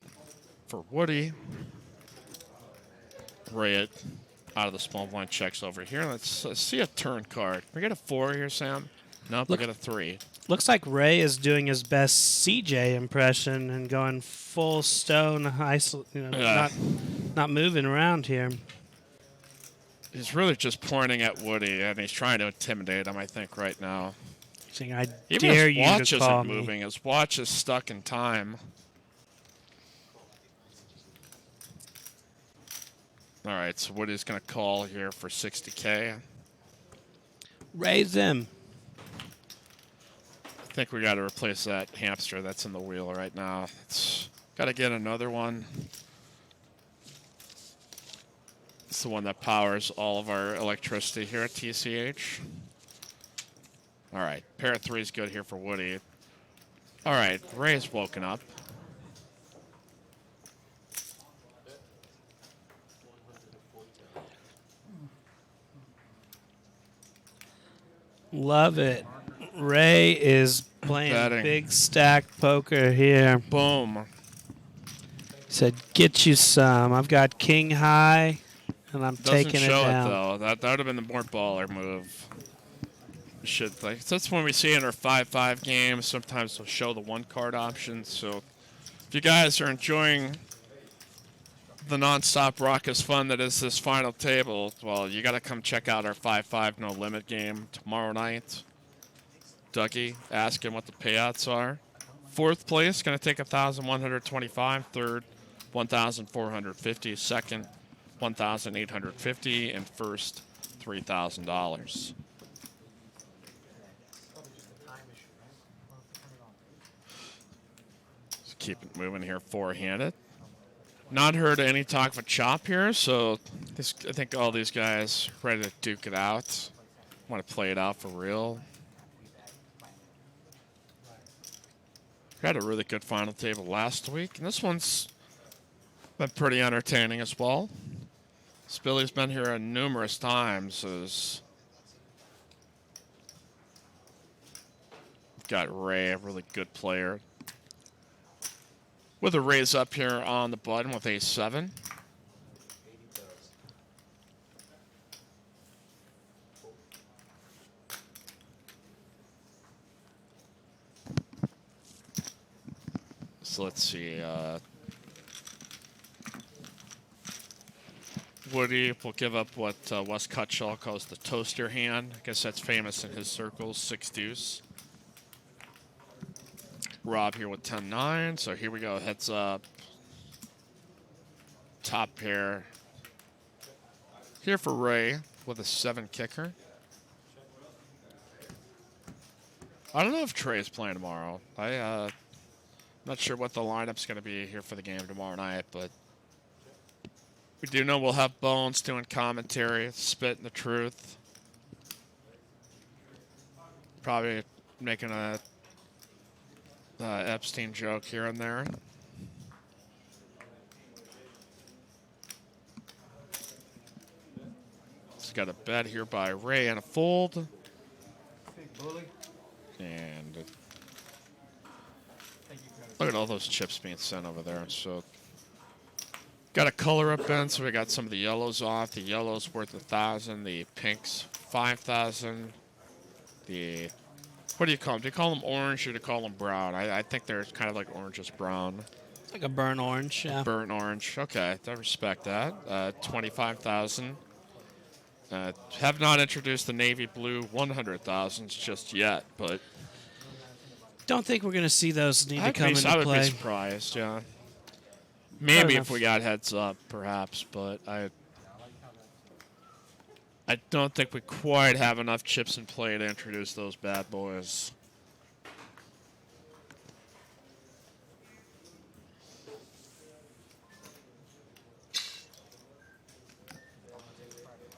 for Woody. Ray out of the small blind checks over here. Let's see a turn card. We get a 4 here, Sam? Nope, we get a 3. Looks like Ray is doing his best CJ impression and going full stone, not moving around here. He's really just pointing at Woody, and he's trying to intimidate him, I think, right now. Saying, I Even dare his you watch to call isn't me. moving. His watch is stuck in time. All right, so Woody's going to call here for 60K. Raise him. I think we got to replace that hamster that's in the wheel right now. It's got to get another one. It's the one that powers all of our electricity here at TCH. All right, pair of 3 is good here for Woody. All right, Ray's woken up. Love it. Ray is playing Betting. big stack poker here. Boom. Said, get you some. I've got king high, and I'm Doesn't taking it show down. it, though. That would have been the more baller move. That's when we see in our 5-5 games. Sometimes we'll show the 1 card option. So if you guys are enjoying the nonstop raucous fun that is this final table, well, you got to come check out our 5-5 no limit game tomorrow night. Dougie, ask him what the payouts are. 4th place going to take 1,125. 3rd, 1,450. 2nd, 1,850, and 1st, $3,000. keep it moving here, four-handed. Not heard any talk of a chop here, so I think all these guys ready to duke it out. Want to play it out for real. We had a really good final table last week, and this one's been pretty entertaining as well. Spilly's been here numerous times. Got Ray, a really good player. With a raise up here on the button with ace-7. So let's see. Woody will give up what Wes Cutshall calls the toaster hand. I guess that's famous in his circles, 6-deuce. Rob here with 10-9, so here we go, heads up. Top pair. Here for Ray with a 7 kicker. I don't know if Trey's playing tomorrow. I'm not sure what the lineup's going to be here for the game tomorrow night, but we do know we'll have Bones doing commentary, spitting the truth. Probably making a Epstein joke here and there. He's got a bet here by Ray and a fold. Big bully. And look at all those chips being sent over there. So got a color up in, so we got some of the yellows off. The yellow's worth 1,000. The pinks 5,000. The what do you call them? Do you call them orange or do you call them brown? I think they're kind of like orange is brown. It's like a burnt orange, yeah. Burnt orange. Okay, I respect that. 25,000. Have not introduced the navy blue 100,000s just yet, but Don't think we're going to see those need to come into I would play. be surprised, yeah. Maybe if we got heads up, perhaps, but I don't think we quite have enough chips in play to introduce those bad boys.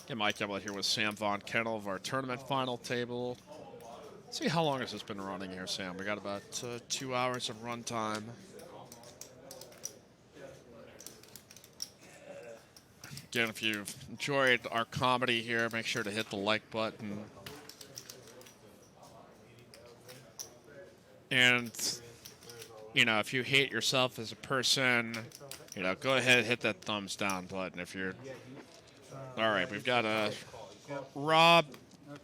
Get Mike Eblett here with Sam Von Kennel of our tournament final table. Let's see, how long has this been running here, Sam? We got about 2 hours of run time. Again, if you've enjoyed our comedy here, make sure to hit the like button. And, you know, if you hate yourself as a person, you know, go ahead and hit that thumbs down button if you're... All right, we've got a Rob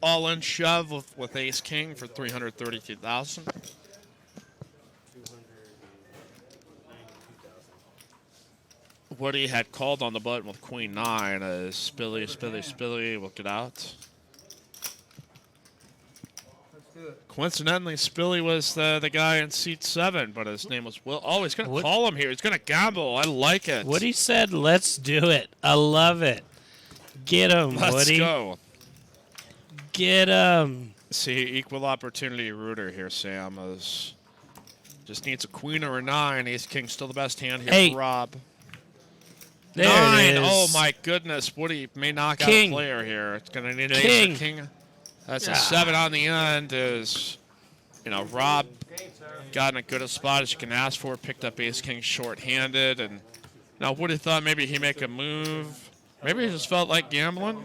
all-in shove with ace-king for 332,000. Woody had called on the button with queen 9 as Spilly will get out. Let's do it. Coincidentally, Spilly was the guy in seat 7, but his name was Will. Oh, he's going to call him here. He's going to gamble. I like it. Woody said, let's do it. I love it. Get him, Let's Woody. go. Get him. See, equal opportunity rooter here, Sam. Just needs a queen or a 9. Ace-king still the best hand here for Rob. There 9. it is. Oh, my goodness. Woody may knock out a player here. It's going to need an ace or king. That's a 7 on the end. You know, Rob got in as good a spot as you can ask for. Picked up ace-king short-handed. And now Woody thought maybe he'd make a move. Maybe he just felt like gambling.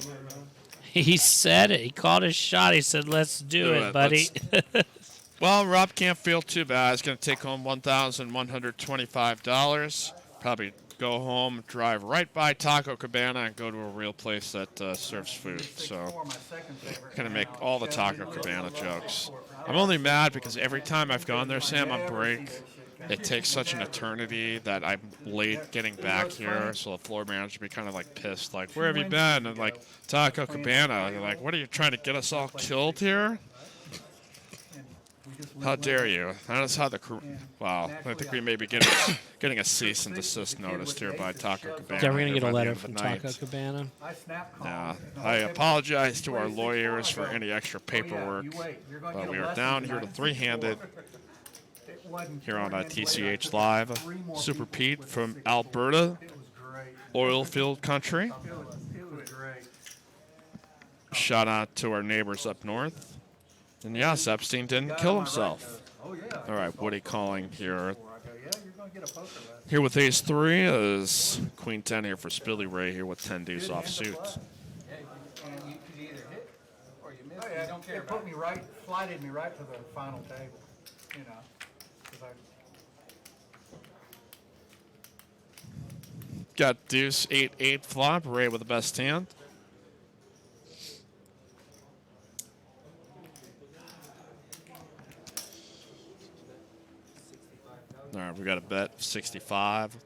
He said it. He called his shot. He said, let's do it, buddy. Well, Rob can't feel too bad. He's going to take home $1,125. Probably go home, drive right by Taco Cabana, and go to a real place that serves food. So, going to make all the Taco Cabana jokes. I'm only mad because every time I've gone there, Sam, on break, it takes such an eternity that I'm late getting back here. So the floor manager be kind of like pissed, like, where have you been? And like, Taco Cabana. You're like, what are you trying to get us all killed here? How dare you? That's how the crew. Wow, I think we may be getting a cease and desist notice here by Taco Cabana. Yeah, we're going to get a by the letter end of the from night. Taco Cabana. Yeah, I apologize to our lawyers for any extra paperwork, but we are down here to three-handed. It wasn't here on translated. TCH Live. Three more Super people Pete with from 64. Alberta, It was great. oil field country. It was great. Shout out to our neighbors up north. And yes, Epstein didn't kill himself. Oh, yeah. All right, Woody calling here. I go, yeah, you're going to get a poker lesson. Here with ace 3 is Queen 10 here for Spilly Ray here with 10 deuce off suit. Yeah, and you could either hit or you miss. Oh, You yeah, don't care it about put me right, flighted me right to the final table, you know. 'Cause Got deuce 8-8 flop. Ray with the best hand. All right, we got a bet 65.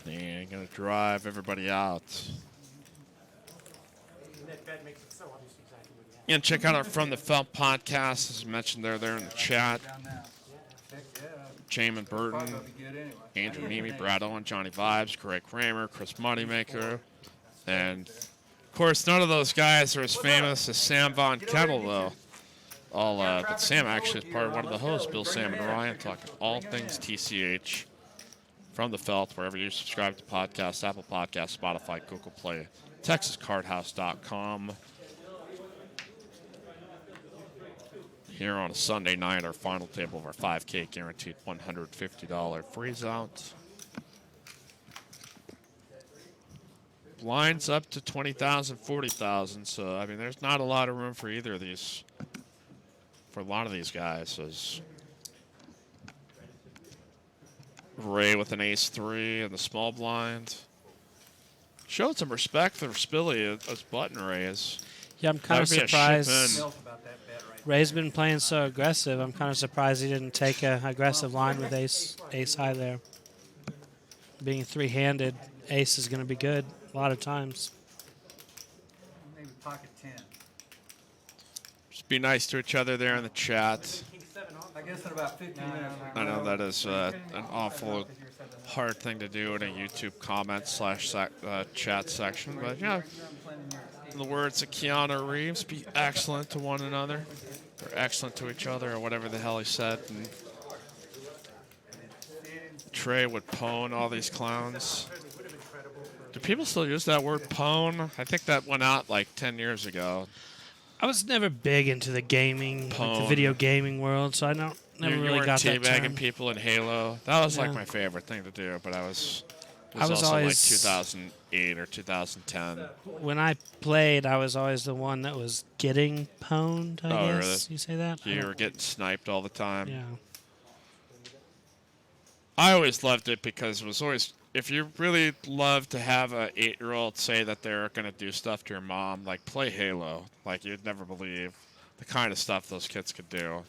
And gonna drive everybody out. And check out our From the Felt podcast, as mentioned there in the chat. down now. Heck, yeah. Jamin Probably Burton, gonna be good anyway. Andrew Nemi, Brad Owen, Johnny Vibes, Greg Kramer, Chris Moneymaker, and of course none of those guys are as famous as Sam Von Kettle though. But Sam actually is part of one of the hosts, Bill, Sam, and Ryan, talking all things TCH from the Felt, wherever you subscribe to podcasts, Apple Podcasts, Spotify, Google Play, TexasCardHouse.com. Here on a Sunday night, our final table of our 5K guaranteed $150 freeze out. Blinds up to 20,000, 40,000. So, I mean, there's not a lot of room for either of these, for a lot of these guys. As Ray with an ace 3 and the small blind. Showed some respect for Spilly as button raise. Yeah, I'm kind of That'd be a surprised. ship-in. Felt about that bet right Ray's been playing so aggressive. I'm kind of surprised he didn't take a aggressive line with ace high there. Being three-handed, ace is going to be good a lot of times. Maybe pocket 10. Just be nice to each other there in the chat. I guess in about 15 minutes. I know that is an awful hard thing to do in a YouTube comment / chat section, but yeah, in the words of Keanu Reeves, be excellent to one another, or excellent to each other, or whatever the hell he said. And Trey would pwn all these clowns. Do people still use that word pwn? I think that went out like 10 years ago. I was never big into the gaming, like the Pwn. video gaming world, so I never You really weren't got that term. teabagging people in Halo. That was like Yeah. my favorite thing to do, but it was was also always- like 2008 or 2010. When I played, I was always the one that was getting pwned, I Oh, guess. really? You say that? I You don't- were getting sniped all the time. Yeah. I always loved it because it was always, if you really love to have a 8-year-old say that they're going to do stuff to your mom, like play Halo. Like you'd never believe the kind of stuff those kids could do.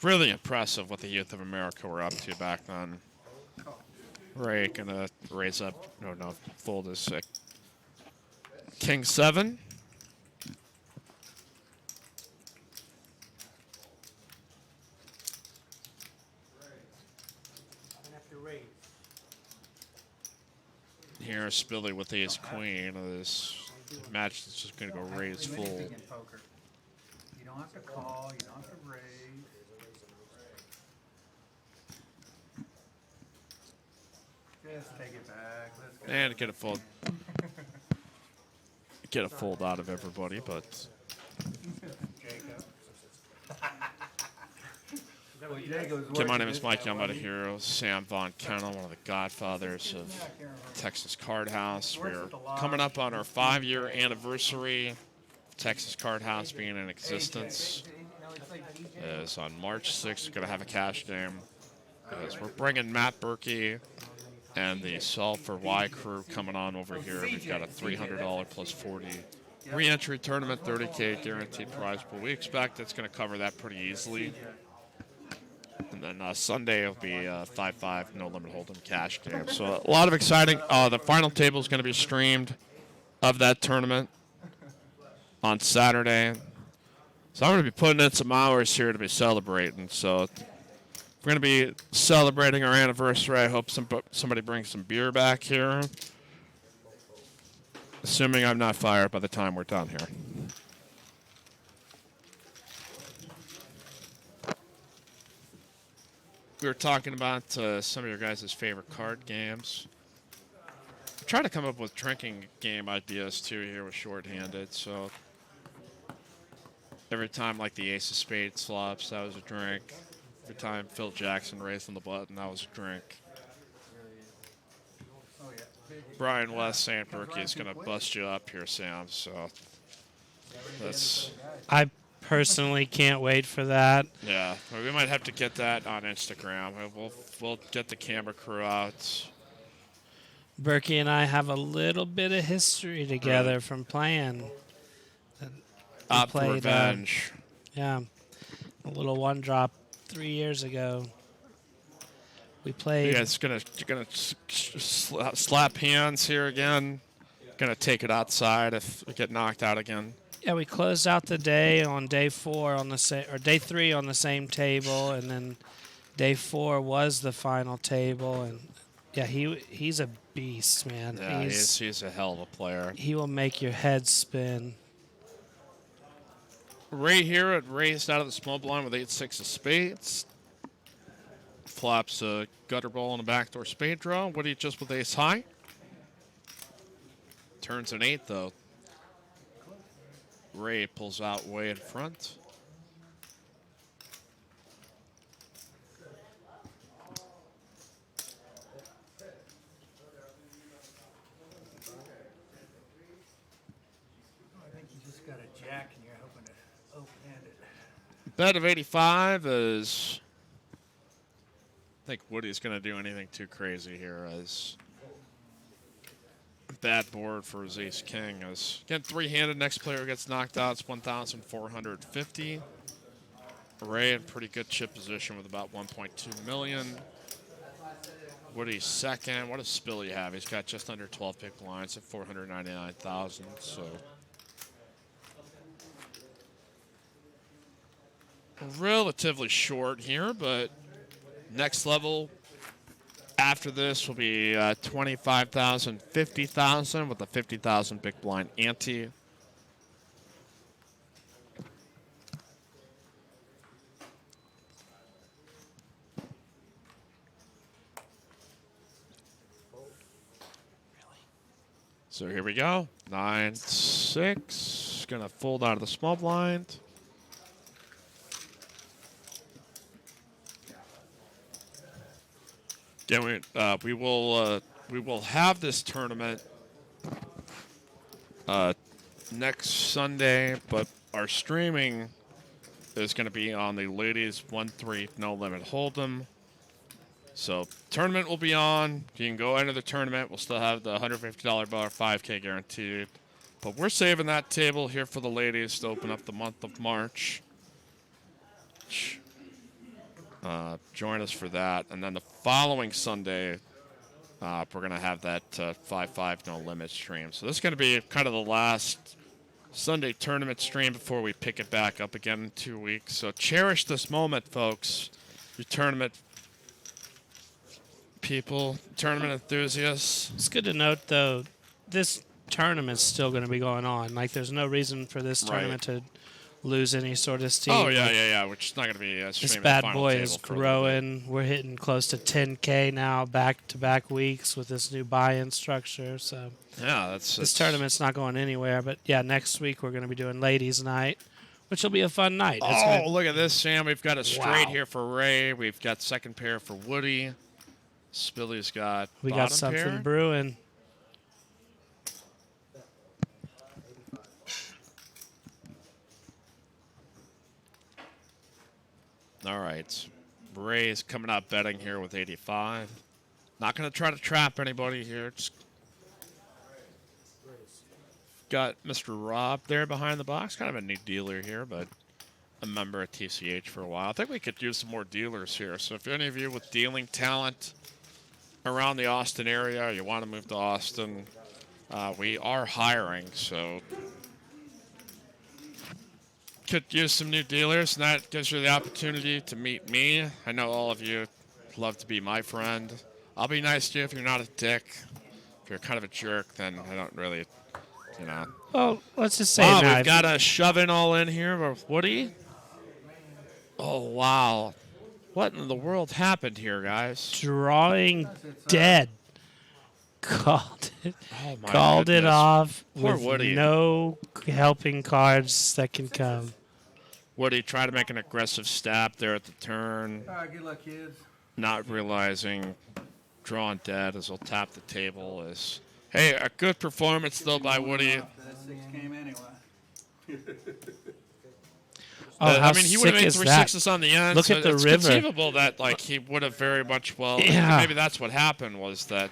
Really impressive what the youth of America were up to back then. Ray gonna raise up, no, fold his King 7. Here's Spilly with ace queen. This match is just gonna go raise full. Anything in poker. You don't have to call, you don't have to raise. Just take it back. Let's go. And get a fold. Get a fold out of everybody, but Jacob. Well, Jacob's okay, my working name is this Mike. out, I'm not a wasn't he? hero. Sam Von Kennel, one of the godfathers of Texas Card House. We're coming up on our 5-year anniversary. Texas Card House being in existence. Is on March 6th. We're going to have a cash game. As we're bringing Matt Berkey and the Solve for Y crew coming on over here. We've got a $300 plus 40 re-entry tournament, 30K guaranteed prize pool. We expect it's going to cover that pretty easily. And then Sunday will be 5-5 no limit hold'em cash game. So a lot of exciting. The final table is going to be streamed of that tournament on Saturday. So I'm going to be putting in some hours here to be celebrating. So we're going to be celebrating our anniversary. I hope somebody brings some beer back here. assuming I'm not fired by the time we're done here. We were talking about some of your guys' favorite card games. I'm trying to come up with drinking game ideas too here with shorthanded. So every time like the Ace of Spades flops, that was a drink. Every time Phil Jackson raised on the button, that was a drink. Brian West saying Berkey is going to bust you up here, Sam. So that's, I personally can't wait for that. yeah. Well, we might have to get that on Instagram. We'll get the camera crew out. Berkey and I have a little bit of history together Right. from playing. Up for played, revenge. Yeah, a little one drop 3 years ago. We played. Yeah, it's gonna slap hands here again. Gonna take it outside if we get knocked out again. Yeah, we closed out the day on day 4 on the same, or day 3 on the same table, and then day 4 was the final table. And yeah, he's a beast, man. Yeah, he's a hell of a player. He will make your head spin. Ray here at raised out of the small blind with 8-6 of spades. Flops a gutter ball and a backdoor spade draw. Woody just with ace high. Turns an 8 though. Ray pulls out way in front. I think you just got a jack and you're hoping to open-hand it. Bet of 85 is... I think Woody's going to do anything too crazy here as bad board for his ace king. As again, three-handed, next player gets knocked out. It's 1,450. Ray in pretty good chip position with about 1.2 million. Woody's second. What a spill you have. He's got just under 12 big blinds at 499,000. So relatively short here, but next level after this will be 25,000, 50,000 with a 50,000 big blind ante. So here we go. 9-6. Gonna fold out of the small blind. Again, we will have this tournament next Sunday, but our streaming is going to be on the ladies 1-3 no limit hold'em. So tournament will be on. You can go enter the tournament. We'll still have the $150 bar 5K guaranteed, but we're saving that table here for the ladies to open up the month of March. Join us for that. And then the following Sunday, we're going to have that 5-5 no limit stream. So this is going to be kind of the last Sunday tournament stream before we pick it back up again in 2 weeks. So cherish this moment, folks. You tournament people, tournament enthusiasts. It's good to note, though, this tournament's still going to be going on. Like, there's no reason for this tournament to lose any sort of steam. Oh, yeah. Which is not going to be this bad boy is growing. We're hitting close to 10K now, back-to-back weeks with this new buy-in structure. So yeah, this tournament's not going anywhere. But yeah, next week we're going to be doing ladies' night, which will be a fun night. Look at this, Sam. We've got a straight here for Ray. We've got second pair for Woody. Spilly's got we bottom got something pair. brewing. All right. Ray's coming out betting here with 85. Not going to try to trap anybody here. Just got Mr. Rob there behind the box. Kind of a new dealer here, but a member at TCH for a while. I think we could use some more dealers here. So if any of you with dealing talent around the Austin area, or you want to move to Austin, we are hiring. So could use some new dealers, and that gives you the opportunity to meet me. I know all of you love to be my friend. I'll be nice to you if you're not a dick. If you're kind of a jerk, then I don't really you know. Well, let's just say Wow, now, we've if got a shoving all in here with Woody. Oh, wow. What in the world happened here, guys? drawing dead called it, Oh, my called it goodness. off Poor with Woody. no helping cards that can come. Woody tried to make an aggressive stab there at the turn, All right, good luck, kids. not realizing drawing dead as he'll tap the table is. Hey, a good performance, though, by Woody. That 6 came anyway. Oh, how I mean, he would sick have made is 3 that? sixes on the end. Look so at the it's river. conceivable that he would have very much Yeah. maybe that's what happened was that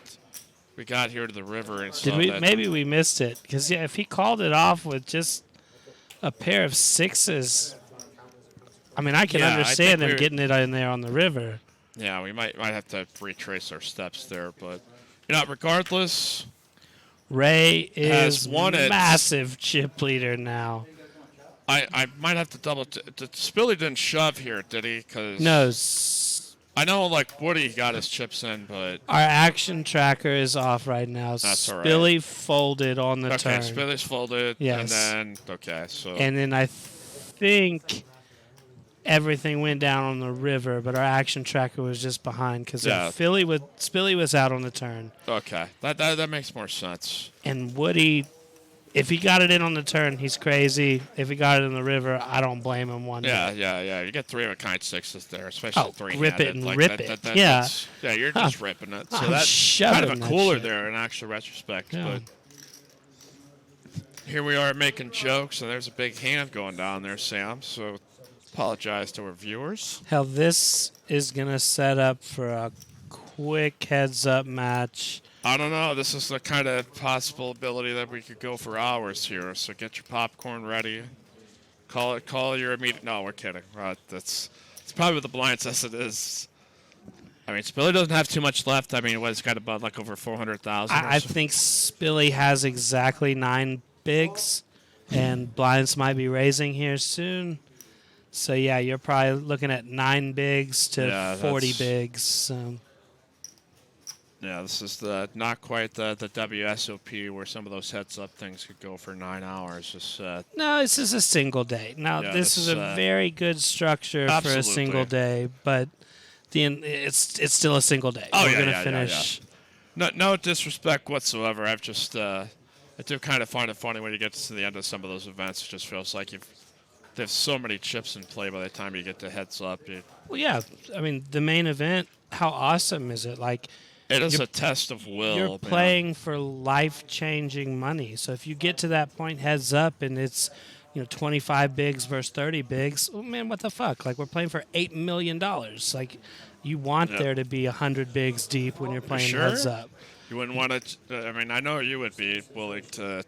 we got here to the river and Did saw we? that. Maybe we missed it because if he called it off with just a pair of 6s, I mean, I can Yeah, I understand think him getting it in there on the river. Yeah, we might have to retrace our steps there, but regardless, Ray Has is won it. massive chip leader now. I might have to double. Spilly didn't shove here, did he? Cause No, I know like Woody got his chips in, but our action tracker is off right now. That's all right. Billy folded on the okay, turn. Spilly's folded, Yes. and then okay, so And then I think everything went down on the river, but our action tracker was just behind because Yeah. Spilly was out on the turn. okay, that makes more sense. And Woody, if he got it in on the turn, he's crazy. If he got it in the river, I don't blame him one Yeah, bit. yeah. You get 3 of a kind 6s there, especially Oh, 3 grip it and rip it. Yeah. that's- yeah, you're just ripping it. So I'm that's shoving kind of a that cooler shit. there in actual retrospect. Yeah. But here we are making jokes, and there's a big hand going down there, Sam. So apologize to our viewers. Hell, this is going to set up for a quick heads-up match. I don't know. This is the kind of possible ability that we could go for hours here. So get your popcorn ready. Call your immediate. No, we're kidding. It's probably what the blind says it is. I mean, Spilly doesn't have too much left. I mean, it's got about like over 400,000. I think Spilly has exactly 9 bigs, and blinds might be raising here soon. So, yeah, you're probably looking at 9 bigs to Yeah, 40 that's- bigs. So. Yeah, this is not quite the WSOP where some of those heads-up things could go for 9 hours. Just No, this is a single day. Now, Yeah, this is this, a very good structure for a absolutely. single day, but it's still a single day. Oh, We're yeah, gonna yeah, yeah, finish. no disrespect whatsoever. I've just I do kind of find it funny when you get to the end of some of those events. It just feels like there's so many chips in play by the time you get to heads-up. Well, yeah. I mean, the main event. How awesome is it? Like, It is You're- a test of will. you're man. playing for life-changing money. So if you get to that point, heads up, and it's 25 bigs versus 30 bigs. Oh, man, what the fuck? Like, we're playing for $8 million. Like, you want Yeah. there to be 100 bigs deep when you're playing sure? heads up. You wouldn't want to. I mean, I know you would be willing to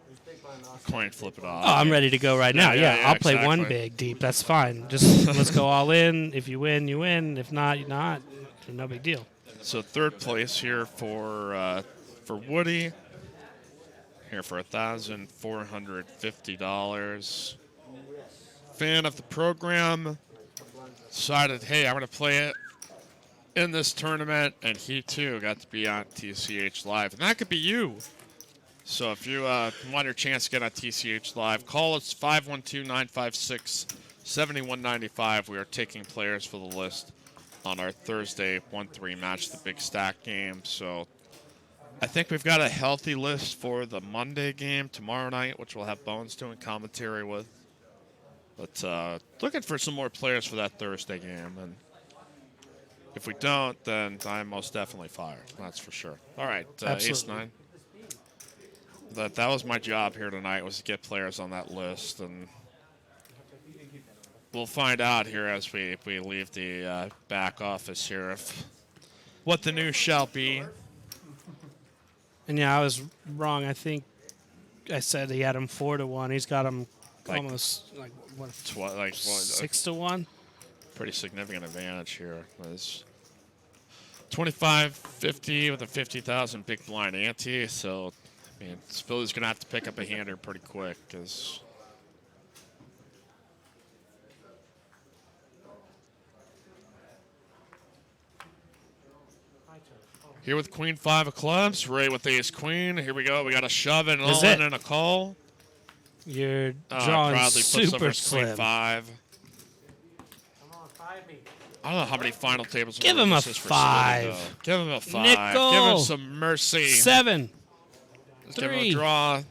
coin flip it off. Oh, I'm ready to go right now. Yeah, Yeah, I'll play one exactly. big deep. That's fine. Just let's go all in. If you win, you win. If not, you're not. No big deal. So third place here for Woody. Here for $1,450. Fan of the program. Decided, hey, I'm going to play it in this tournament, and he too got to be on TCHLive, and that could be you. So if you want your chance to get on TCHLive, call us 512-956-7195. We are taking players for the list on our Thursday 1-3 match, the big stack game. So I think we've got a healthy list for the Monday game tomorrow night, which we'll have Bones doing commentary with. But looking for some more players for that Thursday game. And if we don't, then I'm most definitely fired. That's for sure. All right, Absolutely. Ace-9. That was my job here tonight, was to get players on that list. And we'll find out here as we leave the back office here what the news shall be. And yeah, I was wrong. I think I said he had him 4-1. He's got him Like- almost like what, Like 6-1. pretty significant advantage here. It's 25-50 with a 50,000 big blind ante. So, I mean, Spilly's going to have to pick up a hander pretty quick because. Here with Queen 5 of clubs, Ray with Ace Queen. Here we go. We got a shove and Is all in it? and a call. You're drawing Bradley puts super over slim. 5. I don't know how many final tables. Give him a this is for 5. Smitty, though. Give him a 5. Nickel. Give him some mercy. 7. Give him a 3. draw.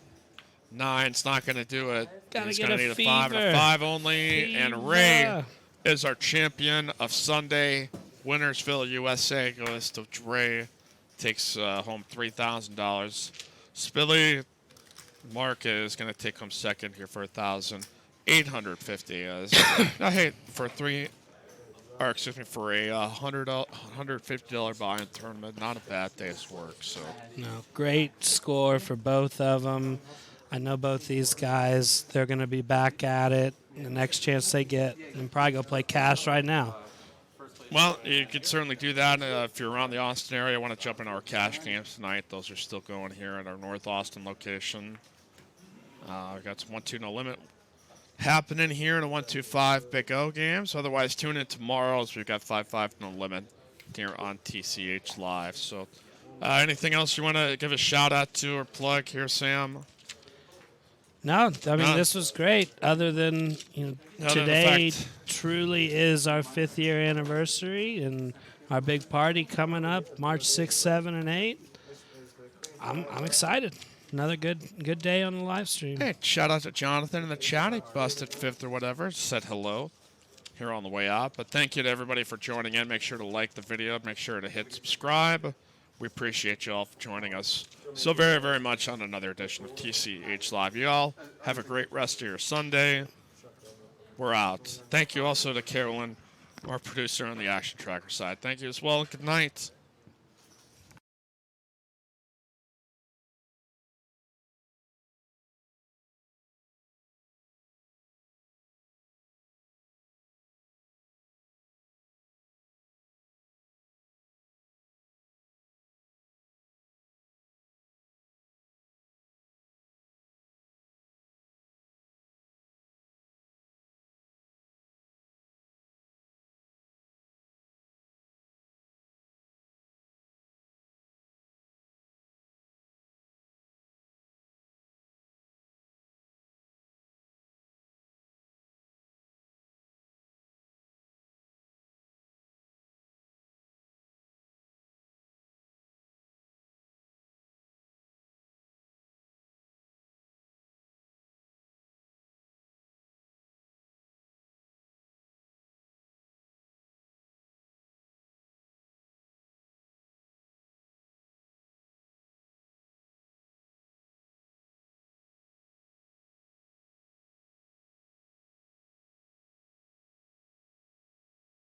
9's not going to do it. Gotta He's get going to a need a 5 and a fever. 5 only. And Ray Fever. is our champion of Sunday. Winnersville, USA goes to Ray. Takes home $3,000. Spilly Mark is going to take home second here for $1,850. Hey, for for a $150 buy-in tournament, not a bad day's work. So No, great score for both of them. I know both these guys, they're going to be back at it the next chance they get and probably go play cash right now. well, you could certainly do that if you're around the Austin area. Want to jump into our cash games tonight? Those are still going here at our North Austin location. We got some 1-2 no limit happening here in a 1-2-5 Big O games. Otherwise, tune in tomorrow as we've got 5-5 no limit here on TCH Live. So, anything else you want to give a shout out to or plug here, Sam? No, I mean, No. this was great. Other than, Other than the today fact- truly is our 5th year anniversary and our big party coming up March 6, 7, and 8. I'm excited. Another good day on the live stream. Hey, shout out to Jonathan in the chat. He busted 5th or whatever. Said hello here on the way out. But thank you to everybody for joining in. Make sure to like the video. Make sure to hit subscribe. We appreciate you all for joining us so very, very much on another edition of TCH Live. You all have a great rest of your Sunday. We're out. Thank you also to Carolyn, our producer on the Action Tracker side. Thank you as well. Good night.